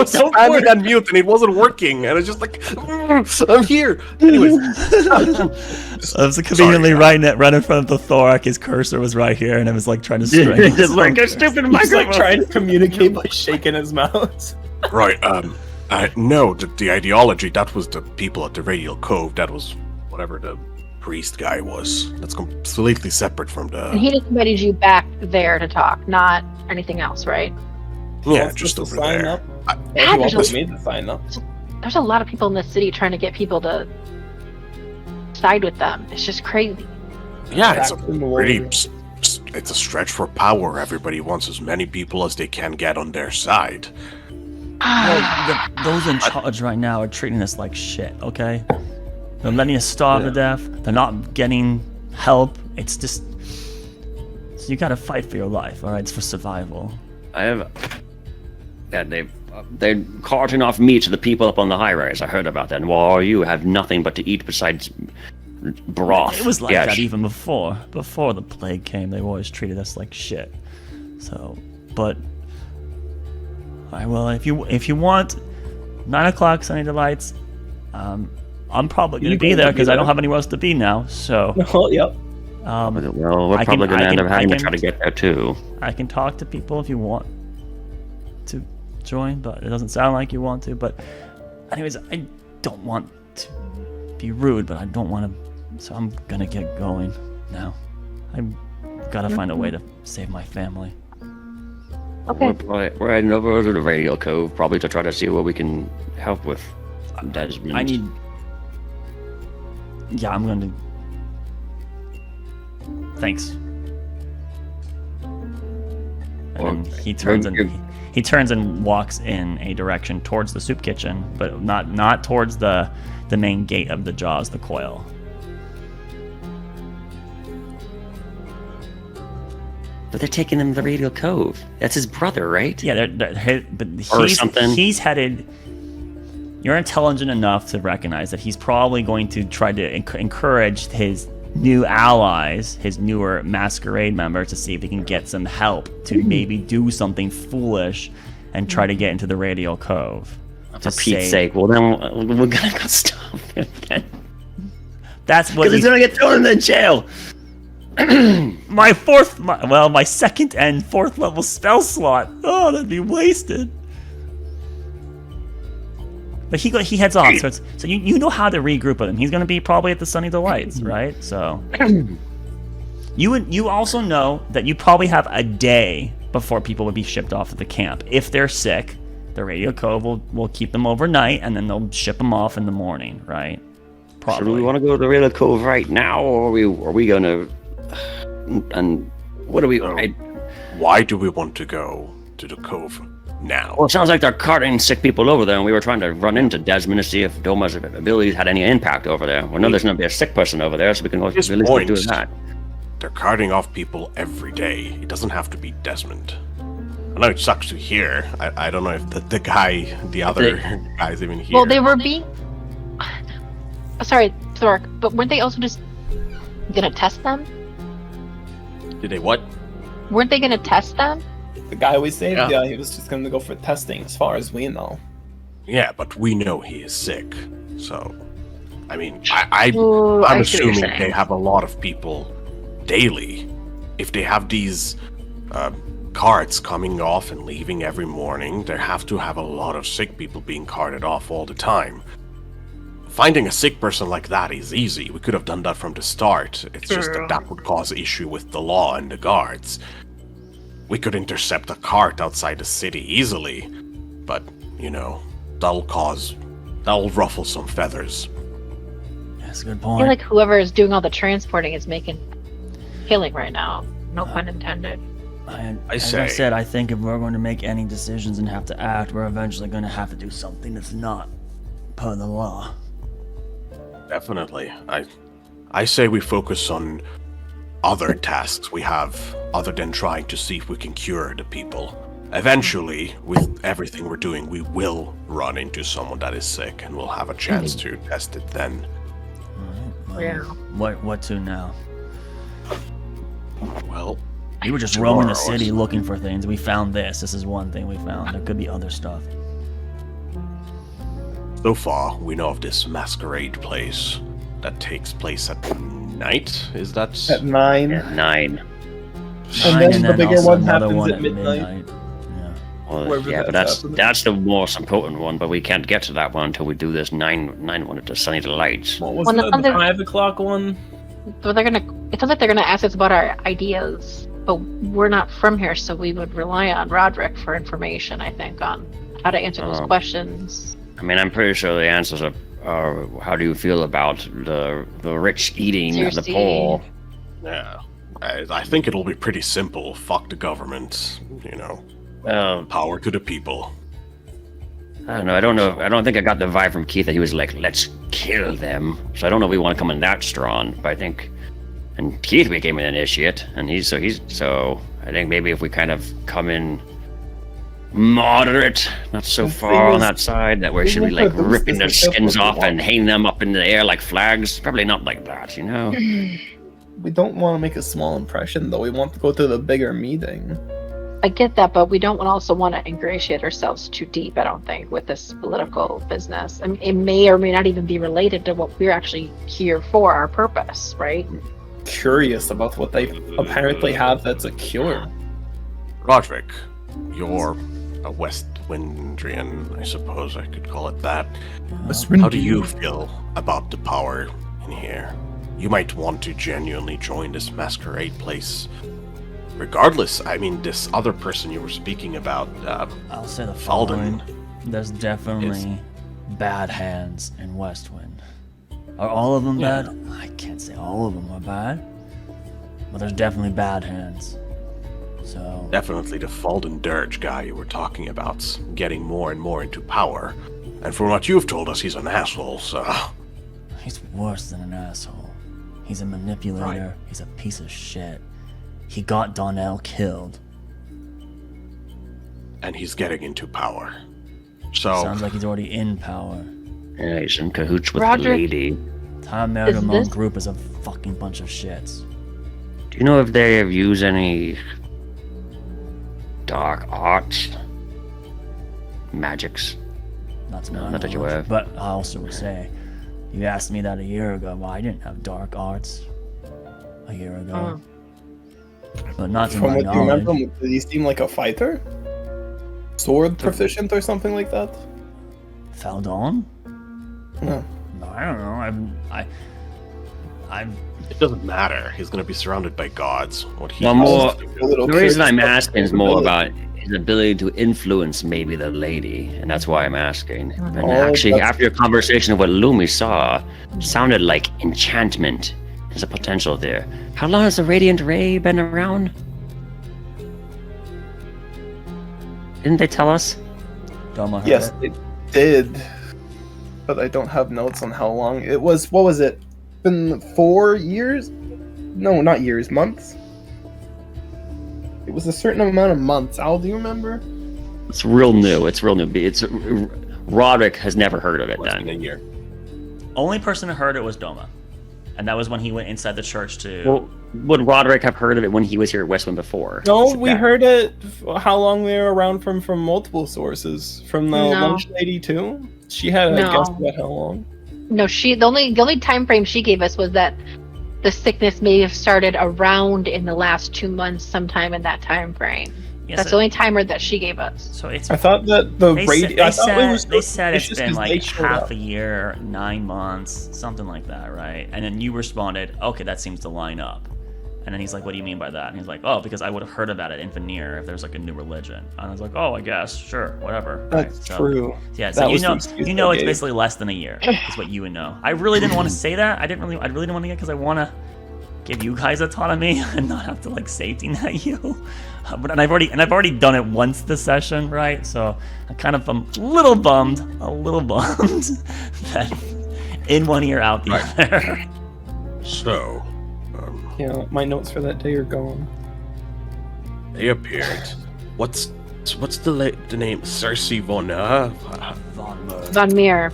so spamming unmute and it wasn't working. And I was just like, I'm here. Anyways. I was conveniently right in front of the Thorac. His cursor was right here, and I was like trying to strangle. Just like a stupid He's microphone. like trying to communicate by shaking his mouth. Right, no, the ideology, that was the people at the Radial Cove. That was whatever the priest guy was. That's completely separate from And the... he just invited you back there to talk, not anything else, right? Yeah, Wants just us to over sign there. up. Yeah, He there's wants a- me to sign up. There's a lot of people in this city trying to get people to side with them. It's just crazy. Yeah, it's a Back in the really... war. It's a stretch for power. Everybody wants as many people as they can get on their side. Those in charge right now are treating us like shit, okay? They're letting us starve to death. They're not getting help. It's just... So you gotta fight for your life, alright? It's for survival. I have. Yeah, they're carting off meat to the people up on the high rise. I heard about that. And while you have nothing but to eat besides broth. It was like Yeah, that even before. Before the plague came, they always treated us like shit. So, but... Alright, well, if you want 9 o'clock Sunny Delights, I'm probably going to be there because I don't have anywhere else to be now, so... Oh, yep. Well, we're probably going to end up having to try to get there too. I can talk to people if you want to join, but it doesn't sound like you want to. But anyways, I don't want to be rude, but I don't want to, so I'm going to get going now. I've got to find a way to save my family. Okay. We're heading over to the Radial Cove, probably to try to see what we can help with. Desmond. I need... Yeah, I'm going to... Thanks. And then he turns and walks in a direction towards the soup kitchen, but not towards the main gate of the Jaws, the coil. But they're taking him to the Radial Cove. That's his brother, right? Yeah, but he's headed. You're intelligent enough to recognize that he's probably going to try to encourage his new allies, his newer masquerade members, to see if he can get some help to maybe do something foolish and try to get into the Radial Cove. For Pete's sake, well then we're gonna go stop him then. That's what he's gonna get thrown in jail. my second and fourth level spell slot. Oh, that'd be wasted. But he heads off, so you know how to regroup with him. He's gonna be probably at the Sunny Delights, right? So you also know that you probably have a day before people would be shipped off to the camp. If they're sick, the Radial Cove will keep them overnight, and then they'll ship them off in the morning, right? Probably. So do we want to go to the Radial Cove right now, or are we gonna? And what do we? Why do we want to go to the cove now. Well, it sounds like they're carting sick people over there, and we were trying to run into Desmond to see if Doma's abilities had any impact over there. We know there's going to be a sick person over there, so we can go at least do that. They're carting off people every day. It doesn't have to be Desmond. I know it sucks to hear. I don't know if the other guy's even here. Well, they were being... Sorry, Thork, but weren't they also just gonna test them? Did they what? Weren't they gonna test them? The guy we saved, yeah, he was just going to go for testing, as far as we know. Yeah, but we know he is sick. So, I mean, Ooh, I'm I see what you're assuming saying. they have a lot of people daily. If they have these carts coming off and leaving every morning, they have to have a lot of sick people being carted off all the time. Finding a sick person like that is easy. We could have done that from the start. It's just that would cause issue with the law and the guards. We could intercept a cart outside the city easily, but, that'll ruffle some feathers. That's a good I point. feel like whoever is doing all the transporting is making killing right now. No pun intended. As I said, I think if we're going to make any decisions and have to act, we're eventually going to have to do something that's not per the law. Definitely. I say we focus on other tasks we have other than trying to see if we can cure the people. Eventually, with everything we're doing, we will run into someone that is sick and we'll have a chance to test it then. Yeah. What to now? Well, We were just roaming the city looking for things. We found this. This is one thing we found. There could be other stuff. So far, we know of this masquerade place that takes place at night. Is that At 9. Yeah, 9. And then the bigger also one another happens one at midnight. Yeah. Well, Wherever yeah, but that's that's the most important one, but we can't get to that one until we do this 9 one at the Sunny Delights. What was the other- 5 o'clock one? But it sounds like they're gonna ask us about our ideas, but we're not from here, so we would rely on Roderick for information, I think, on how to answer those questions. I mean, I'm pretty sure the answers are how do you feel about the rich eating the Seriously. poor? Yeah. I think it'll be pretty simple. Fuck the government, Power to the people. I don't know. I don't think I got the vibe from Keith that he was like, let's kill them. So I don't know if we want to come in that strong, but I think, and Keith became an initiate, and so I think maybe if we kind of come in moderate, not so far on that side, that we should be like ripping their skins off and hanging them up in the air like flags. Probably not like that, We don't want to make a small impression, though. We want to go to the bigger meeting. I get that, but we don't also want to ingratiate ourselves too deep, I don't think, with this political business. I mean, it may or may not even be related to what we're actually here for, our purpose, right? Curious about what they apparently have that's a cure. Roderick, you're a West Windrian, I suppose I could call it that. How do you feel about the power in here? You might want to genuinely join this masquerade place. Regardless, I mean, this other person you were speaking about, I'll say the Alden. following. There's definitely bad hands in Westwind. Are all of them bad? I can't say all of them are bad. But there's definitely bad hands. So definitely the Falden Dirge guy you were talking about, getting more and more into power. And from what you've told us, he's an asshole, so... he's worse than an asshole. He's a manipulator. He's a piece of shit. He got Donnell killed. And he's getting into power. So... Sounds like he's already in power. Yeah, he's in cahoots with Roderick, the lady. Time Meridemont group is a fucking bunch of shits. Do you know if they have used any dark arts? Magics? Not to my Not that you're knowledge. aware of. But I also would say, you asked me that a year ago. Well, I didn't have dark arts a year ago. But not to From my what you knowledge. remember, did he seem like a fighter? Sword proficient or something like that? Feldon? No. I don't know. I'm It doesn't matter. He's going to be surrounded by gods. What he Well, has more. to do. The reason I'm asking is more about his ability to influence maybe the lady, and that's why I'm asking. And actually, after your conversation of what Lumi saw, sounded like enchantment. There's a potential there. How long has the Radiant Ray been around? Didn't they tell us? Doma heard Yes, it. it did. But I don't have notes on how long. It was, what was it? Been 4 years? No, not years, months? It was a certain amount of months. Al, do you remember? It's real new. Roderick has never heard of it Less than a then. year. Only person who heard it was Doma. And that was when he went inside the church to... Well, would Roderick have heard of it when he was here at Westwind before? No, we Yeah. heard it how long they were around from multiple sources. From the No. lunch lady too? She had a No. guess about how long. No, the only time frame she gave us was that the sickness may have started around in the last 2 months, sometime in that time frame. Yes, That's the only timer that she gave us. So it's... I thought that the They, radio. said, I thought it was they said it's suspicious been 'cause they like showed half up. a year, 9 months, something like that, right? And then you responded, okay, that seems to line up. And then he's like, what do you mean by that? And he's like, oh, because I would have heard about it in Veneer if there's like a new religion. And I was like, oh, I guess, sure, whatever. That's Right, so- true. Yeah, so That you was the know, excuse you know, I it's gave. basically less than a year. Is what you would know. I really didn't want to say that. I really didn't want to get because I want to give you guys autonomy and not have to like safety net you. But I've already done it once this session, right? So I'm kind of a little bummed that in one ear, out the other. So, Yeah, my notes for that day are gone. they appeared. What's the name? Cersei von Von Meer.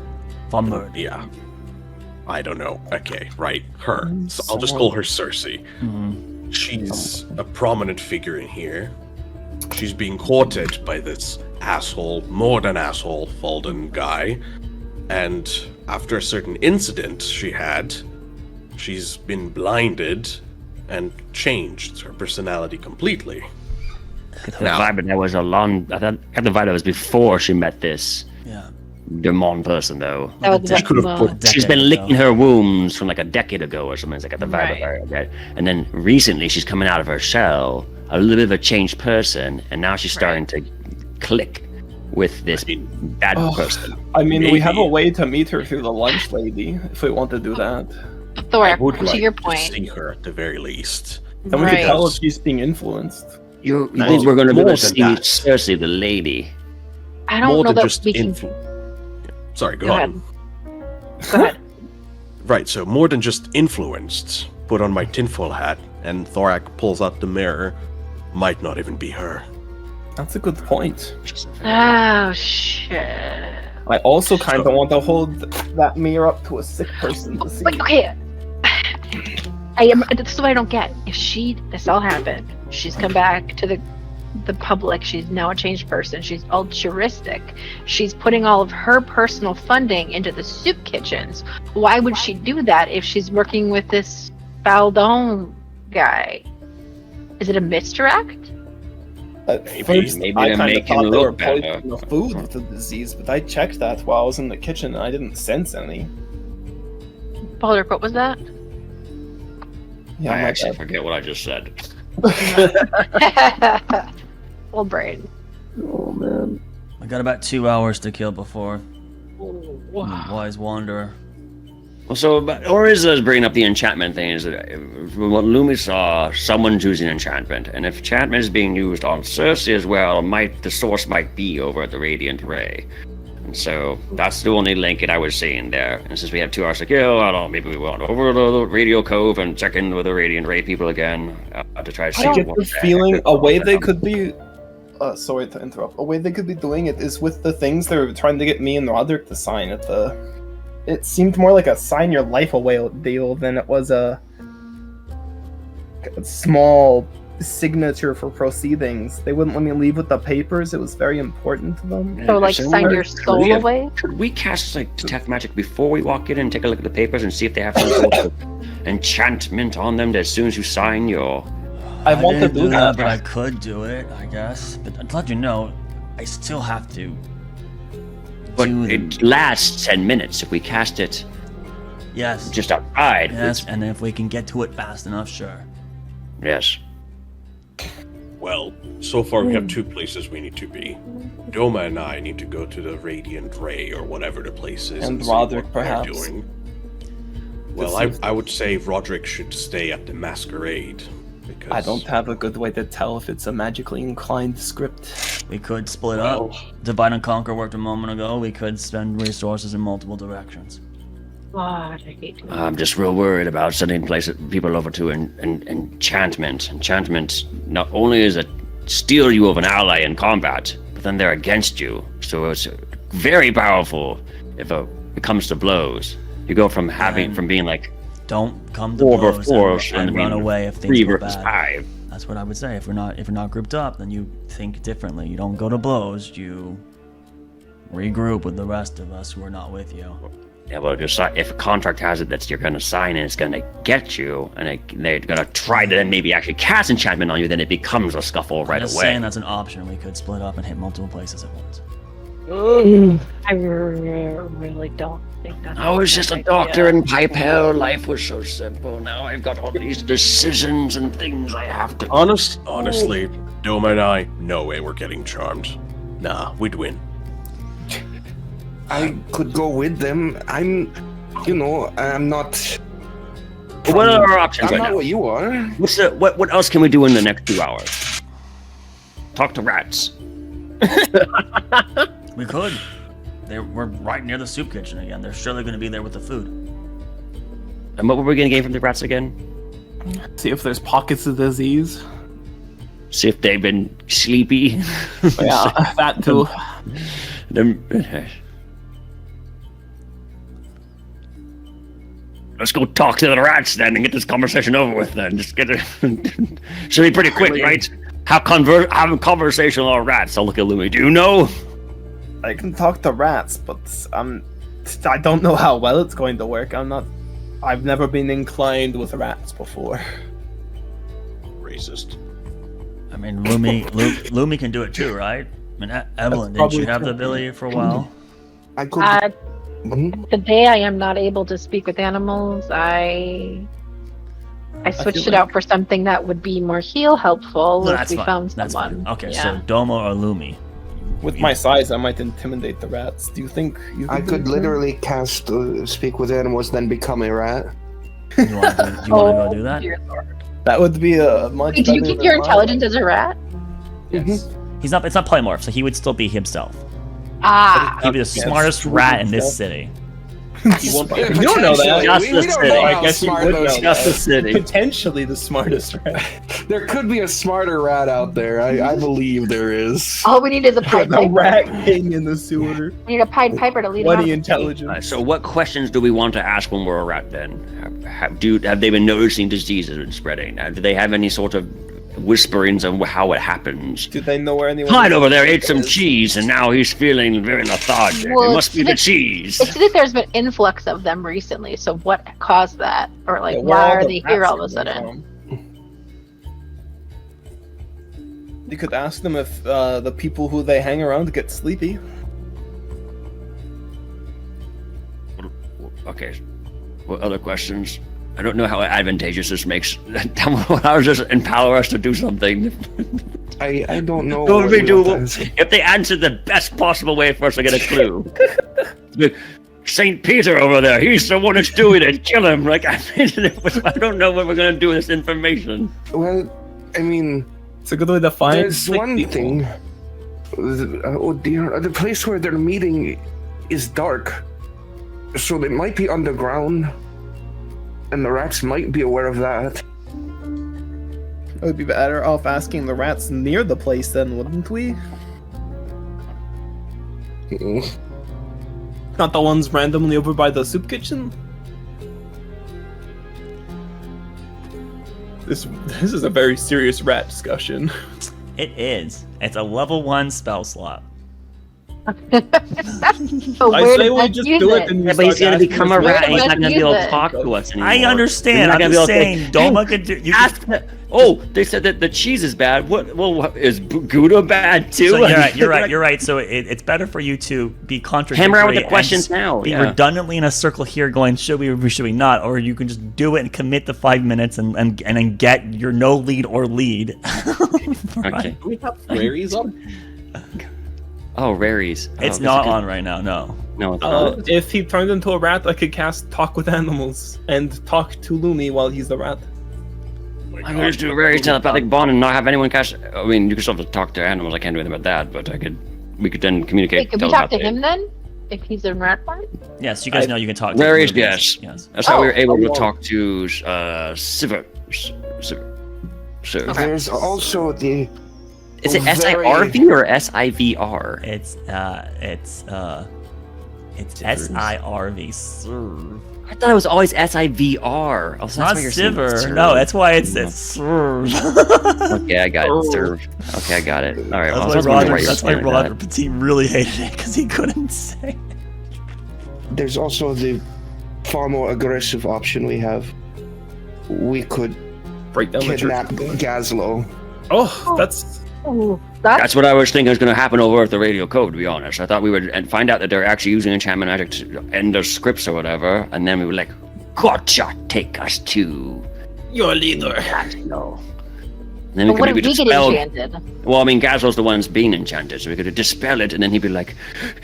Von Murd. Yeah. I don't know. Okay, right. Her. So I'll just call her Cersei. She's a prominent figure in here. She's being courted by this asshole, more than asshole, Falden guy. And after a certain incident she had, she's been blinded and changed her personality completely. The vibe that was I got the vibe that was before she met this Yeah. demon person, though. That was She could have Vecna. put- She's been decade licking ago. her wounds from like a decade ago or something. I got the vibe of her. Okay? And then recently she's coming out of her shell, a little bit of a changed person, and now she's starting to click with this bad person. I mean, we have a Maybe. way to meet her through the lunch lady if we want to do that. Thor, I would to like your to point. see her at the very least. Then we Right. can tell if she's being influenced. You Well, think we're going to be more able to than see that. Cersei, the lady? I don't More know than that just we can. Sorry, go Go on. ahead. Go ahead. Right, so more than just influenced. Put on my tinfoil hat, and Thorak pulls out the mirror. Might not even be her. That's a good point. Oh shit. I also kind of want to hold that mirror up to a sick person to see. Like, okay. This is what I don't get. If this all happened, she's come back to the public. She's now a changed person. She's altruistic. She's putting all of her personal funding into the soup kitchens. Why would she do that if she's working with this Baldon guy? Is it a misdirect? At Maybe first, to I kind make of him thought they were look better. poisoning the food with the disease, but I checked that while I was in the kitchen and I didn't sense any. Baldric, what was that? Yeah, I my actually bad. forget what I just said. Old brain. Oh man. I got about 2 hours to kill before Wise Wanderer. Well, so, but Oriza's bringing up the enchantment thing. Is that from what Lumi saw, someone's using enchantment, and if enchantment is being used on Cersei as well, the source might be over at the Radiant Ray. And so that's the only link that I was seeing there. And since we have 2 hours to kill, I don't know, maybe we want over to the Radio Cove and check in with the Radiant Ray people again to try to see I get what the feeling a way they could be. Sorry to interrupt. A way they could be doing it is with the things they're trying to get me and Roderick to sign at the. It seemed more like a sign your life away deal than it was a small signature for proceedings. They wouldn't let me leave with the papers. It was very important to them. So, like, So sign we're- your soul away? Could we cast like detect magic before we walk in and take a look at the papers and see if they have some sort of enchantment on them that as soon as you sign your... I want to didn't do that. but I could do it, I guess. But I'd let you know, I still have to. But do the- it lasts 10 minutes if we cast it Yes. just outside. Yes, and if we can get to it fast enough, sure. Yes. Well, so far we have 2 places we need to be. Doma and I need to go to the Radiant Ray or whatever the place is. And see Roderick, what they're perhaps. doing. Well, I would say Roderick should stay at the Masquerade. Because I don't have a good way to tell if it's a magically inclined script. We could split up. Divide and conquer worked a moment ago. We could spend resources in multiple directions. God, I hate to. I'm just real worried about sending people over to enchantment. Enchantment not only is it steal you of an ally in combat, but then they're against you. So it's very powerful if it comes to blows. You go from being like Don't come to 4 blows versus 4 and run away if things 3 go versus bad. 5. That's what I would say. If we're not grouped up, then you think differently. You don't go to blows. You regroup with the rest of us who are not with you. Yeah, well, if a contract has it that you're going to sign and it's going to get you, and they're going to try to then maybe actually cast enchantment on you, then it becomes a scuffle right I'm just away. saying that's an option. We could split up and hit multiple places at once. I really don't think that's. I was just a doctor in pipe hell. Life was so simple. Now I've got all these decisions and things I have to. Honestly, Doma and I, no way we're getting charmed. Nah, we'd win. I could go with them. I'm not. What are our options I'm right not now? what you are. What else can we do in the next 2 hours? Talk to rats. We could. We're right near the soup kitchen again. They're surely going to be there with the food. And what were we going to gain from the rats again? See if there's pockets of disease. See if they've been sleepy. Yeah, that too. Let's go talk to the rats then and get this conversation over with then. Just get it. Should be pretty quick, right? Have a conversation with our rats. I'll look at Louis. Do you know? I can talk to rats, but I don't know how well it's going to work. I've never been inclined with rats before. Racist. I mean, Lumi can do it too, right? I mean, Evelyn, didn't you have the ability for a while? I could. The day I am not able to speak with animals, I switched it out for something that would be more helpful No, if that's we fine. found That's someone. fine. Okay, Yeah. so Domo or Lumi? With my size, I might intimidate the rats. Do you think you I could literally cast speak with animals, then become a rat. You want to go do that? Dear Lord. That would be a much. Wait, do you better keep than your mine. intelligence as a rat? Yes. It's not polymorph, so he would still be himself. Ah, He'd be the smartest rat in this city. You don't know that. Just We the don't city. know I how guess you smart would those know. Just the guys- city. Potentially the smartest rat. There could be a smarter rat out there. I believe there is. all we need is a Pied The Piper. rat king in the sewer. We need a Pied Piper to lead him out. 20 intelligence. So what questions do we want to ask when we're a rat then? Have they been noticing diseases and spreading? Do they have any sort of whisperings of how it happens? Do they know where anyone Clyde over there ate some cheese and now he's feeling very lethargic. Well, it must be the cheese. It's that there's been influx of them recently. So what caused that, or like Yeah, where why all are the they here rats all of a are sudden? from. You could ask them if the people who they hang around get sleepy. Okay. What other questions? I don't know how advantageous this makes. How does this empower us to do something? I don't know. What would we you do have to ask. if they answered the best possible way for us to get a clue? St. Peter over there, he's the one that's doing it. Kill him. Like, I don't know what we're going to do with this information. Well, I mean, It's a good way to find. there's sick one people. thing. Oh dear, the place where they're meeting is dark, so they might be underground, and the rats might be aware of that. It would be better off asking the rats near the place then, wouldn't we? Not the ones randomly over by the soup kitchen? This is a very serious rat discussion. It is. It's a level 1 spell slot. So I where say did we that just use do it it? and Yeah, but he's going to become a rat and he's not going to be able to Use it. talk to us anymore. I understand. I'm just saying, Doma could do. You Ask could, oh, they said that the cheese is bad. What is Gouda bad too? so you're right. So it's better for you to be contradictory. Hammer out with the and questions now. Be Yeah. redundantly in a circle here, going should we not, or you can just do it and commit the 5 minutes and then get your no lead or lead. Okay. Do we have fairies up? Oh, raries. It's that's not a good- on right now. No. No, it's not. If he turned into a rat, I could cast Talk with Animals and talk to Lumi while he's the rat. my I God. could just do a very telepathic bond and not have anyone cast. I mean, you could still have to talk to animals. I can't do anything about that, but we could then communicate. Wait, could we talk to him then? If he's in rat form? Yes, you guys know you can talk to Various, movies. yes. That's how we were able to well- talk to Sivir. There's also the. Is it very- SIRV or SIVR? It's SIRV. Serve. I thought it was always SIVR. Oh, It's so not that's why you're saying Siver. serve. No, that's why it's serve. Okay, I got it. Serve. Okay, I got it. All right. Well, I was That's wondering why you were That's why saying Roger that. Petit really hated it because he couldn't say. There's also the far more aggressive option we have. We could Break down the kidnap church. Gazlo. Oh, that's Ooh, that's That's what I was thinking was going to happen over at the radio code, to be honest. I thought we would find out that they're actually using enchantment magic to end their scripts or whatever, and then we were like, gotcha, take us to your leader. Gazlo. And then we but could what if maybe we get dispel. enchanted? Well, I mean, Gazlo's the one that's being enchanted, so we could dispel it, and then he'd be like,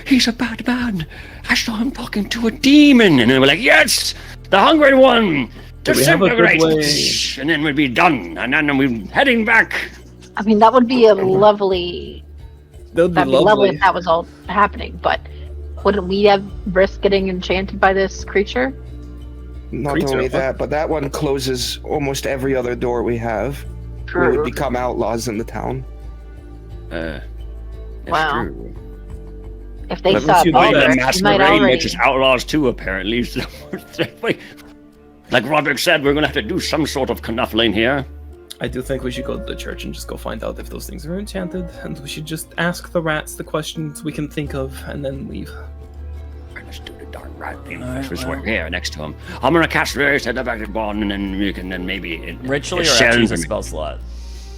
he's a bad man. I saw him talking to a demon. And then we're like, yes, the hungry one. Do we have a good Disintegrate. way- And then we'd be done, and then we're heading back. I mean, that would be a lovely. That would be That'd be lovely lovely. if that was all happening. But wouldn't we have risk getting enchanted by this creature? Not Creature, only what? that, but that one closes almost every other door we have. We would become outlaws in the town. That's Wow. true. If they But saw once you do Well, that, Baldric, the he might masquerade already. makes us outlaws too, apparently. So, like Roderick said, we're gonna have to do some sort of knuffling here. I do think we should go to the church and just go find out if those things are enchanted, and we should just ask the rats the questions we can think of, and then leave. Let's do the darn rat thing. Alright, Let's well. work here next to him. I'm gonna cast various telepathic bond, and then we can then maybe Ritually or shell actually use a them. spell slot?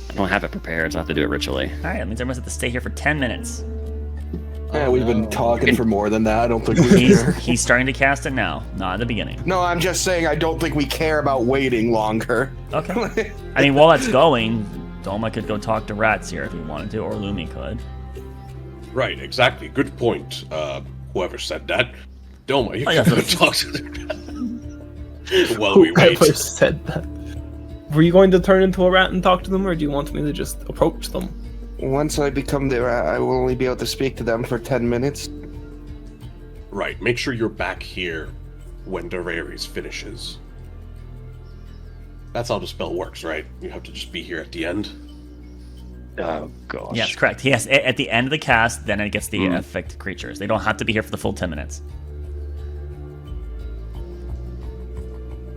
I don't have it prepared, so I have to do it ritually. Alright, that means everyone's have to stay here for 10 minutes. Yeah, we've been talking for more than that. I don't think we care. He's starting to cast it now, not at the beginning. No, I'm just saying I don't think we care about waiting longer. Okay. I mean, while that's going, Doma could go talk to rats here if he wanted to, or Lumi could. Right, exactly. Good point. Whoever said that. Doma, you Oh, yeah, can so- talk to them. While we wait. Whoever said that. Were you going to turn into a rat and talk to them, or do you want me to just approach them? Once I become the rat, I will only be able to speak to them for 10 minutes. Right, make sure you're back here when Daenerys finishes. That's how the spell works, right? You have to just be here at the end. Oh gosh. Yes, correct. He has at the end of the cast, then it gets the affected creatures. They don't have to be here for the full 10 minutes.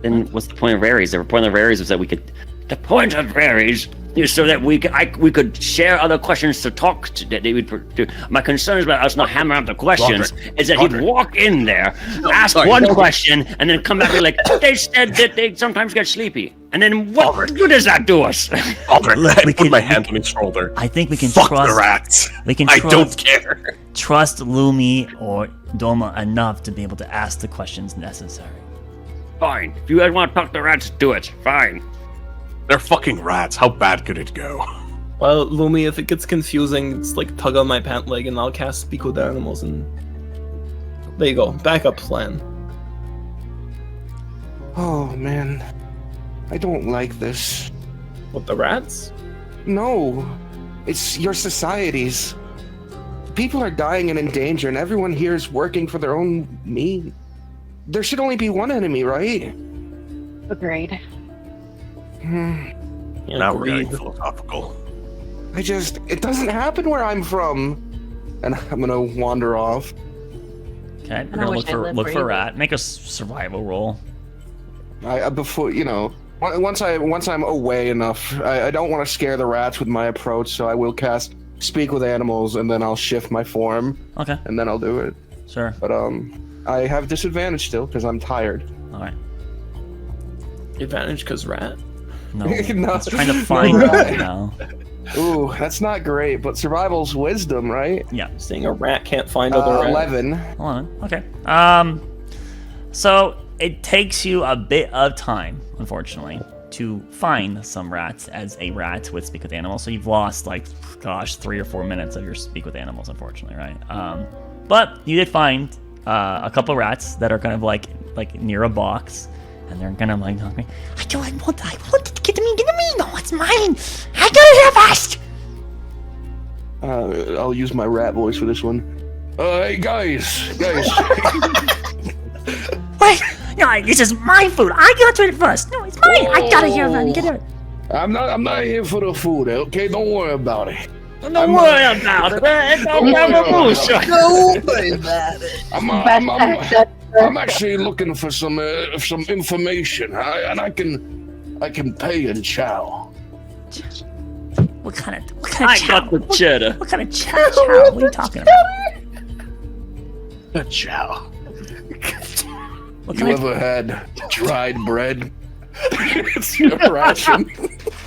Then what's the point of raries? The point of raries was that we could. The point of raries is so that we could share other questions to talk to. That they would do. My concern is about us not hammering out the questions. Is that he'd walk in there, ask one question, and then come back and be like, they said that they sometimes get sleepy. And then what good does that do us? Let me can- put my hand on his shoulder. I think we can Fuck trust. the rats. We can I trust, don't care. trust Lumi or Doma enough to be able to ask the questions necessary. Fine. If you guys want to talk to rats, do it. Fine. They're fucking rats. How bad could it go? Well, Lumi, if it gets confusing, it's like tug on my pant leg and I'll cast Speak with Animals and... There you go. Backup plan. Oh, man. I don't like this. What, the rats? No. It's your societies. People are dying and in danger, and everyone here is working for their own mean. There should only be one enemy, right? Agreed. Now we're getting philosophical. It doesn't happen where I'm from. And I'm gonna wander off. Okay, we're I gonna wish I lived look where for you rat. Make a survival roll. Before, once I'm away enough, I don't want to scare the rats with my approach, so I will cast Speak with Animals, and then I'll shift my form, Okay, and then I'll do it. sure. But I have disadvantage still because I'm tired. All right. Advantage because rat? No, No. it's trying to find No. rat now. Ooh, that's not great, but survival's wisdom, right? Yeah. Saying a rat can't find other rats. 11. Hold on. Okay. So it takes you a bit of time, unfortunately, to find some rats as a rat with Speak with Animals. So you've lost 3 or 4 minutes of your Speak with Animals, unfortunately, right? But you did find a couple rats that are kind of like near a box, and they're kind of like, I want to get to me, it's mine! I got it here first! I'll use my rat voice for this one. Hey guys. Wait, no, this is my food. I got to it first. No, it's mine. I got it here, man. Get it. I'm not here for the food, okay? Don't worry about it. Don't worry about it. Don't worry about it. I'm actually looking for some information, and I can pay in chow. What kind of I chow? got the cheddar. What kind of chow? What are you talking about? A chow. What You kind of? ever had dried bread? It's your ration.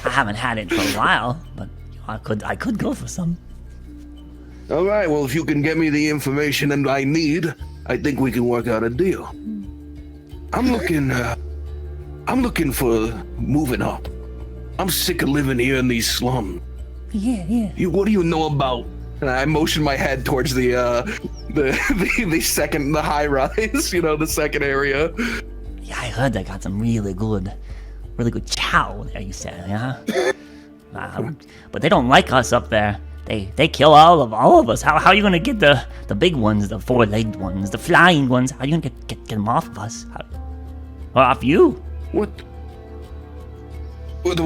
I haven't had it for a while, but I could go for some. All right. Well, if you can get me the information that I need, I think we can work out a deal. I'm looking for moving up. I'm sick of living here in these slums. Yeah. What do you know about? And I motion my head towards the high rise. The second area. Yeah, I heard they got some really good chow there. You said, yeah. But they don't like us up there. They kill all of us. How are you gonna get the big ones, the 4-legged ones, the flying ones? How are you gonna get them off of us? Off you? What? Wait a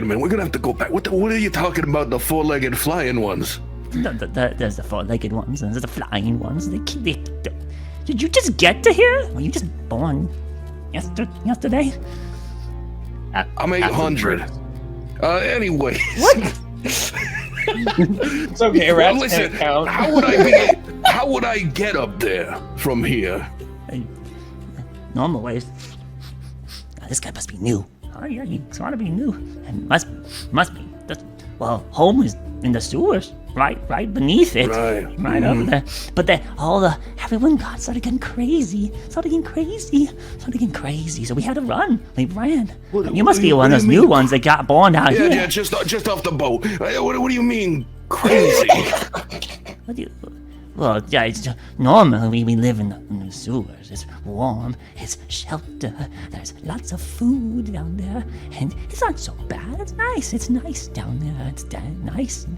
minute. We're gonna have to go back. What are you talking about? The 4-legged flying ones? There's the 4-legged ones, and there's the flying ones. Did you just get to here? Were you just born yesterday? I'm 800. Anyway. What? It's okay, rats listen, can't count. how would I get up there from here? Normal ways. This guy must be new. Oh yeah, he's gotta be new. And must be. Well, home is in the sewers, right beneath it, right up there. But then everyone started getting crazy. So we had to run. We ran. You must be one of those new ones that got born out here. Yeah, just off the boat. What do you mean crazy? Well, yeah, normally we live in the sewers. It's warm, it's shelter, there's lots of food down there, and it's not so bad. It's nice down there. It's nice and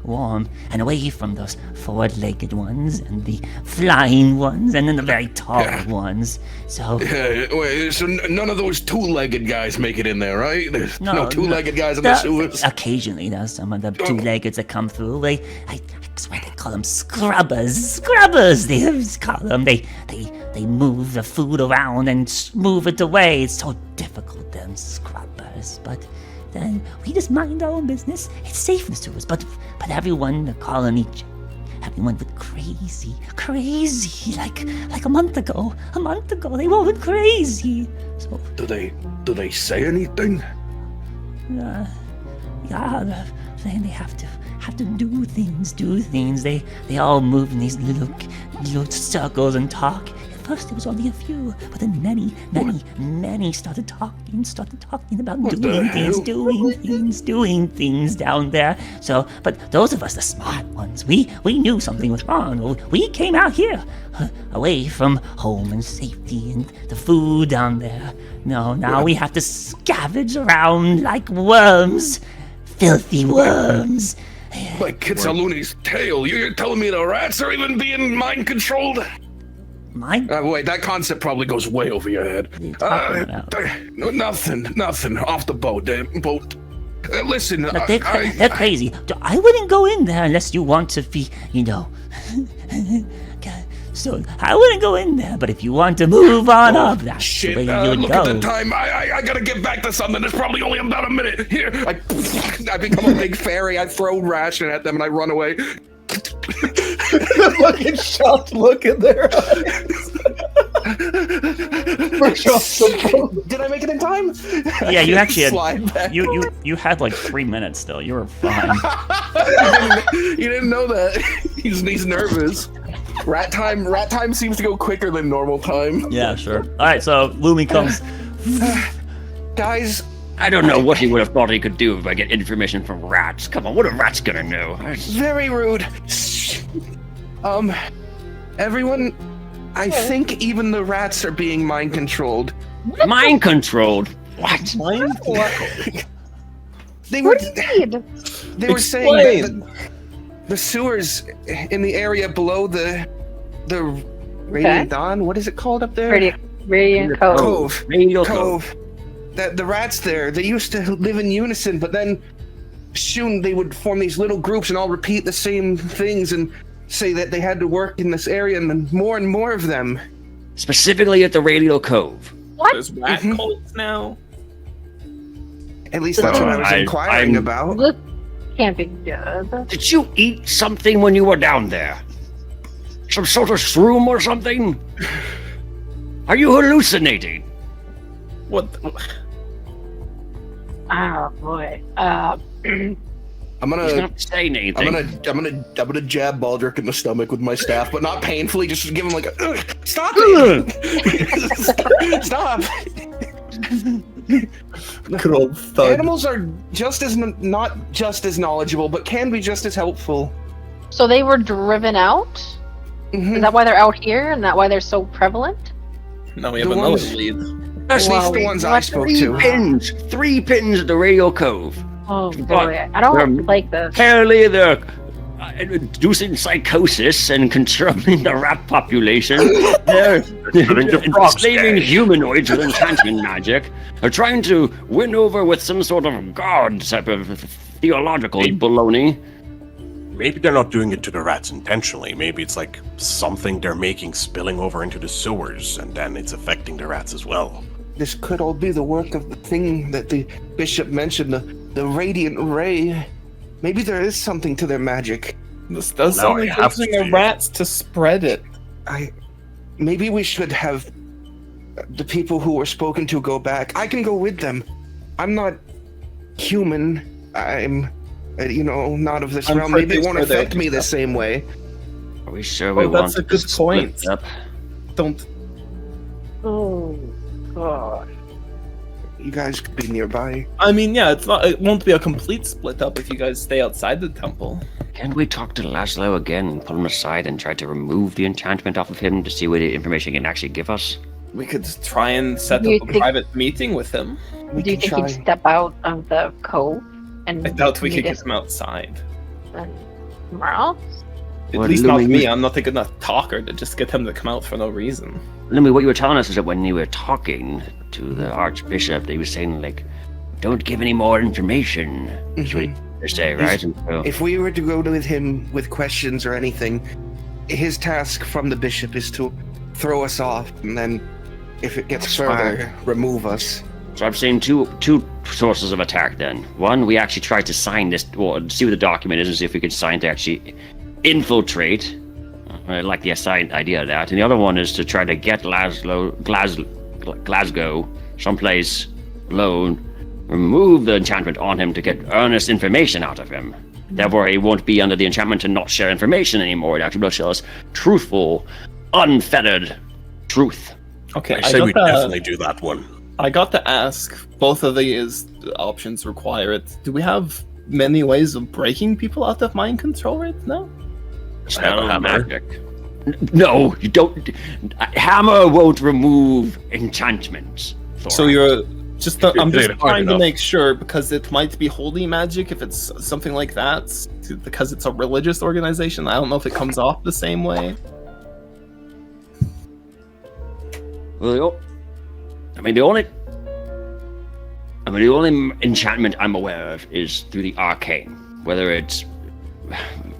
warm, and away from those 4-legged ones and the flying ones and then the very tall ones. So wait, so none of those 2-legged guys make it in there, right? There's no 2-legged guys in the sewers. Occasionally, there's some of the 2-leggeds that come through. I swear they call them scrubbers. Scrubbers, they call them. They move the food around and move it away. It's so difficult, them scrubbers. But then we just mind our own business. It's safe in the sewers. But everyone, the colony, everyone went crazy. Like a month ago, they all went crazy. So do they say anything? Yeah, they have to do things. They all move in these little circles and talk. At first, it was only a few, but then many started talking about doing things down there. So, but those of us, the smart ones, we knew something was wrong. We came out here, away from home and safety and the food down there. No, now we have to scavenge around like worms, filthy worms. My Kitsaluni's tail. You're telling me the rats are even being mind-controlled? Mind? Wait, that concept probably goes way over your head. What are you talking about? Nothing. Off the boat. Listen, But they're crazy. I wouldn't go in there unless you want to be, So I wouldn't go in there, but if you want to move on up, that's shit, the way you would look go. at the time. I gotta get back to something. There's probably only about a minute. Here, I become a big fairy. I throw ration at them and I run away. Fucking shocked look in their eyes. Did I make it in time? Yeah, you actually Slide had back. you had like 3 minutes still. You were fine. You didn't know that. He's nervous. Rat time seems to go quicker than normal time. Yeah, sure. All right, so Lumi comes. Guys, I don't know what he would have thought he could do if I get information from rats. Come on, what are rats gonna know? very rude. Everyone, I think even the rats are being mind controlled. Mind controlled? What? They were What do you need? they were saying that the sewers in the area below the Radiant Dawn. What is it called up there? Radiant Cove. Cove. Radial Cove. That the rats there, they used to live in unison, but then soon they would form these little groups and all repeat the same things and say that they had to work in this area, and then more and more of them. Specifically at the Radial Cove. What? There's rat cults now. At least that's what I was inquiring about. This can't be good. Did you eat something when you were down there? Some sort of shroom or something? Are you hallucinating? What? Oh boy. I'm He's gonna not saying anything. I'm gonna jab Baldric in the stomach with my staff, but not painfully. Just give him like a stop it! Stop! Good old thug. Animals are just as not just as knowledgeable, but can be just as helpful. So they were driven out? Mhm. Is that why they're out here and that why they're so prevalent? Now we have The another ones- lead. At least the ones I spoke to. Three pins at the Radial Cove. Oh But boy. I don't like this. Apparently they're inducing psychosis and controlling the rat population. They're enslaving humanoids with enchantment magic. They're trying to win over with some sort of god type of theological baloney. Maybe they're not doing it to the rats intentionally. Maybe it's like something they're making spilling over into the sewers, and then it's affecting the rats as well. This could all be the work of the thing that the bishop mentioned, the radiant ray. Maybe there is something to their magic. This does Now sound I like have using to the see it. rats to spread it. Maybe we should have the people who were spoken to go back. I can go with them. I'm not human. I'm, not of this I'm realm. Maybe it pretty won't sure they affect can me the stop. same way. Are we sure we Oh, want that's a to good split point. up? Don't. Oh god. You guys could be nearby. I mean, yeah, it won't be a complete split up if you guys stay outside the temple. Can we talk to Laszlo again and pull him aside and try to remove the enchantment off of him to see what information he can actually give us? We could try and set Do you up a think- private meeting with him. We Do you can think try. he'd step out of the cove and I doubt we could meet get us him outside. somewhere else? At Well, least not Louis, me. you- I'm not a good enough talker to just get him to come out for no reason. Lemmy, what you were telling us is that when you were talking to the Archbishop, they were saying, like, don't give any more information. That's what they say, right? And so, If we were to go with him with questions or anything, his task from the bishop is to throw us off, and then if it gets further, remove us. so I'm saying two sources of attack then. One, we actually tried to sign this, or see what the document is and see if we could sign to actually infiltrate. I like the idea of that. And the other one is to try to get Glasgow someplace alone, remove the enchantment on him to get earnest information out of him. Therefore, he won't be under the enchantment to not share information anymore. It actually will show us truthful, unfettered truth. Okay, I say we definitely do that one. I got to ask. Both of these options require it. Do we have many ways of breaking people out of mind control right now? Spell magic. No, you don't. Hammer won't remove enchantments. Thor. So you're just. I'm You're just hard trying to enough. make sure because it might be holy magic if it's something like that. Because it's a religious organization, I don't know if it comes off the same way. Well, the only enchantment I'm aware of is through the arcane. Whether it's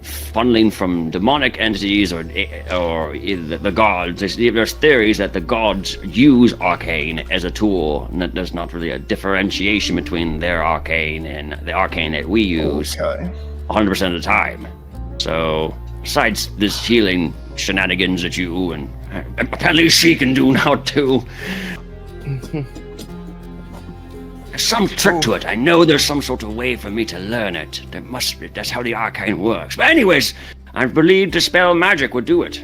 funneling from demonic entities or the gods. There's theories that the gods use arcane as a tool, and that there's not really a differentiation between their arcane and the arcane that we use 100% of the time. So, besides this healing shenanigans that you and apparently she can do now too, there's some trick to it. I know there's some sort of way for me to learn it. There must be. That's how the arcane works. But anyways, I believe dispel magic would do it.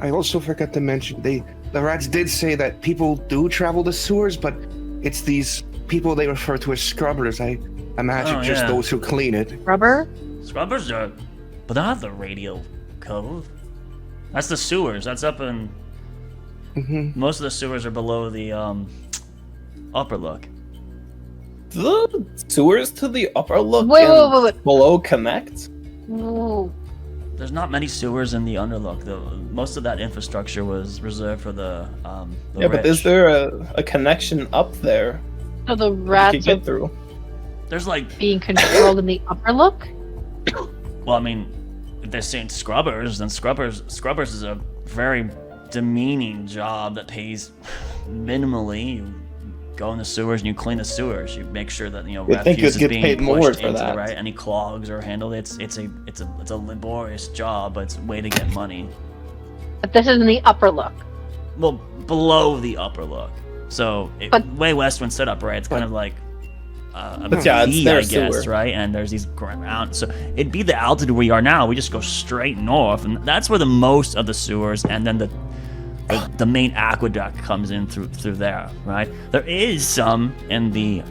I also forgot to mention, the rats did say that people do travel the sewers, but it's these people they refer to as scrubbers. I imagine just yeah. those who clean it. Rubber? Scrubbers are, but they're not the Radial Cove. That's the sewers. That's up in. Mm-hmm. Most of the sewers are below the upper look. The sewers to the upper look Wait, and wait, wait. below connect? Ooh. There's not many sewers in the Underlook. Most of that infrastructure was reserved for the Yeah, but is rich. there a connection up there So the we could rats get are through? There's like, being controlled in the upper look? well, I mean, if they're saying scrubbers, then scrubbers is a very demeaning job that pays minimally. You go in the sewers and you clean the sewers. You make sure that You'd think refuse you'd is get being paid more pushed for into that. the right. Any clogs are handled. It's a laborious job, but it's a way to get money. But this is in the upper look. Well, below the upper look. So But- way Westwind set up, right? It's kind of like a But yeah, it's V, their I guess, sewer. right? And there's these ground. So it'd be the altitude we are now. We just go straight north, and that's where the most of the sewers and then the main aqueduct comes in through there, right? There is some in the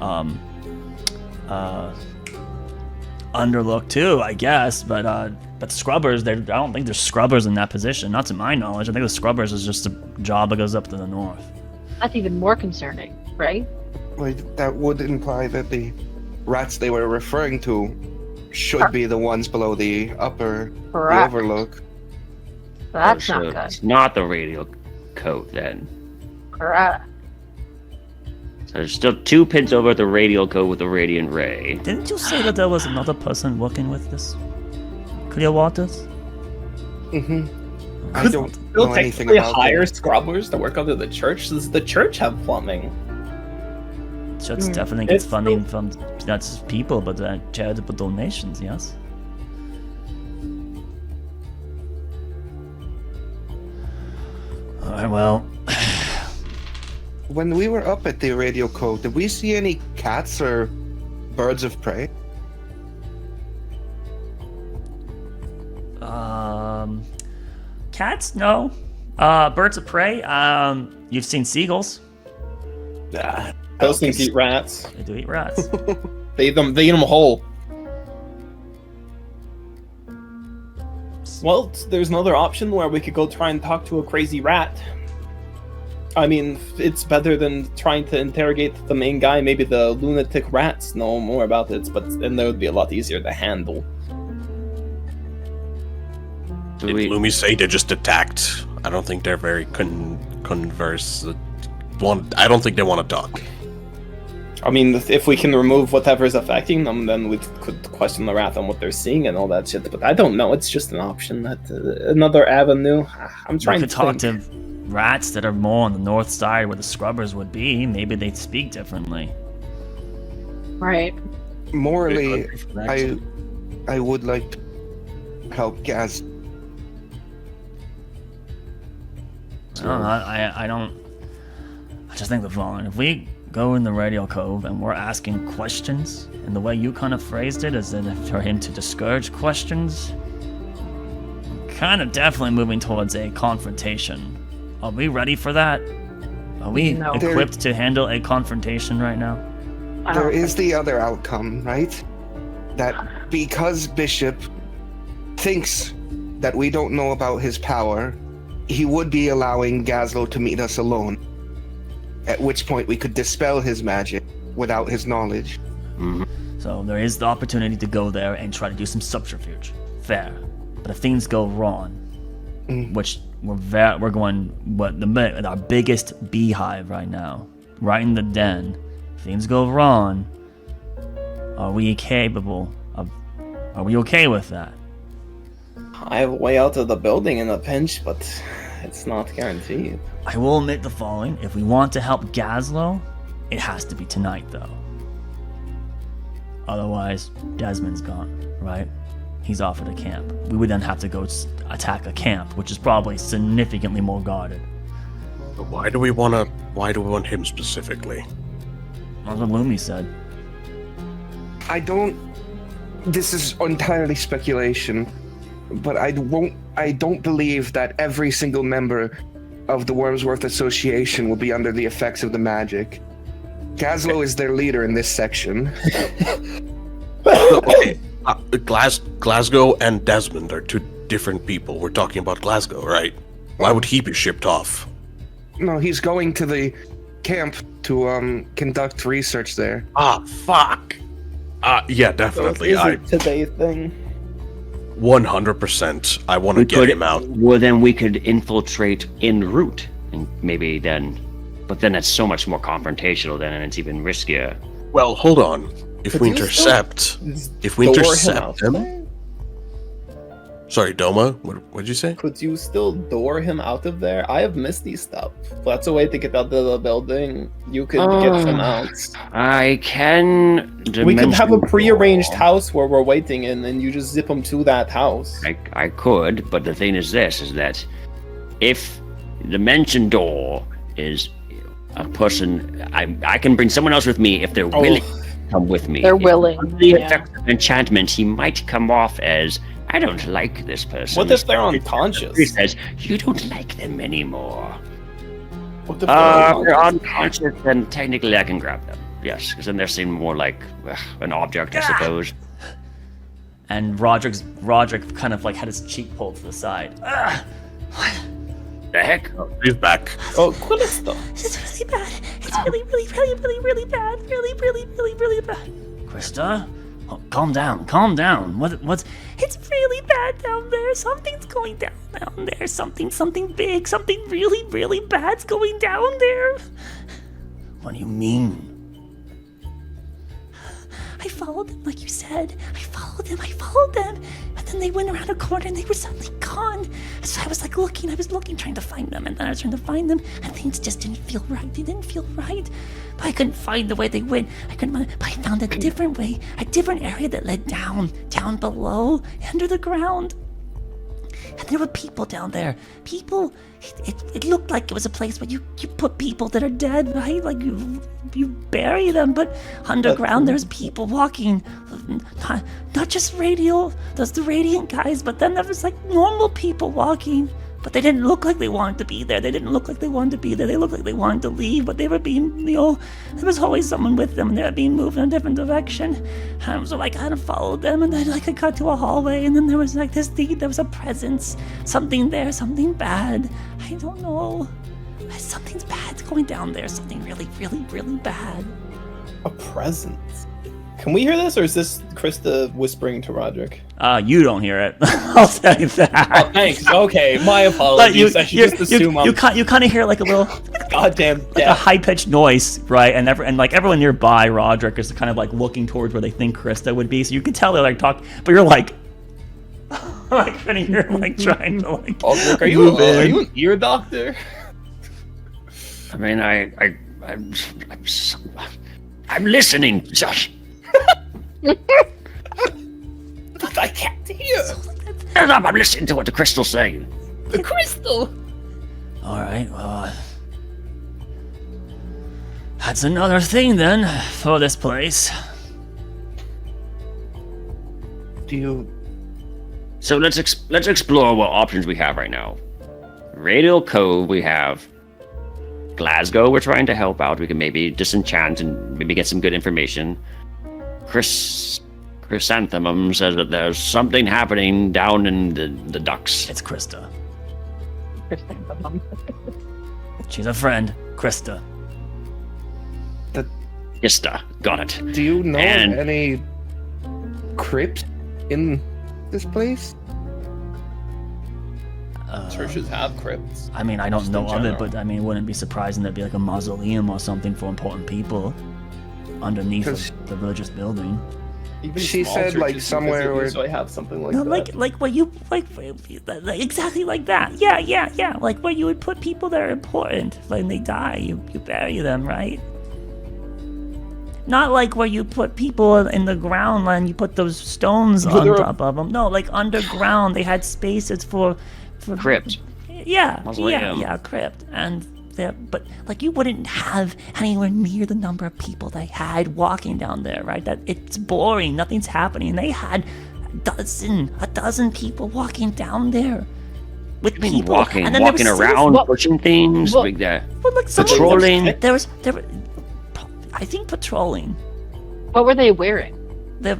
Underlook too, I guess, but scrubbers, I don't think there's scrubbers in that position, not to my knowledge. I think the scrubbers is just a job that goes up to the north. That's even more concerning, right? Like, that would imply that the rats they were referring to should be the ones below the Correct. overlook. That's So not good. It's not the radial coat then. Correct. So there's still 2 pins over at the radial coat with the radiant ray. Didn't you say that there was another person working with this? Clear Waters? Mm-hmm. I Could don't still know anything technically about hire it. scrubbers to work under the church. Does the church have plumbing? Church definitely gets It's funding from not just people, but charitable donations, yes? Alright, well, When we were up at the radio code, did we see any cats or birds of prey? cats? No. Birds of prey? You've seen seagulls. Those things eat rats. They do eat rats. They eat them whole. Well, there's another option where we could go try and talk to a crazy rat. I mean, it's better than trying to interrogate the main guy. Maybe the lunatic rats know more about it, but then that would be a lot easier to handle. Do Did we- Lumi say they just attacked? I don't think they're very converse. I don't think they want to talk. I mean, if we can remove whatever's affecting them, then we could question the rat on what they're seeing and all that shit. But I don't know. It's just an option. Another avenue. I'm We trying could to talk think. to rats that are more on the north side where the scrubbers would be. Maybe they'd speak differently. Right. Morally, I would like to help Gaz. I don't. I just think the following: if we go in the radio cove and we're asking questions, and the way you kind of phrased it is that for him to discourage questions, kind of definitely moving towards a confrontation. Are we ready for that? Are we No. equipped to handle a confrontation right now? I There don't is think- the other outcome, right? That because Bishop thinks that we don't know about his power, he would be allowing Gazlo to meet us alone. At which point we could dispel his magic without his knowledge. So there is the opportunity to go there and try to do some subterfuge. Fair. But if things go wrong, which we're going our biggest beehive right now, right in the den. If things go wrong, are we capable of? Are we okay with that? I have a way out of the building in a pinch, but it's not guaranteed. I will admit the following: if we want to help Gazlo, it has to be tonight, though. Otherwise, Desmond's gone, right? He's off at a camp. We would then have to go attack a camp, which is probably significantly more guarded. But why do we want him specifically? That's what Lumi said. This is entirely speculation, but I don't believe that every single member of the Wormsworth Association will be under the effects of the magic. Gazlo is their leader in this section. Okay, Glasgow and Desmond are two different people. We're talking about Glasgow, right? Why would he be shipped off? No, he's going to camp to conduct research there. Ah, fuck. Yeah, definitely. Is it today thing? 100%. I want to get him out. Well, then we could infiltrate en route, and maybe then. But then it's so much more confrontational then, and it's even riskier. Well, hold on. If Could we you intercept him. Sorry, Doma. What'd you say? Could you still door him out of there? I have Misty stuff. That's a way to get out of the building. You could get him out. I can. We can have a dimension prearranged door. house where we're waiting in, and you just zip him to that house. I could, but the thing is this: is that if dimension door is a person, I can bring someone else with me if they're willing to come with me. They're If willing, under the yeah. effect of enchantment, he might come off as, I don't like this person. What if they're He unconscious? says, you don't like them anymore. What if they're If they're unconscious? unconscious, then technically I can grab them. Yes, because then they seem more like an object, I suppose. And Roderick kind of like had his cheek pulled to the side. The heck? He's back. Oh, Quillisto. This is really bad. It's really bad. Really bad. Krista? Oh, calm down. What's... It's really bad down there. Something's going down there. Something big. Something really bad's going down there. What do you mean? I followed them, like you said. I followed them. But then they went around a corner and they were suddenly gone. So I was like looking, trying to find them. And then I was trying to find them and things just didn't feel right. They didn't feel right. But I couldn't find the way they went. But I found a different way, a different area that led down below, under the ground. And there were people down there. People, it looked like it was a place where you put people that are dead, right? Like you bury them, but underground there's people walking. Not just there's the radiant guys, but then there was like normal people walking. But they didn't look like they wanted to be there. They looked like they looked like they wanted to leave, but they were being, there was always someone with them and they were being moved in a different direction. And so I kind of followed them and then I got to a hallway and then there was like this thing, there was a presence, something there, something bad. I don't know. Something's bad's going down there, something really bad. A presence. Can we hear this, or is this Krista whispering to Roderick? You don't hear it. I'll tell you that. Oh, thanks. Okay, my apologies. I should just assume I'm you kind of hear like a little, goddamn like a deaf. high-pitched noise, right? And like everyone nearby, Roderick is kind of like looking towards where they think Krista would be. So you can tell they're like talking, but you're like, like when you're like trying to like. Roderick, are move in. you an ear doctor? I mean, I'm listening, Josh. But I can't hear. Shut up, I'm listening to what the crystal's saying. The crystal. All right, well, that's another thing then for this place. So let's explore what options we have right now. Radial Cove, we have Glasgow. We're trying to help out. We can maybe disenchant and maybe get some good information. Chrysanthemum says that there's something happening down in the ducks. It's Krista. She's a friend, Krista. Yesta, got it. Do you know And- any crypts in this place? Churches have crypts. I mean, I don't Just know in of it, general. but I mean, it wouldn't be surprising there'd be like a mausoleum or something for important people underneath 'Cause- the religious building. Even She small said, like, churches somewhere where- usually have something like No, that. like where you like exactly like that. Yeah. Like where you would put people that are important. When they die, you bury them, right? Not like where you put people in the ground and you put those stones on top of them. No, like underground, they had spaces for Crypt. Yeah, Mausoleum. yeah, crypt. And there, but like you wouldn't have anywhere near the number of people they had walking down there, right? That it's boring, nothing's happening. They had a dozen people walking down there with people Walking and then there was around, well, pushing things, well, like that. well, like some of them- Patrolling. There was I think patrolling. What were they wearing? The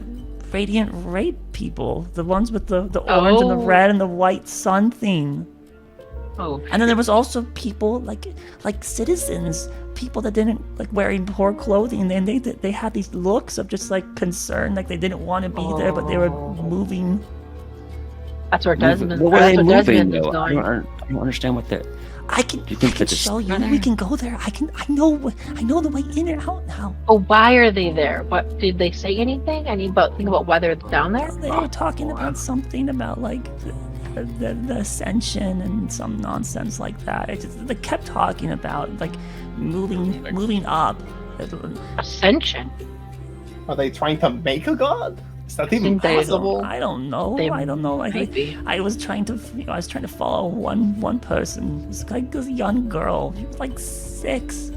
radiant rape people, the ones with the orange and the Oh. red and the white sun theme. Oh. And then there was also people like citizens, people that didn't like wearing poor clothing, and they had these looks of just like concern, like they didn't want to be there, but they were moving. That's where Desmond. What were they that's where moving Desmond is though? I going. don't understand what they're. I can Do you think that's show you. center? We can go there. I know the way in and out now. Oh, why are they there? What did they say anything? Think about why they're down there. They were talking about something about like the ascension and some nonsense like that. They kept talking about like moving up. Ascension. Are they trying to make a god? Is that even think they- possible? I don't know. I don't know. I was trying to follow one person. It was like this young girl. She was like 6.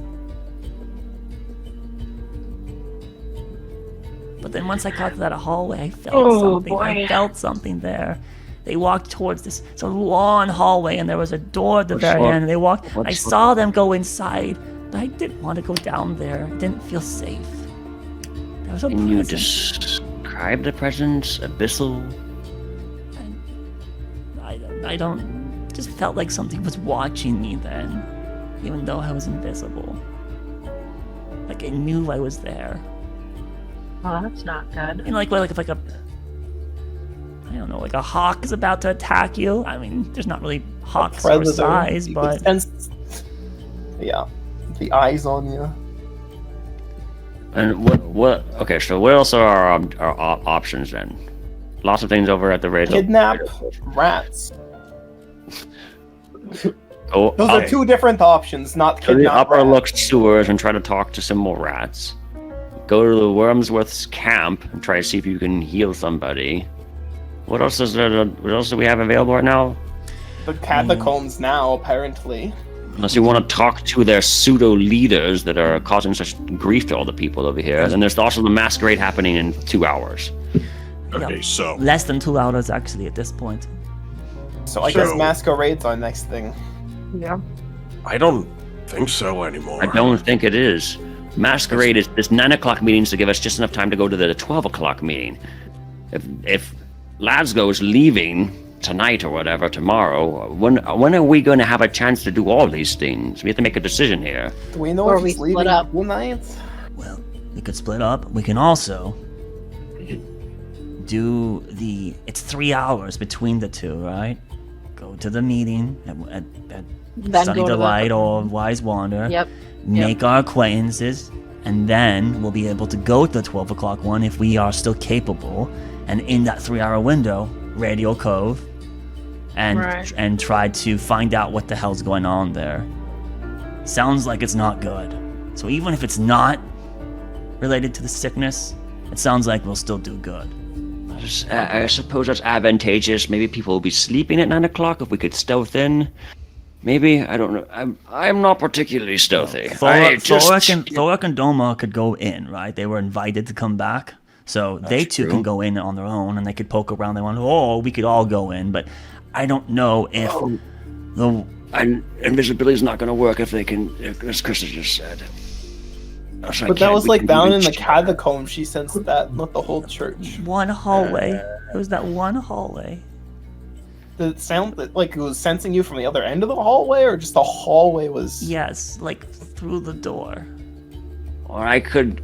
But then once I got to that hallway, I felt something. Boy. I felt something there. They walked towards this. It's a long hallway, and there was a door at the very end. And they walked. I saw them go inside, but I didn't want to go down there. I didn't feel safe. There was a Can you presence. describe the presence? Abyssal? I don't. Just felt like something was watching me then, even though I was invisible. Like I knew I was there. Oh, that's not good. You know, like if like a, I don't know, like a hawk is about to attack you. I mean, there's not really hawks or Predator. size, You but could sense- yeah, the eyes on you. And what? Okay, so what else are our options then? Lots of things over at the radio. Kidnap rats. Go Those are 2 different options, not to the kidnap upper rats. look sewers and try to talk to some more rats. Go to the Wormsworth's camp and try to see if you can heal somebody. What else is there? What else do we have available right now? The catacombs now, apparently. Unless you want to talk to their pseudo leaders that are causing such grief to all the people over here. And there's also the masquerade happening in 2 hours. Okay, so less than 2 hours actually at this point. So I guess masquerade's our next thing. Yeah. I don't think so anymore. I don't think it is. Masquerade is this 9 o'clock meetings to give us just enough time to go to the 12 o'clock meeting. If Glasgow is leaving tonight or whatever tomorrow, when are we going to have a chance to do all these things? We have to make a decision here. Do we know Or if we he's split leaving up. tonight? Well, we could split up. We can also do it's 3 hours between the two, right? Go to the meeting at Then Sunny go to the- Delight or Wise Wander. Yep. Make our acquaintances, and then we'll be able to go to the 12 o'clock one if we are still capable. And in that 3-hour window, Radio Cove, and Right. and try to find out what the hell's going on there. Sounds like it's not good. So even if it's not related to the sickness, it sounds like we'll still do good. I suppose that's advantageous. Maybe people will be sleeping at 9 o'clock if we could stealth in. Maybe, I don't know. I'm not particularly stealthy. Thorak and Doma could go in, right? They were invited to come back. So they too true. can go in on their own, and they could poke around. They want, we could all go in, but I don't know if the And invisibility is not going to work if they can, as Krista just said. But that was like down in the catacombs, she sensed that, not the whole church. one hallway. It was that one hallway. Did it sound like it was sensing you from the other end of the hallway, or just the hallway was... Yes, like through the door. Or I could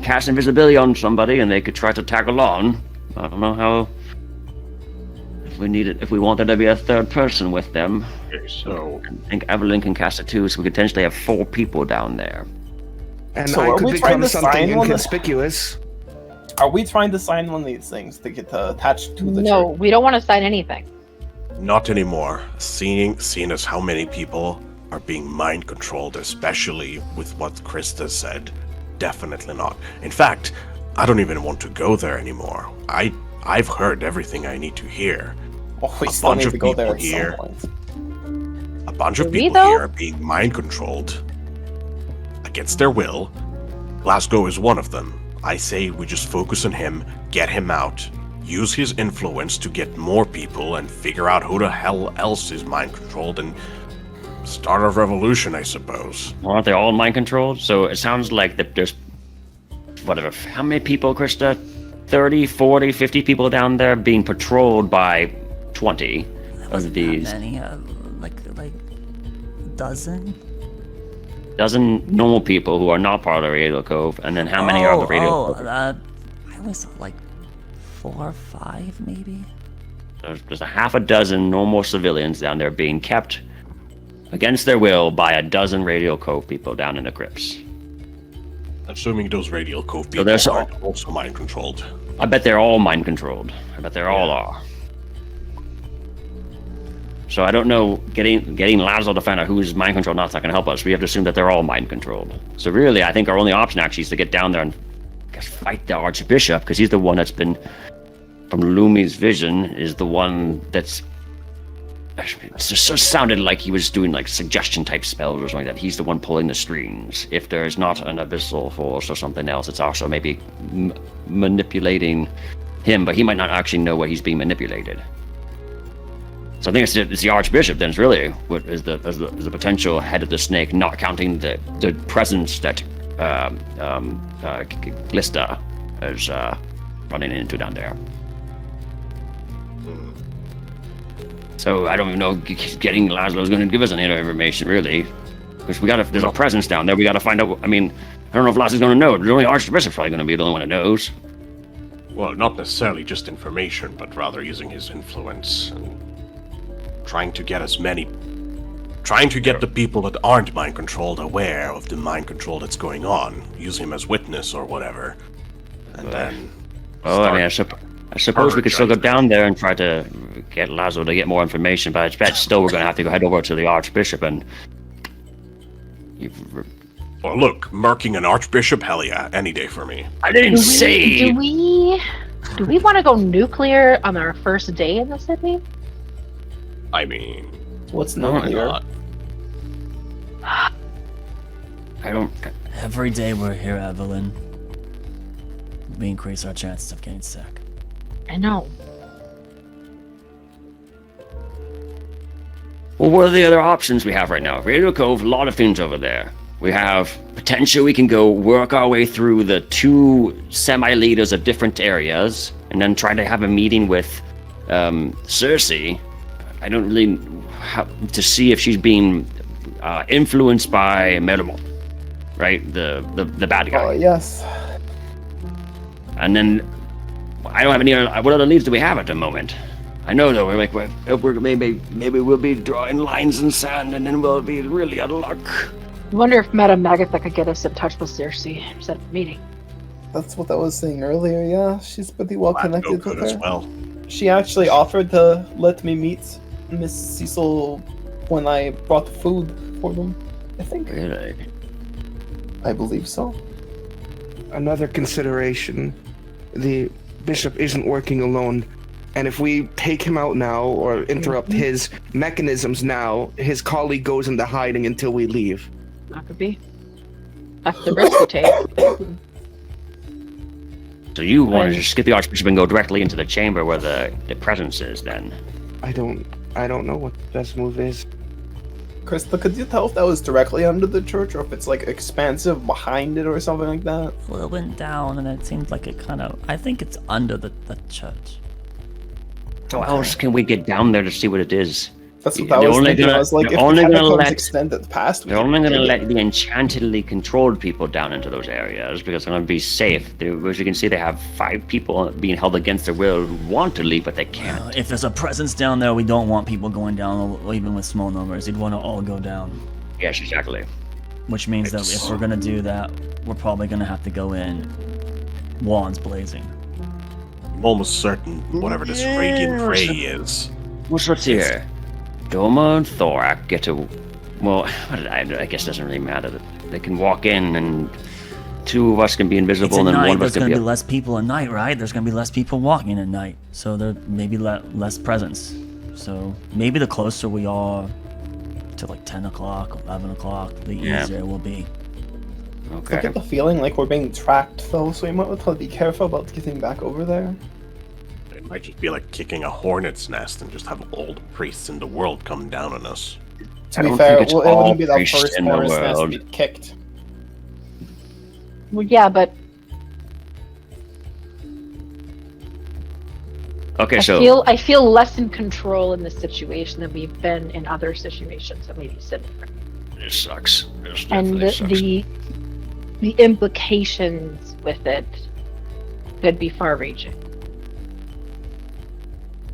cast invisibility on somebody and they could try to tag along. I don't know how. If we want there to be a third person with them. Okay, so I think Evelyn can cast it too, so we could potentially have 4 people down there. And So I are could we trying become to something sign one? inconspicuous. Are we trying to sign one of these things to get attached to the No, church? we don't want to sign anything. not anymore. Seeing as how many people are being mind controlled, especially with what Krista said, definitely not. In fact, I don't even want to go there anymore. I've heard everything I need to hear. Well, we A still bunch need of to go there people at here. some point. A bunch of Do we, people though? here are being mind controlled against their will. Glasgow is one of them. I say we just focus on him, get him out, use his influence to get more people and figure out who the hell else is mind controlled and start a revolution, I suppose. Well, aren't they all mind controlled? So it sounds like that there's whatever. How many people, Krista? 30, 40, 50 people down there being patrolled by 20. Wasn't these. that many, like a dozen? Dozen normal people who are not part of the Radio Cove, and then how many are the Radio Cove? I was like 4 or 5, maybe. There's a half a dozen normal civilians down there being kept against their will by a dozen Radio Cove people down in the crypts. Assuming those Radio Cove people there's are also mind controlled. I bet they're all mind controlled. I bet they all are. So I don't know, getting Lazo to find out who's mind controlled not going to help us. We have to assume that they're all mind controlled. So really, I think our only option actually is to get down there and I guess fight the Archbishop, because he's the one that's been, from Lumi's vision, is the one that's. It just sounded like he was doing like suggestion type spells or something like that. He's the one pulling the strings. If there's not an abyssal force or something else, it's also maybe manipulating him, but he might not actually know what he's being manipulated. So I think it's the Archbishop then. It's really what is the potential head of the snake, not counting the presence that Glista is running into down there. So I don't even know getting Laszlo's going to give us any other information, really, because there's a presence down there. We got to find out. I mean, I don't know if Laszlo's going to know. The only Archbishop's probably going to be the only one that knows. Well, not necessarily just information, but rather using his influence and trying to get the people that aren't mind controlled aware of the mind control that's going on. Use him as witness or whatever, and then. Oh, I mean, I suppose we could still go down there and try to get Laszlo to get more information, but I bet still we're going to have to go head over to the Archbishop and. Well, look, murking an Archbishop, hell yeah, any day for me. I didn't say. Do we want to go nuclear on our first day in the city? I mean, what's nuclear? I don't. Every day we're here, Evelyn, we increase our chances of getting sick. I know. Well, what are the other options we have right now? Radio Cove, a lot of things over there. We have potential we can go work our way through the 2 semi-leaders of different areas, and then try to have a meeting with Cersei. I don't really have to see if she's being influenced by Merimo, right? The bad guy. Oh, yes. And then I don't have any other. What other leads do we have at the moment? I know though, we're maybe we'll be drawing lines in sand, and then we'll be really out of luck. I wonder if Madame Magatha could get us in touch with Cersei. Set up a meeting. That's what I was saying earlier, yeah. She's pretty well connected with her. as well. She actually offered to let me meet Miss Cecil when I brought the food for them, I think. Really? I believe so. Another consideration, the bishop isn't working alone, and if we take him out now or interrupt his mechanisms now, his colleague goes into hiding until we leave. That could be. That's the risk to take. So you want to just get the Archbishop and go directly into the chamber where the presence is, then? I don't know what the best move is. Krista, could you tell if that was directly under the church or if it's like expansive behind it or something like that? Well, it went down and it seemed like it kind of. I think it's under the church. How else can we get down there to see what it is? That's what I was thinking. I was like, if the catacombs extend it past, they're only going to let the enchantedly controlled people down into those areas because they're going to be safe. As you can see, they have 5 people being held against their will who want to leave, but they can't. If there's a presence down there, we don't want people going down, even with small numbers. You'd want to all go down. Yes, exactly. Which means that if we're going to do that, we're probably going to have to go in wands blazing. I'm almost certain whatever this radiant ray is. What's here? Doma and Thorak get to. Well, I guess it doesn't really matter. They can walk in, and 2 of us can be invisible, and then night. one of us There's can going be. to be less people at night, right? There's going to be less people walking at night, so there may be less presence. So maybe the closer we are to like 10 o'clock, 11 o'clock, the easier it will be. Okay. I get the feeling like we're being tracked, though, so we might want to be careful about getting back over there. It might just be like kicking a hornet's nest and just have all the priests in the world come down on us. To be fair, it wouldn't be the first hornet's nest to be kicked. Well, yeah, but Okay, I feel less in control in this situation than we've been in other situations that maybe similar. This sucks. This And definitely sucks. the implications with it could be far-reaching.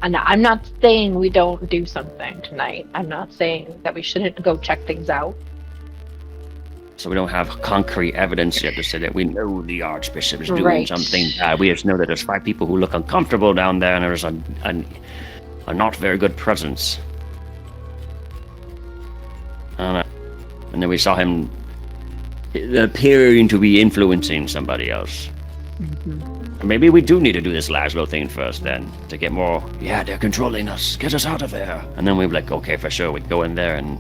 And I'm not saying we don't do something tonight. I'm not saying that we shouldn't go check things out. So we don't have concrete evidence yet to say that we know the Archbishop is doing Right. something bad. We just know that there's 5 people who look uncomfortable down there, and there's a not very good presence. And then we saw him appearing to be influencing somebody else. Maybe we do need to do this Laszlo thing first, then, to get more. Yeah, they're controlling us. Get us out of there. And then we'd be like, okay, for sure, we go in there and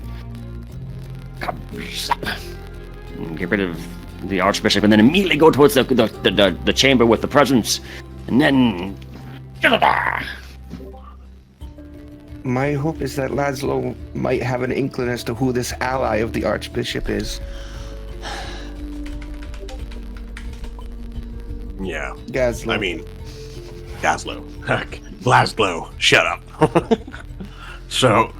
get rid of the Archbishop, and then immediately go towards the chamber with the presents, and then. My hope is that Laszlo might have an inkling as to who this ally of the Archbishop is. Yeah. Gazlo. I mean, Gazlo. Heck, Laszlo, shut up. So,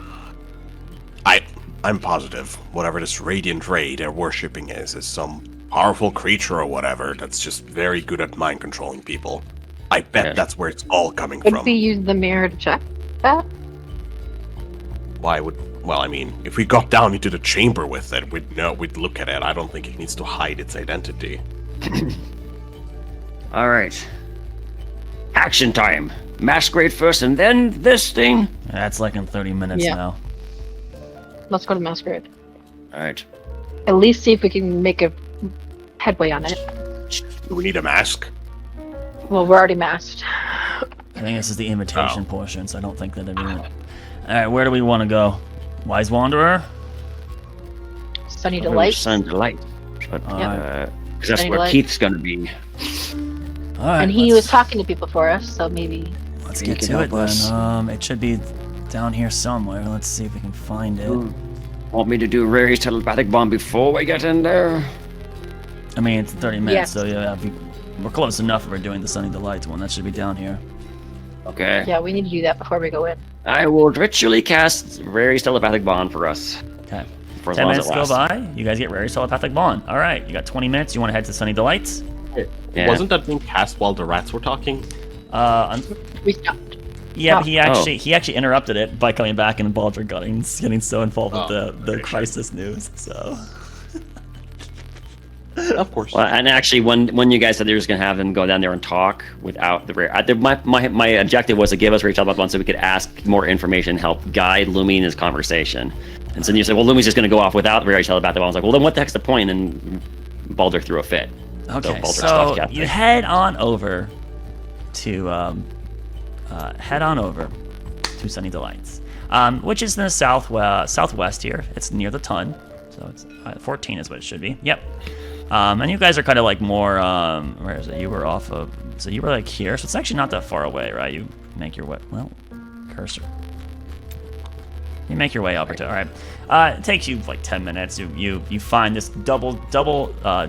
I'm positive whatever this radiant ray they're worshipping is some powerful creature or whatever that's just very good at mind controlling people. I bet that's where it's all coming Could from. we use the mirror to check that? Why would? Well, I mean, if we got down into the chamber with it, we'd look at it. I don't think it needs to hide its identity. All right. Action time. Masquerade first, and then this thing. That's like in 30 minutes Yeah. now. Let's go to Masquerade. All right. At least see if we can make a headway on it. Do we need a mask? Well, we're already masked. I think this is the invitation portion, so I don't think that everyone. Alright, where do we want to go? Wise Wanderer? Sunny Delight. Sun Delight. But, Alright. because that's Sunny where Delight. Keith's gonna be. Alright. And he was talking to people for us, so maybe. Let's He get can to it help us. then. It should be down here somewhere. Let's see if we can find it. Want me to do Rary's telepathic bomb before we get in there? I mean, it's 30 minutes, Yes. so yeah, we're close enough if we're doing the Sunny Delights one. That should be down here. Okay. Yeah, we need to do that before we go in. I will ritually cast Rary's telepathic bond for us. Okay. For as 10 long as minutes it go lasts. by. You guys get Rary's Telepathic Bond. Alright, you got 20 minutes. You want to head to Sunny Delights? Yeah. Wasn't that being cast while the rats were talking? We stopped. Yeah, Oh. but he actually interrupted it by coming back and Baldric getting so involved with the crisis news. So Of course. Well, and actually, when you guys said they were just gonna have them go down there and talk without the rare, my objective was to give us Rachel one so we could ask more information, help guide Lumi in his conversation. And so you said, well, Lumi's just gonna go off without Rachel about the one. I was like, well, then what the heck's the point? And Baldric threw a fit. okay, Baldric so stopped casting. you head on over to Sunny Delights, which is in the southwest here. It's near the Tun, so it's 14 is what it should be. Yep. And you guys are kind of like more, where is it? You were off of, so you were like here, so it's actually not that far away, right? You make your way, well, cursor. You make your way over to, all right. It takes you like 10 minutes. You find this double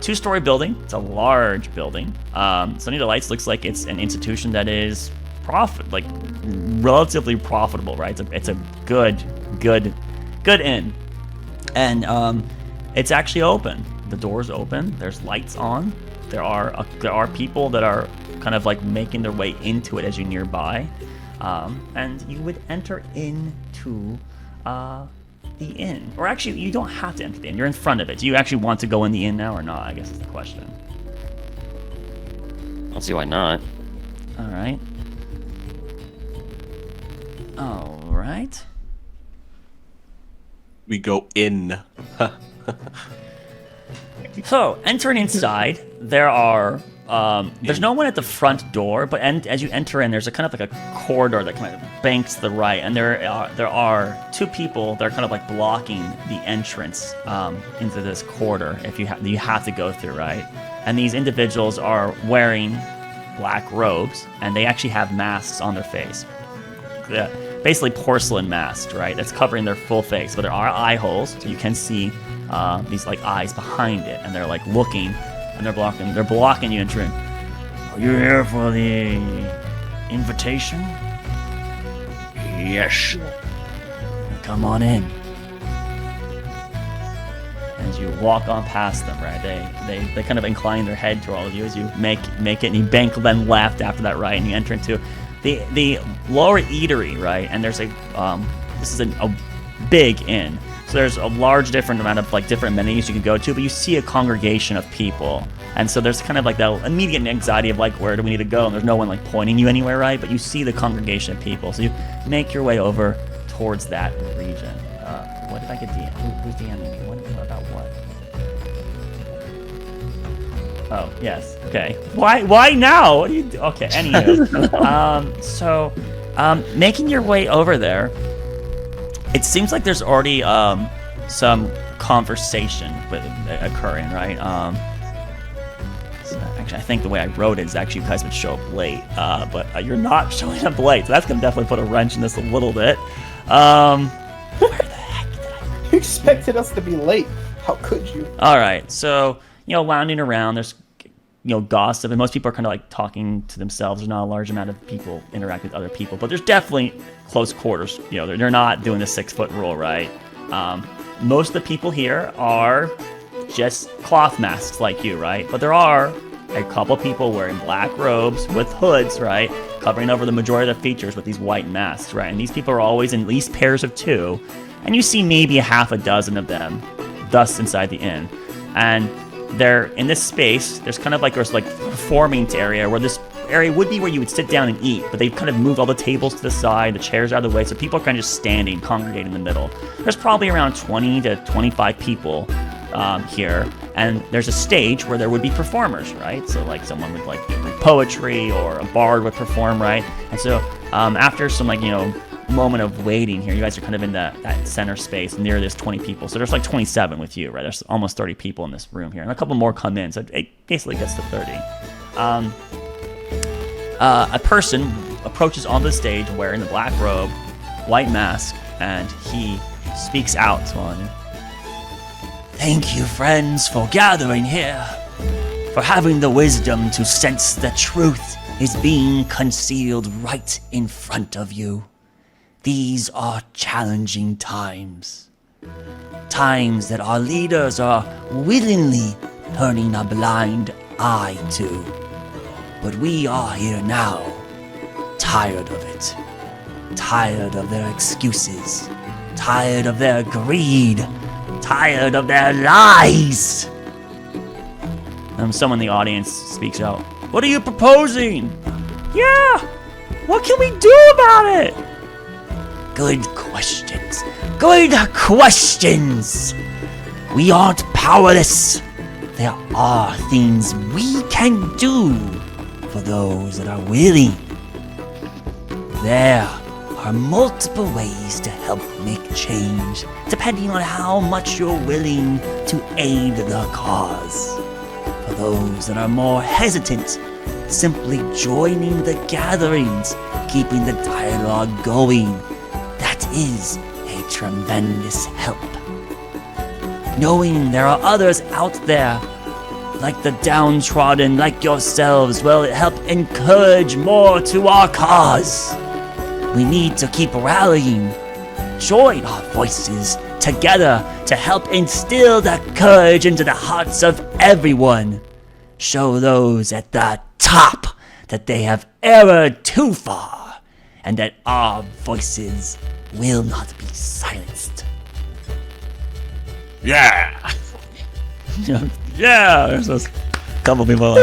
two-story building. It's a large building. Sunny Delights looks like it's an institution that is relatively profitable, right? It's a good inn, and it's actually open. The door's open. There's lights on. There are people that are kind of like making their way into it as you nearby, and you would enter into the inn. Or actually, you don't have to enter the inn. You're in front of it. Do you actually want to go in the inn now or not? I guess is the question. I don't see why not. All right. All right. We go in. So, entering inside, there's no one at the front door, but as you enter in, there's a kind of like a corridor that kind of banks to the right, and there are two people that are kind of like blocking the entrance into this corridor. You have to go through, right? And these individuals are wearing black robes, and they actually have masks on their face. Basically porcelain masks, right? That's covering their full face, but there are eye holes, so you can see these like eyes behind it, and they're like looking, and they're blocking you entering. Are you here for the invitation? Yes. Come on in. As you walk on past them, right? They kind of incline their head to all of you as you make it, and you bank then left after that, right? And you enter into the lower eatery, right? And there's this is a big inn, so there's a large different amount of like different amenities you can go to, but you see a congregation of people, and so there's kind of like that immediate anxiety of like, where do we need to go? And there's no one like pointing you anywhere, right? But you see the congregation of people, so you make your way over towards that region. What did I get DM? Who's DMing me? What about what? Oh, yes. Okay. Why now? What do you do? Okay, anywho. Making your way over there, it seems like there's already some conversation occurring, right? So actually, I think the way I wrote it is actually you guys would show up late, but you're not showing up late, so that's going to definitely put a wrench in this a little bit. Where the heck did I... You expected us to be late. How could you? All right, so, lounging around, there's, gossip, and most people are kind of like talking to themselves. There's not a large amount of people interacting with other people, but there's definitely close quarters. They're not doing the 6-foot rule, right? Most of the people here are just cloth masks like you, right? But there are a couple people wearing black robes with hoods, right? Covering over the majority of their features with these white masks, right? And these people are always in at least pairs of 2. And you see maybe a half a dozen of them thus inside the inn. And they're in this space. There's kind of like this performing area where this area would be where you would sit down and eat, but they've kind of moved all the tables to the side, the chairs out of the way, so people are kind of just standing, congregating in the middle. There's probably around 20 to 25 people here, and there's a stage where there would be performers, right? So like someone would read poetry, or a bard would perform, right? And so after some moment of waiting here, you guys are kind of in that center space near this 20 people. So there's 27 with you, right? There's almost 30 people in this room here, and a couple more come in, so it basically gets to 30. A person approaches on the stage wearing the black robe, white mask, and he speaks out on you. Thank you, friends, for gathering here, for having the wisdom to sense the truth is being concealed right in front of you. These are challenging times. Times that our leaders are willingly turning a blind eye to. But we are here now, tired of it. Tired of their excuses. Tired of their greed. Tired of their lies. Someone in the audience speaks out. What are you proposing? Yeah! What can we do about it? Good questions. Good questions! We aren't powerless. There are things we can do for those that are willing. There are multiple ways to help make change, depending on how much you're willing to aid the cause. For those that are more hesitant, simply joining the gatherings, keeping the dialogue going, that is a tremendous help. Knowing there are others out there, like the downtrodden, like yourselves, will help encourage more to our cause. We need to keep rallying. Join our voices together to help instill that courage into the hearts of everyone. Show those at the top that they have erred too far, and that our voices will not be silenced. Yeah. Yeah, there's a couple people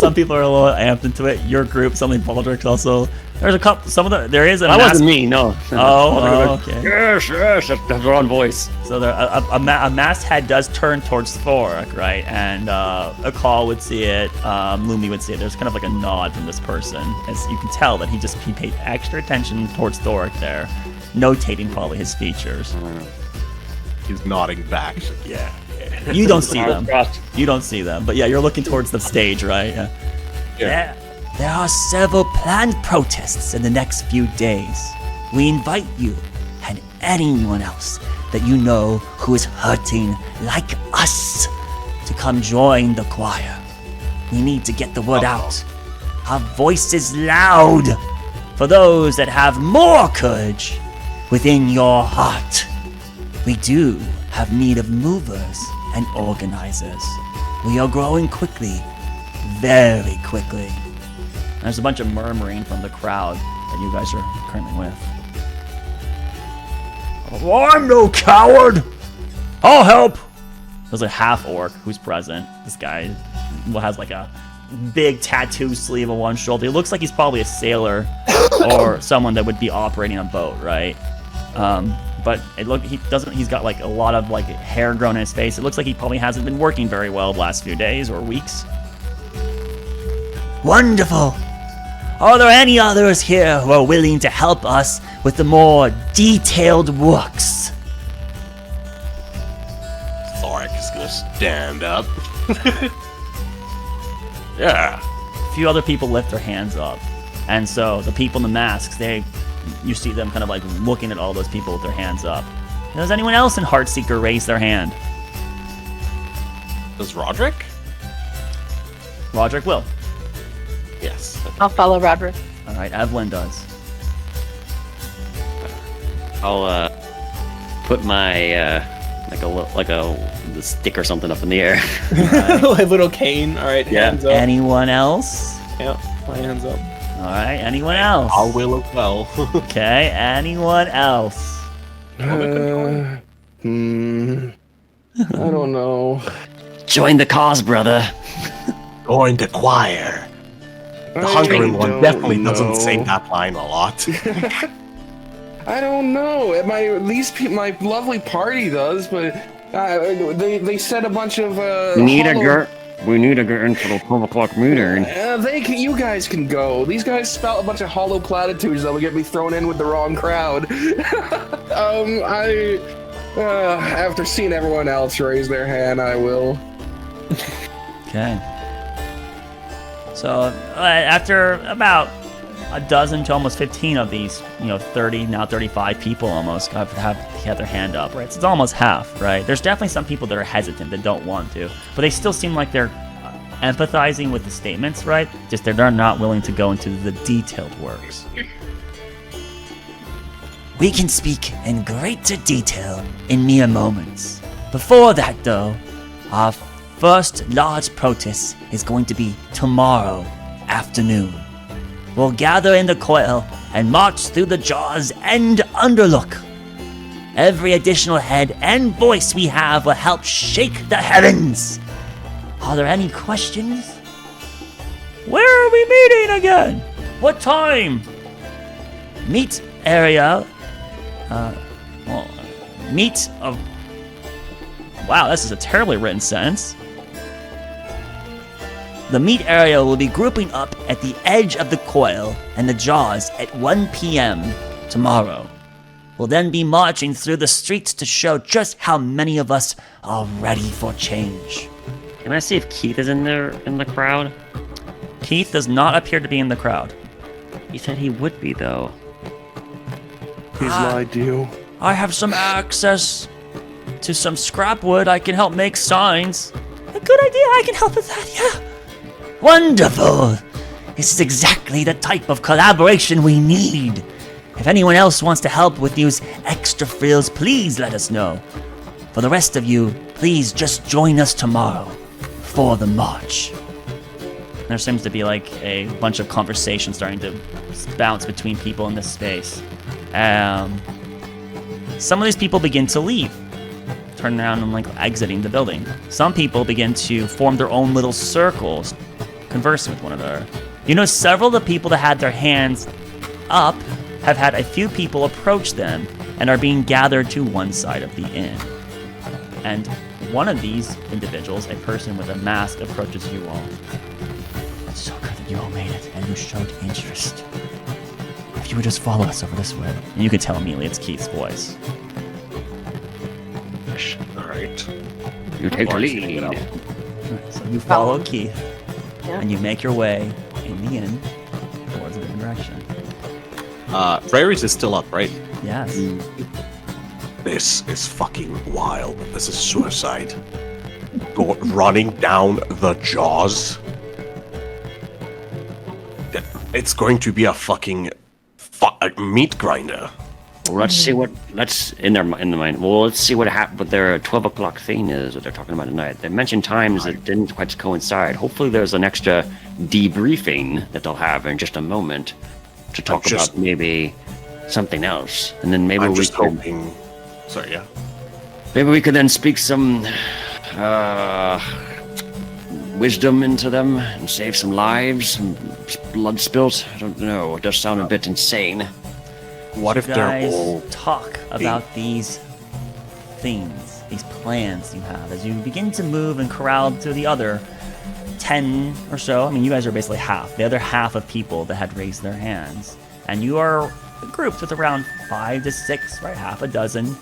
some people are a little amped into it. Your group, something Baldrick's also. There's a couple. There is a. That wasn't me. No. Okay. Yes, that's the wrong voice. So there, a masked head does turn towards Thoric, right? And Akal would see it. Lumi would see it. There's kind of like a nod from this person, as you can tell that he paid extra attention towards Thoric there, notating probably his features. He's nodding back. Yeah. You don't see them. You don't see them. But yeah, you're looking towards the stage, right? Yeah. There are several planned protests in the next few days. We invite you and anyone else that you know who is hurting like us to come join the choir. We need to get the word out. Our voice is loud. for those that have more courage within your heart. We do have need of movers and organizers. We are growing quickly, very quickly. There's a bunch of murmuring from the crowd that you guys are currently with. Oh, I'm no coward! I'll help! There's a half-orc who's present. This guy has like a big tattoo sleeve on one shoulder. He looks like he's probably a sailor or someone that would be operating a boat, right? But he's got like a lot of like hair grown in his face. It looks like he probably hasn't been working very well the last few days or weeks. Wonderful! Are there any others here who are willing to help us with the more detailed works? Thoric is gonna stand up. Yeah. A few other people lift their hands up. And so the people in the masks, you see them kind of like looking at all those people with their hands up. Does anyone else in Heartseeker raise their hand? Does Roderick? Roderick will. Yes. I'll follow Roderick. All right, Evelyn does. I'll put my like a stick or something up in the air. A little cane. All right, hands up. Anyone else? Yeah, my hands up. All right, anyone else? I will as well. Okay, anyone else? I don't know. Join the cause, brother. Join the choir. The hungering one definitely doesn't say that line a lot. I don't know. My lovely party does, but they said a bunch of. We need to get into the 12 o'clock meeting. You guys can go. These guys spout a bunch of hollow platitudes that will get me thrown in with the wrong crowd. After seeing everyone else raise their hand, I will. Okay. So after about a dozen to almost 15 of these, 30, now 35 people almost have their hand up, right? So it's almost half, right? There's definitely some people that are hesitant, that don't want to, but they still seem like they're empathizing with the statements, right? Just they're not willing to go into the detailed works. We can speak in greater detail in mere moments. Before that, though, our first large protest is going to be tomorrow afternoon. We'll gather in the coil and march through the jaws and underlook. Every additional head and voice we have will help shake the heavens. Are there any questions? Where are we meeting again? What time? Meet area. Wow, this is a terribly written sentence. The meat area will be grouping up at the edge of the coil and the jaws at 1 p.m. tomorrow. We'll then be marching through the streets to show just how many of us are ready for change. Can I see if Keith is in the crowd? Keith does not appear to be in the crowd. He said he would be, though. He's lied to you. I have some access to some scrap wood. I can help make signs. A good idea, I can help with that, yeah. Wonderful! This is exactly the type of collaboration we need. If anyone else wants to help with these extra frills, please let us know. For the rest of you, please just join us tomorrow for the march. There seems to be like a bunch of conversation starting to bounce between people in this space. Some of these people begin to leave, turn around and like exiting the building. Some people begin to form their own little circles, conversing with one another. You know, several of the people that had their hands up have had a few people approach them and are being gathered to one side of the inn. And one of these individuals, a person with a mask, approaches you all. It's so good that you all made it and you showed interest. If you would just follow us over this way. And you can tell immediately it's Keith's voice. Alright. You take the lead. So you follow Keith, Yeah. and you make your way in the inn towards a different direction. Prairies is still up, right? Yes. This is fucking wild. This is suicide. Running down the jaws. It's going to be a fucking meat grinder. Well, let's see what in the mind. Well, let's see what their 12 o'clock thing is that they're talking about tonight. They mentioned times that didn't quite coincide. Hopefully, there's an extra debriefing that they'll have in just a moment to talk about maybe something else, and then maybe hoping. Sorry, yeah. Maybe we could then speak some wisdom into them and save some lives, some blood spilt. I don't know. It does sound a bit insane. What if they're all talk about these things, these plans you have as you begin to move and corral to the other 10 or so? I mean, you guys are basically half. The other half of people that had raised their hands, and you are grouped with around 5 to 6, right, half a dozen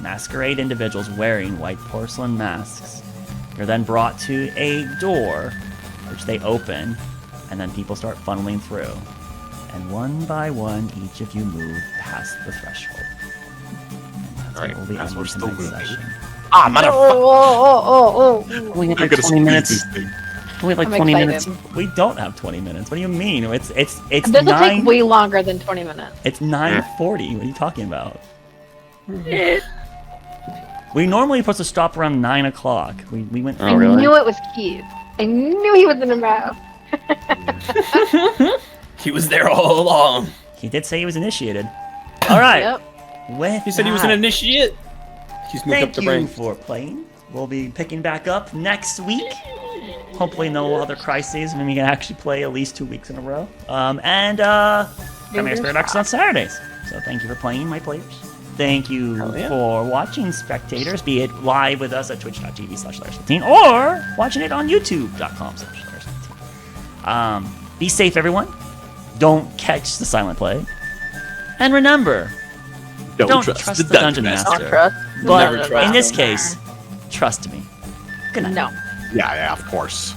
masquerade individuals wearing white porcelain masks. You're then brought to a door, which they open, and then people start funneling through. And one by one, each of you move past the threshold. Alright, as we're still moving. Ah, motherfucker! We have like 20 minutes. We have like 20 minutes. We don't have 20 minutes. What do you mean? It's This will take way longer than 20 minutes. It's 9:40. What are you talking about? We normally supposed to stop around 9 o'clock. We went. I knew it was Keith. I knew he was in the map. He was there all along. He did say he was initiated. All right. Yep. He said he was an initiate. He's moved up the Thank you rank. for playing. We'll be picking back up next week. Hopefully no other crises, and we can actually play at least 2 weeks in a row. Primerus Paradox on Saturdays. So thank you for playing, my players. Thank you for watching, spectators, be it live with us at twitch.tv/Lars15 or watching it on youtube.com/Lars15. Be safe, everyone. Don't catch the silent play. And remember, don't trust the Dungeon Master. But in this case, trust me. Good night. No. Yeah, of course.